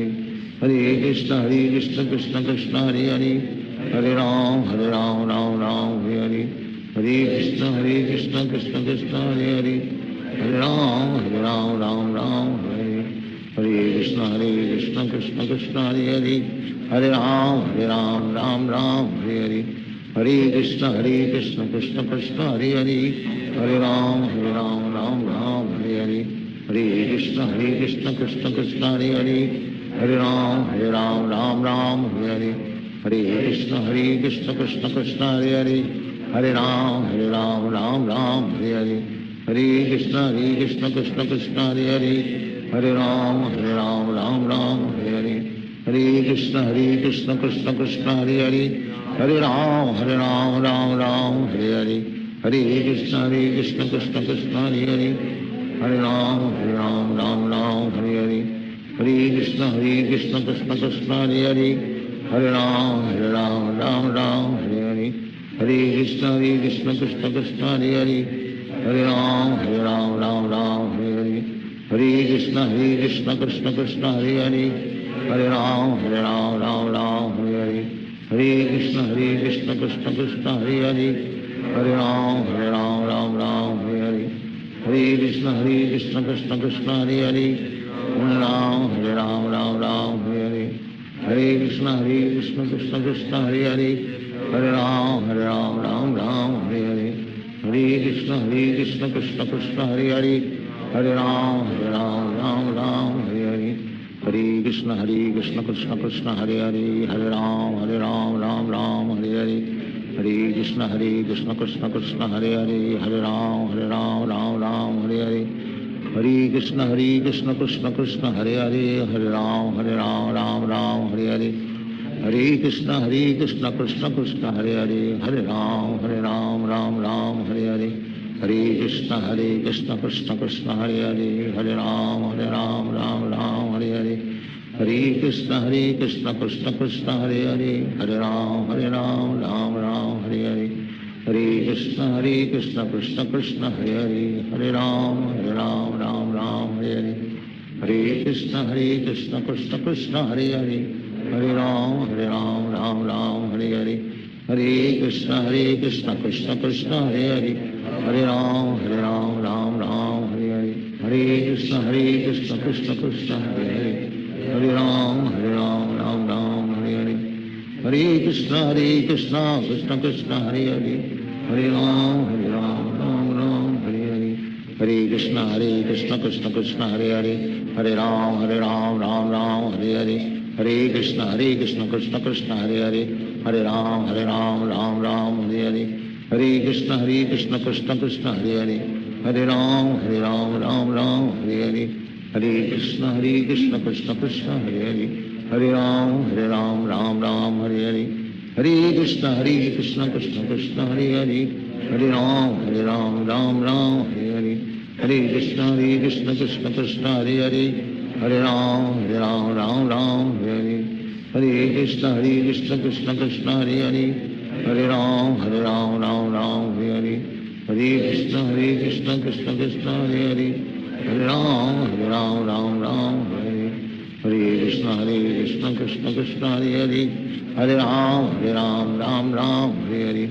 Hare Krishna Krishna Krishna Hare Hare Ram Ram Hare Hare Hare Krishna Krishna Krishna Hare Hare Ram Ram Hare Hare Hare Krishna Krishna Krishna Hare Hare Ram Ram Hare Hare Hare Krishna Krishna Krishna Hare Hare Ram Ram Hare Hare Hare Krishna Krishna Krishna Hare Hare Ram Ram Hare Hare Hare Krishna Krishna Krishna Hare Hare Ram Ram Hare Hare Hare Krishna Krishna Krishna Hare Hare Ram Ram Hare Hare Hare Krishna Krishna Krishna Hare Hare Ram Ram Hare Hare Hare Krishna Krishna Krishna Hare Hare Ram Ram Hare Hare Hare Krishna Krishna Krishna Hare Hare Ram Hare Hare Hare Krishna Krishna Krishna Hare Hare Ram Ram Hare Hare Hare Krishna Krishna Krishna Hare Hare Ram Hare Hare Hare Krishna Krishna Krishna Hare Hare Ram Ram Hare Hare Hare Krishna Krishna Krishna Hare Hare Ram Ram Hare Hare Hare Krishna Krishna Krishna Hare Hare Ram Ram Hare Hare Hare Krishna Krishna Krishna Hare Ram Hare Hare Hare Krishna Krishna Krishna Hare Ram Hare Hare Hare Krishna Krishna Krishna Hare Ram Ram Hare Hare Hare Krishna Krishna Krishna Hare Ram Ram Hare Hare Hare Krishna Krishna Krishna Hare Ram Ram Hare Hare Hare Krishna Krishna Krishna Hare Ram Ram Hare Hare Hare Krishna Krishna Krishna Hare Ram Ram Hare Hare Hare Krishna Krishna Krishna Hare Ram Ram Hare Hare Hare Krishna Krishna Krishna Hare Ram Ram Hare Hare Hare Krishna Krishna Krishna Hare Hare Ram Ram Hare Hare Krishna Krishna Krishna Hare Hare, Hare Ram Ram Ram Hare Hare, Hare Krishna Krishna Krishna Hare Hare, Hare Ram Ram Ram Hare Hare, Hare Krishna Krishna Krishna Hare Hare, Hare Ram Ram Ram Hare Hare, Hare Krishna Krishna Krishna Hare Hare, Hare Ram Ram Ram Hare Hare, Hare Krishna Krishna Krishna Hare Hare, Hare Ram Ram Ram Hare Hare, Hare Krishna Krishna Krishna Hare Hare, Hare Ram Ram Ram Hare Hare, Hare Krishna Krishna Krishna Hare Hare, Hare Ram Ram Ram Hare Hare, Hare Krishna Krishna Krishna Hare Hare, Hare Ram Ram Ram Hare Hare, Hare Krishna Krishna Krishna Hare Hare, Hare Ram Ram Hare Hare,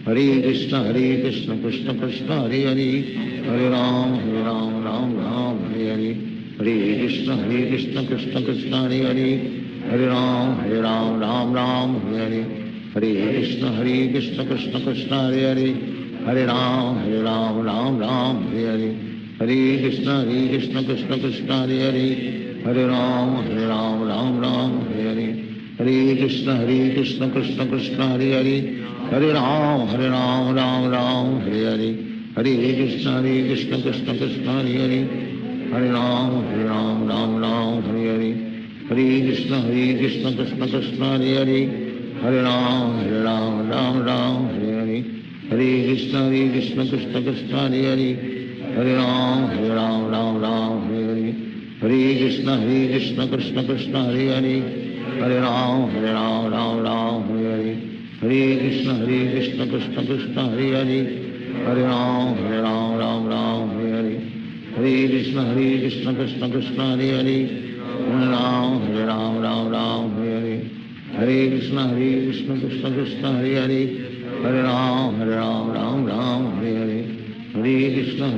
Hare Krishna Krishna Krishna Hare Hare, Hare Ram Ram Ram Hare Hare, Hare Krishna Krishna Krishna Hare Hare, Hare Ram Ram Hare Hare, Hare Krishna Krishna Krishna Hare Hare, Hare Ram Ram Hare Hare, Hare Krishna Krishna Krishna Hare Hare, Hare Ram Ram Hare Hare, Hare Krishna Krishna Krishna Hare Hare, Hare Ram Ram Hare Hare, Hare Krishna Krishna Krishna Hare Hare, Hare Ram Ram Hare Hare, Hare Krishna Krishna Krishna Hare Hare, Hare Ram Ram Hare Hare, Hare Krishna Krishna Krishna Hare Hare, Hare Ram Ram Hare Hare, Hare Krishna Krishna Krishna Hare Hare, Hare Ram Ram Hare Hare, Hare Krishna Krishna Krishna Hare Hare, Hare Ram Ram Hare Hare, Hare Krishna Krishna Krishna Hare Hare, Hare Ram Ram Hare Hare, Hare Krishna Krishna Krishna Hare Hare, Hare Ram Ram Hare Hare, Hare Krishna Krishna Krishna Hare Hare, Hare Ram Ram Hare Hare, Hare Krishna Krishna Krishna Hare Hare, Hare Ram Ram Hare Hare, Hare Krishna Krishna Krishna Hare Hare, Hare Ram Ram Hare Hare, Hare Krishna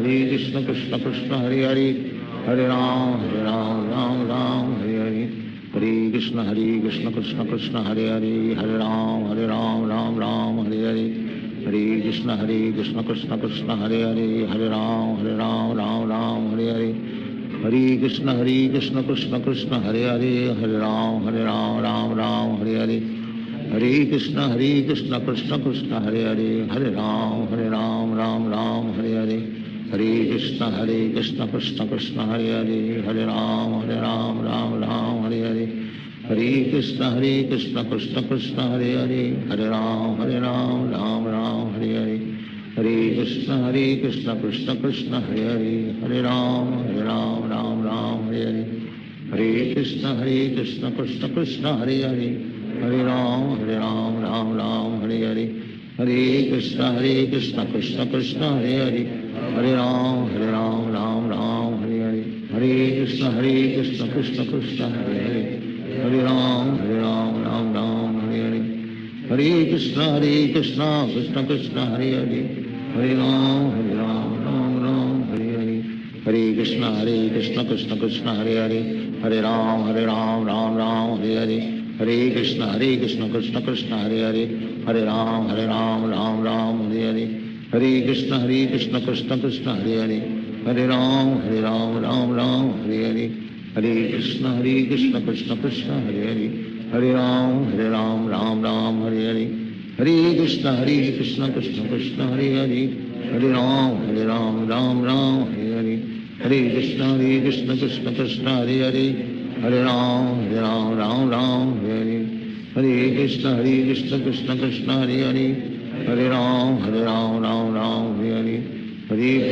Krishna Krishna Hare Hare, Hare Ram Ram Hare Hare, Hare Krishna Krishna Krishna Hare Hare, Hare Ram Ram Hare Hare, Hare Krishna Krishna Krishna Hare Hare, Hare Ram Ram Hare Hare, Hare Krishna Krishna Krishna Hare Hare, Hare Ram Ram Hare Hare, Hare Krishna Krishna Krishna Hare Hare, Hare Ram Ram Hare Hare, Hare Krishna Krishna Krishna Hare Hare, Hare Ram Ram Hare Hare, Hare Krishna Krishna Krishna Hare Hare, Hare Ram Ram Hare Hare, Hare Krishna Krishna Krishna Hare Hare, Hare Ram Ram Hare Hare, Hare Krishna Krishna Krishna Hare Hare, Hare Ram Ram Hare Hare, Hare Krishna Krishna Krishna Hare Hare, Hare Ram Ram Hare Hare, Hare Krishna Krishna Krishna Hare Hare, Hare Ram Ram Hare Hare, Hare Krishna Krishna Krishna Hare Hare, Hare Ram Ram Hare Hare, Hare Krishna Krishna Krishna Hare Hare, Hare Ram Ram Hare Hare, Hare Krishna Krishna Krishna Hare Hare, Hare Ram Ram Hare Hare, Hare Krishna Krishna Krishna Hare Hare, Hare Ram Ram Hare Hare,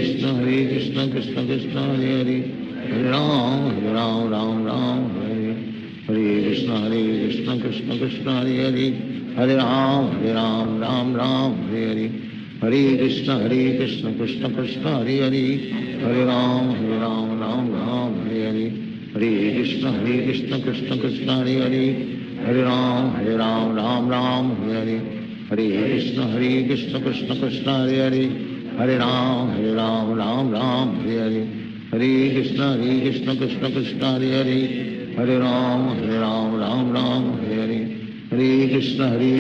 Hare Krishna Krishna Krishna Hare Hare, Hare Ram Ram Hare Hare, Hare Krishna Krishna Krishna Hare Hare, Hare Ram Ram Hare Hare, Hare Krishna Krishna Krishna Hare Hare, Hare Ram Ram Hare Hare, Hare Krishna Krishna Krishna Hare Hare, Hare Ram Ram Hare Hare, Hare Krishna Krishna Krishna Hare Hare, Hare Ram Ram Hare Hare, Hare Krishna Krishna Krishna Hare Hare, Hare Ram Ram Hare Hare, Hare Krishna Krishna Krishna Hare Hare, Hare Ram Ram Hare Hare, Hare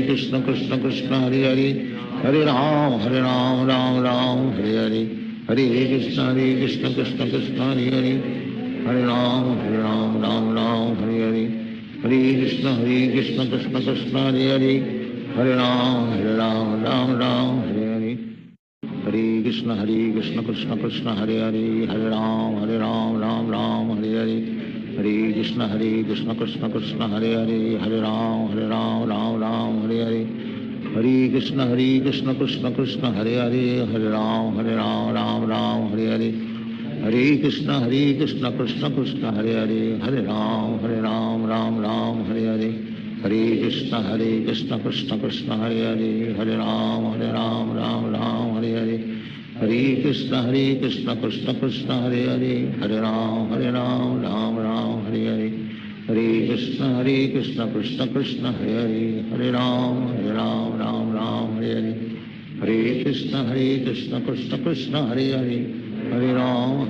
Krishna Krishna Krishna Hare Hare, Hare Ram Ram Hare Hare, Hare Krishna Krishna Krishna Hare Hare, Hare Ram Ram Ram Hare Hare, Hare Krishna Krishna Krishna Hare Hare, Hare Ram Ram Hare Hare, Hare Krishna Krishna Krishna Hare Hare, Hare Ram Ram Hare Hare, Hare Krishna Krishna Krishna Hare Hare, Hare Ram Ram Hare Hare, Hare Krishna Krishna Krishna Hare Hare, Hare Ram Ram Hare Hare, Hare Krishna Krishna Krishna Hare Hare, Hare Ram Ram Hare Hare, Hare Krishna Krishna Krishna Hare Hare, Hare Ram Ram Hare Hare, Hare Krishna Krishna Krishna Hare Hare, Hare Ram Ram Hare Hare, Hare Krishna Krishna Krishna Hare Hare, Hare Ram Ram Hare Hare, Hare Krishna Krishna Krishna Hare Hare, Hare Ram Ram Hare Hare, Hare Krishna Krishna Krishna Hare Hare, Hare Ram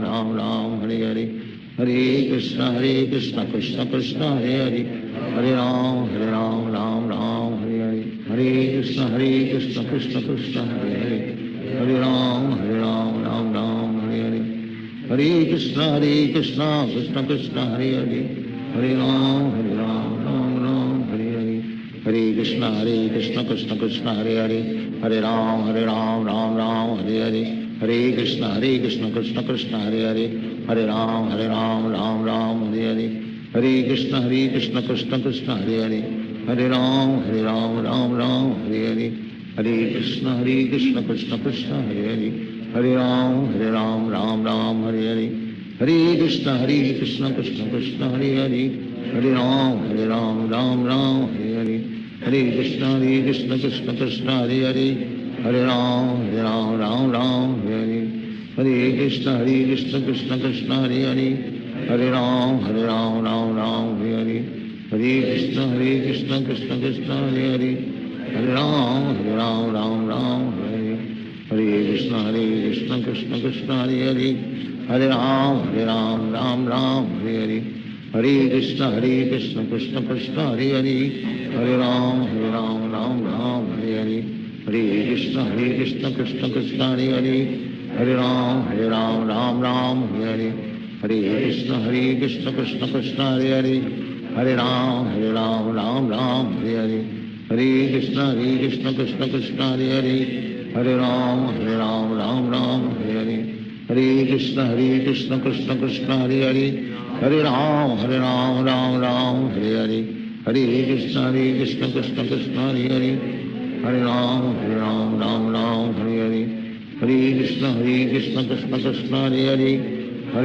Ram Hare Hare, Hare Krishna Krishna Krishna Hare Hare, Hare Ram Ram Hare Hare, Hare Krishna Krishna Krishna Hare Hare, Hare Ram Hare Hare, Hare Krishna Krishna Krishna Hare Hare, Hare Ram Ram Hare Hare, Hare Krishna Krishna Krishna Hare Hare, Hare Ram Ram Hare Hare, Hare Krishna Krishna Krishna Hare Hare, Hare Ram Ram Hare Hare, Hare Krishna Krishna Krishna Hare Hare, Hare Ram Ram Hare Hare, Hare Krishna Krishna Krishna Hare Hare, Hare Ram Ram Hare Hare, Hare Krishna Krishna Krishna Hare Hare, Hare Ram Ram Hare Hare, Hare Krishna Krishna Krishna Hare Hare, Hare Ram Ram Hare Hare, Hare Krishna Krishna Krishna Hare Hare, Hare Ram Ram Hare Hare, Hare Krishna Krishna Krishna Hare Hare, Hare Ram Ram Hare Hare, Hare Krishna Krishna Krishna Hare Hare, Hare Ram Ram Hare Hare, Hare Krishna Krishna Krishna Hare Hare, Hare Ram Ram Hare Hare, Hare Krishna Krishna Krishna Hare Hare, Hare Ram Ram Hare Hare, Hare Krishna Krishna Krishna Hare Hare, Hare Ram Ram Hare Hare, Hare Krishna Krishna Krishna Hare Hare, Hare Ram Ram Hare Hare, Hare Krishna Krishna Krishna Hare Hare, Hare Ram Ram Hare Hare, Hare Krishna Krishna Krishna Hare Hare, Hare Ram Ram Hare Hare, Hare Krishna Krishna Krishna Hare Hare, Hare Ram Ram Hare Hare, Hare Krishna Krishna Krishna Hare Hare, Hare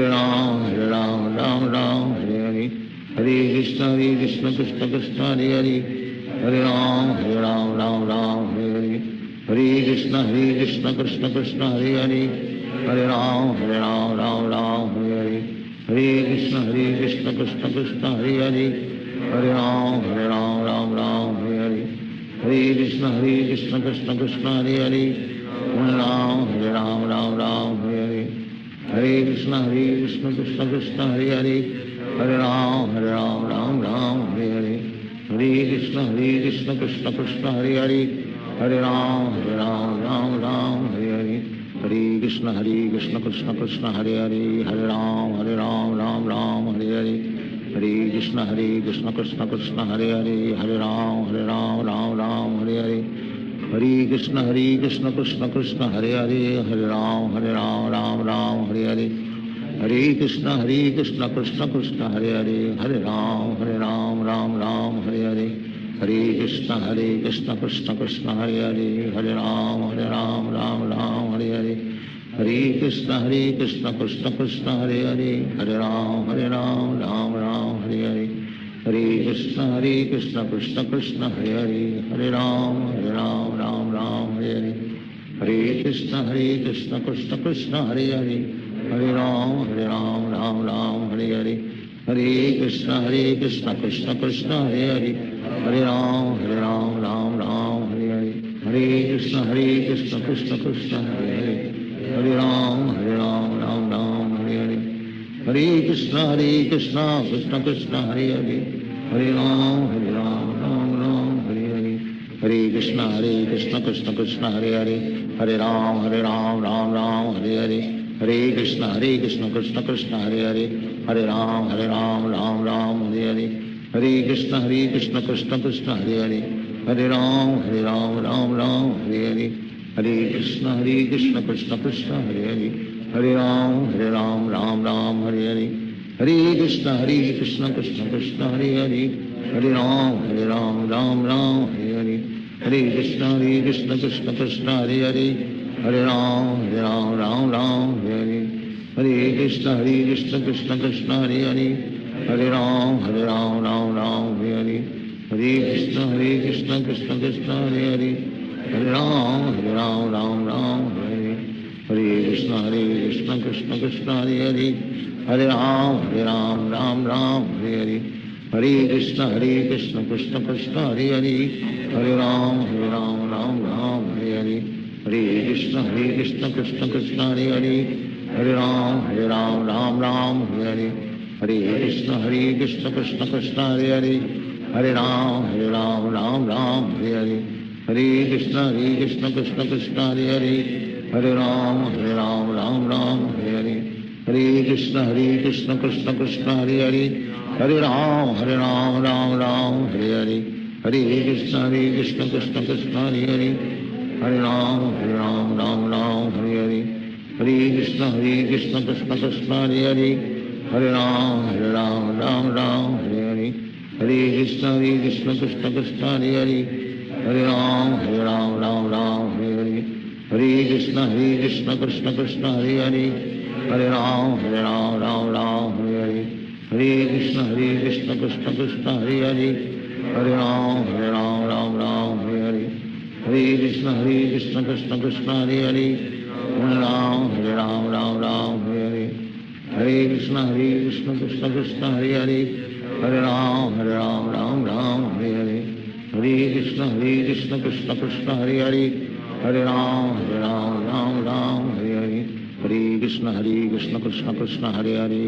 Ram Ram Hare Hare, Hare Krishna Krishna Krishna Hare Hare, Hare Ram Ram Hare Hare, Hare Krishna Krishna Krishna Hare Hare, Hare Ram Hare Hare, Hare Krishna Krishna Krishna Hare Hare, Hare Ram Ram Hare Hare, Hare Krishna Krishna Krishna Hare Hare, Hare Ram Ram Hare Hare, Hare Krishna Krishna Krishna Hare Hare, Hare Ram Ram Hare Hare, Hare Krishna Krishna Krishna Hare Hare, Hare Ram Ram Hare Hare, Hare Krishna Krishna Krishna Hare Hare, Hare Ram Ram Hare Hare, Hare Krishna Krishna Krishna Hare Hare, Hare Ram Ram Hare Hare, Hare Krishna Krishna Krishna Hare Hare, Hare Ram Ram Hare Hare, Hare Krishna Krishna Krishna Hare Hare, Hare Ram Ram Hare Hare, Hare Krishna Krishna Krishna Hare Hare, Hare Ram Ram Hare Hare, Hare Krishna Krishna Krishna Hare Hare, Hare Ram Ram Hare Hare, Hare Krishna Krishna Krishna Hare Hare, Hare Ram Ram Hare Hare, Hare Krishna Krishna Krishna Hare Hare, Hare Ram Ram Hare Hare, Hare Krishna Krishna Krishna Hare Hare, Hare Ram Ram Hare Hare, Hare Krishna Krishna Krishna Hare Hare, Hare Ram Ram Ram Hare Hare, Hare Krishna Krishna Krishna Hare Hare, Hare Ram Ram Ram Hare Hare, Hare Krishna Krishna Krishna Hare Hare, Hare Ram Ram Ram Hare Hare, Hare Krishna Krishna Krishna Hare Hare, Hare Ram Ram Hare Hare, Hare Krishna Krishna Krishna Hare Hare, Hare Ram Ram Hare Hare, Hare Krishna Krishna Krishna Hare Hare, Hare Ram Ram Hare Hare, Hare Krishna Krishna Krishna Hare Hare, Hare Ram Ram Hare Hare, Hare Krishna Krishna Krishna Hare Hare, Hare Ram Ram Hare Hare, Hare Krishna Krishna Krishna Hare Hare, Hare Ram Ram Hare Hare, Hare Krishna Krishna Krishna Hare Hare, Hare Ram Ram Hare Hare, Hare Krishna Krishna Krishna Hare Hare, Hare Ram Ram Hare Hare, Hare Krishna Krishna Krishna Hare Hare, Hare Ram Ram Hare Hare, Hare Krishna Krishna Krishna Hare Hare, Hare Ram Ram Hare Hare, Hare Krishna Krishna Krishna Hare Hare, Hare Ram Ram Hare Hare, Hare Krishna Krishna Krishna Hare Hare, Hare Ram Ram Hare Hare, Hare Krishna Krishna Krishna Hare Hare, Hare Ram Ram Hare Hare, Hare Krishna Krishna Krishna Hare Hare, Hare Ram Ram Hare Hare, Hare Krishna Krishna Krishna Hare Hare, Hare Ram Ram Hare Hare, Hare Krishna Krishna Krishna Hare Hare, Hare Ram Ram Hare Hare, Hare Krishna Krishna Krishna Hare Hare, Hare Ram Hare Hare, Hare Krishna Krishna Krishna Hare Hare, Hare Ram Ram Hare Hare, Hare Krishna Krishna Krishna Hare Hare, Hare Ram Ram Hare Hare, Hare Krishna Krishna Krishna Hare Hare, Hare Ram Ram Hare Hare, Hare Krishna Krishna Krishna Hare Hare, Hare Ram Ram Hare Hare, Hare Krishna Krishna Krishna Hare Hare,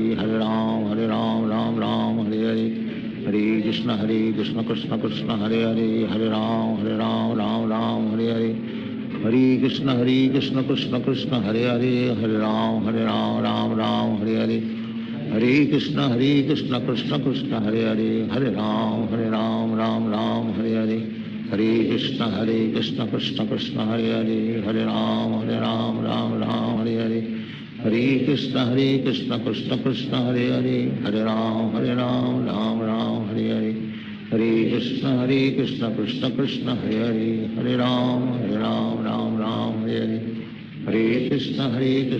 Hare Ram Ram Hare Hare, Hare Krishna Krishna Krishna Hare Hare, Hare Ram Ram Hare Hare, Hare Krishna Krishna Krishna Hare Hare, Hare Ram Ram Hare Hare, Hare Krishna Krishna Krishna Hare Hare, Hare Ram Ram Hare Hare, Hare Krishna Krishna Krishna Hare Hare, Hare Ram Ram Hare Hare, Hare Krishna Krishna Krishna Hare Hare, Hare Ram Ram Hare Hare, Hare Krishna Krishna Krishna Hare Hare, Hare Ram Ram Hare Hare, Hare Krishna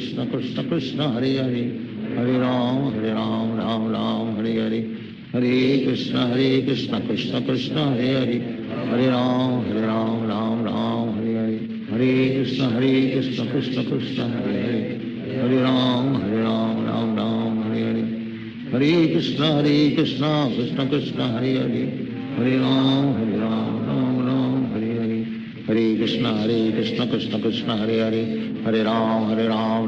Krishna Krishna Hare Hare, Hare Ram Ram Hare Hare, Hare Krishna Krishna Krishna Hare Hare, Hare Ram Ram Hare Hare, Hare Krishna Krishna Krishna Hare Hare, Hare Ram Ram Hare Hare, Hare Krishna Krishna Krishna Hare Hare, Hare Ram Ram Hare Hare, Hare Krishna Krishna Krishna Hare Hare, Hare Ram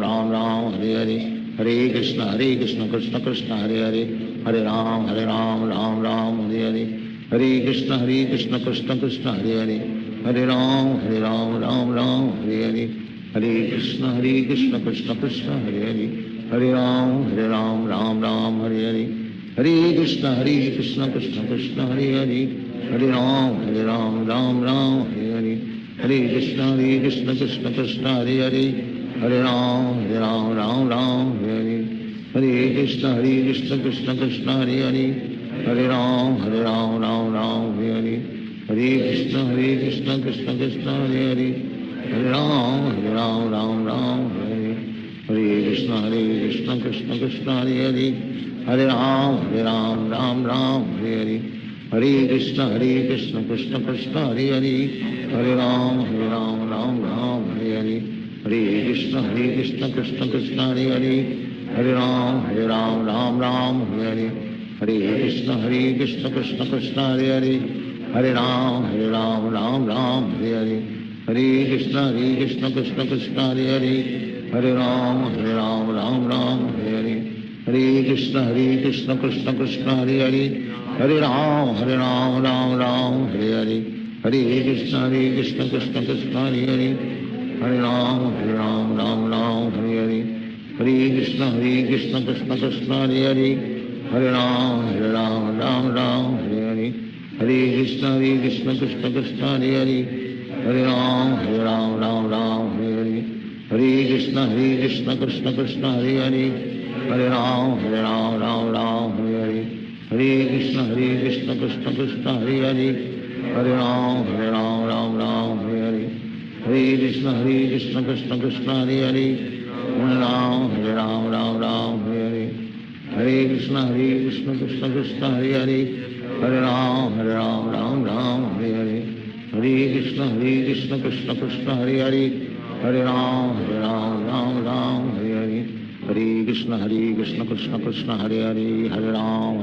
Ram Hare Hare, Hare Krishna Krishna Krishna Hare Hare, Hare Ram Ram Hare Hare, Hare Krishna Krishna Krishna Hare Hare, Hare Ram Ram Hare Hare, Hare Krishna Krishna Krishna Hare Hare, Hare Ram Ram Hare Hare, Hare Krishna Krishna Krishna Hare Hare, Hare Ram Ram Hare Hare, Hare Krishna Krishna Krishna Hare Hare, Hare Ram Ram Hare Hare, Hare Krishna Krishna Krishna Hare Hare, Hare Ram Ram Hare Hare, Hare Krishna Krishna Krishna Hare Hare, Hare Ram Ram Hare Hare, Hare Krishna Krishna Krishna Hare Hare, Hare Ram Ram Hare Hare, Hare Krishna Krishna Krishna Hare Hare, Hare Ram Ram Hare Hare, Hare Krishna Krishna Krishna Hare Hare, Hare Ram Ram Hare Hare, Hare Krishna Krishna Krishna Hare Hare, Hare Ram Ram Hare Hare, Hare Krishna Krishna Krishna Hare Hare, Hare Ram Ram Ram Hare Hare Hare Krishna Krishna Krishna Hare Hare Hare Ram Ram Ram Hare Hare Hare Krishna Krishna Krishna Hare Hare Hare Ram Ram Ram Hare Hare Hare Krishna Krishna Krishna Hare Hare Hare Ram Ram Ram Hare Hare Hare Krishna Krishna Krishna Hare Hare Hare Ram Ram Ram Hare Hare Hare Krishna Krishna Krishna Hare Hare Hare Ram Ram Hare Hare Hare Krishna Krishna Krishna Hare Hare Hare Ram Ram Hare Hare Hare Krishna Krishna Krishna Hare Hare Hare Ram Ram Hare Hare Hare Krishna Krishna Krishna Hare Hare Hare Ram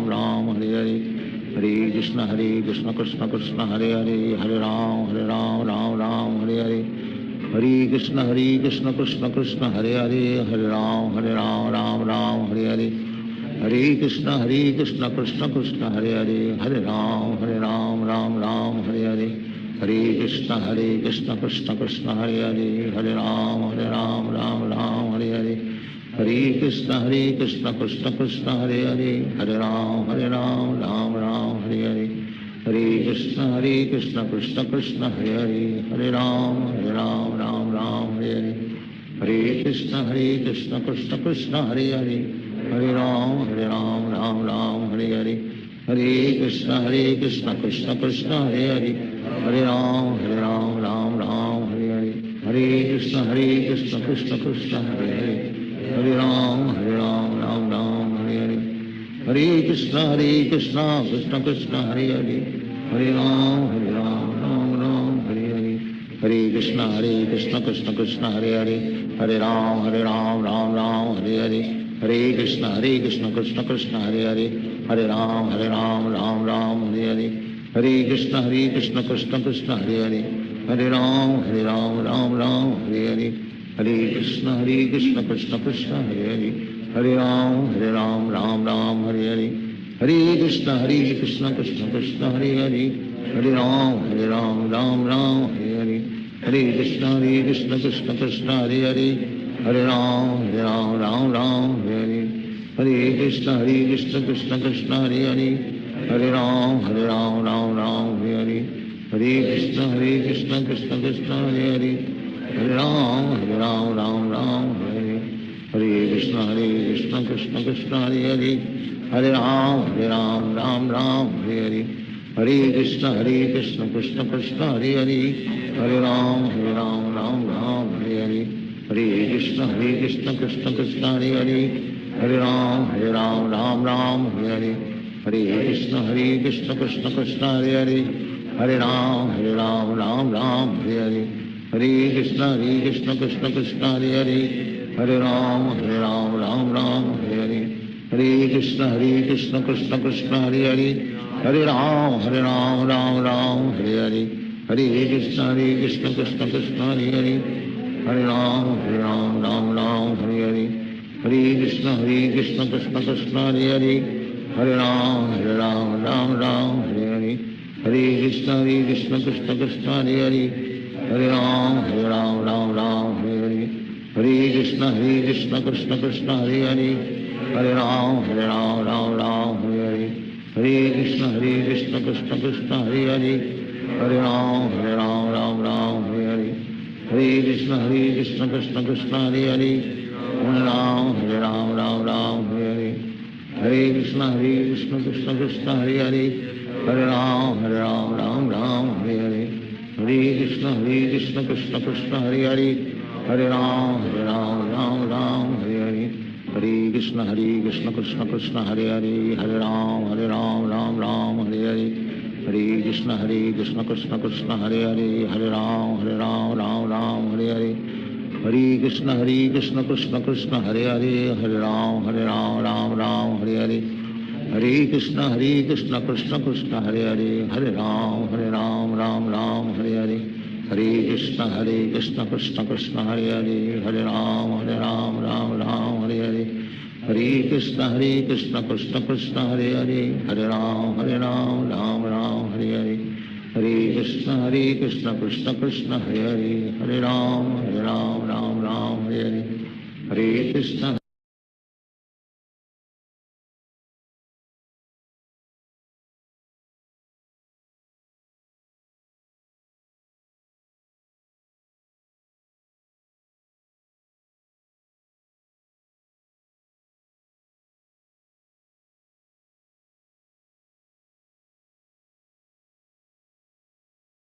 Ram Hare Hare Hare Krishna Krishna Krishna Hare Hare Hare Ram Ram Hare Hare Hare Krishna Krishna Krishna Hare Hare Hare Ram Ram Hare Hare Hare Krishna Krishna Krishna Hare Hare Hare Ram Ram Hare Hare Hare Krishna Krishna Krishna Hare Hare Hare Ram Ram Hare Hare Hare Krishna Krishna Krishna Hare Hare Hare Ram Ram Hare Hare Hare Krishna Krishna Krishna Hare Hare Hare Ram Ram Hare Hare Hare Krishna Krishna Krishna Hare Hare Hare Ram Ram Hare Hare Hare Krishna Krishna Krishna Hare Hare Hare Ram Ram Hare Hare Hare Krishna Krishna Krishna Hare Hare Hare Ram Ram Hare Hare Hare Krishna Krishna Krishna Hare Hare Hare Ram Ram Hare Hare Hare Krishna Krishna Krishna Hare Hare Hare Ram Ram Hare Hare Hare Krishna Krishna Krishna Hare Hare Hare Ram Ram Hare Hare Hare Krishna Krishna Krishna Hare Hare Hare Ram Ram Hare Hare Hare Krishna Krishna Krishna Hare Hare Hare Ram Ram Hare Hare Hare Krishna Krishna Krishna Hare Hare Hare Ram Ram Hare Hare Hare Krishna Krishna Krishna Hare Hare Hare Ram Ram Hare Hare Hare Krishna Krishna Krishna Hare Hare Hare Ram Ram Hare Hare Hare Krishna Krishna Krishna Hare Hare Hare Ram Ram Hare Hare Hare Krishna Krishna Krishna Hare Hare Hare Ram Ram Hare Hare Hare Krishna Krishna Krishna Hare Hare Hare Ram Ram Hare Hare Hare Krishna Krishna Krishna Hare Hare Hare Ram Ram Hare Hare Hare Krishna Krishna Krishna Hare Hare Hare Ram Ram Hare Hare Hare Krishna Krishna Krishna Hare Hare Hare Ram Ram Hare Hare Hare Krishna Krishna Krishna Hare Hare Hare Ram Ram Hare Hare Hare Krishna Krishna Krishna Hare Hare Hare Ram Ram Hare Hare Hare Krishna Krishna Krishna Hare Hare Hare Ram Ram Hare Hare Hare Krishna Krishna Krishna Hare Hare Hare Ram Ram Hare Hare Hare Krishna Krishna Krishna Hare Hare Hare Ram Ram Hare Hare Hare Krishna Krishna Krishna Hare Hare Hare Ram Ram Hare Hare Hare Krishna Krishna Krishna Hare Hare Hare Ram Ram Hare Hare Hare Krishna Krishna Krishna Hare Hare Hare Ram Ram Hare Hare Hare Krishna Krishna Krishna Hare Hare Hare Ram Ram Hare Hare Hare Krishna Krishna Krishna Hare Hare Hare Ram Ram Hare Hare Hare Krishna Krishna Krishna Hare Hare Hare Ram Ram Hare Hare Hare Krishna Krishna Krishna Hare Hare Hare Ram Ram Hare Hare Hare Krishna Krishna Krishna Hare Hare Hare Ram Ram Hare Hare Hare Krishna Krishna Krishna Hare Hare Hare Ram Ram Hare Hare Hare Krishna Krishna Krishna Hare Hare Hare Ram Ram Hare Hare Hare Krishna Krishna Krishna Hare Hare, Hare Ram Ram Ram Hare Hare, Hare Krishna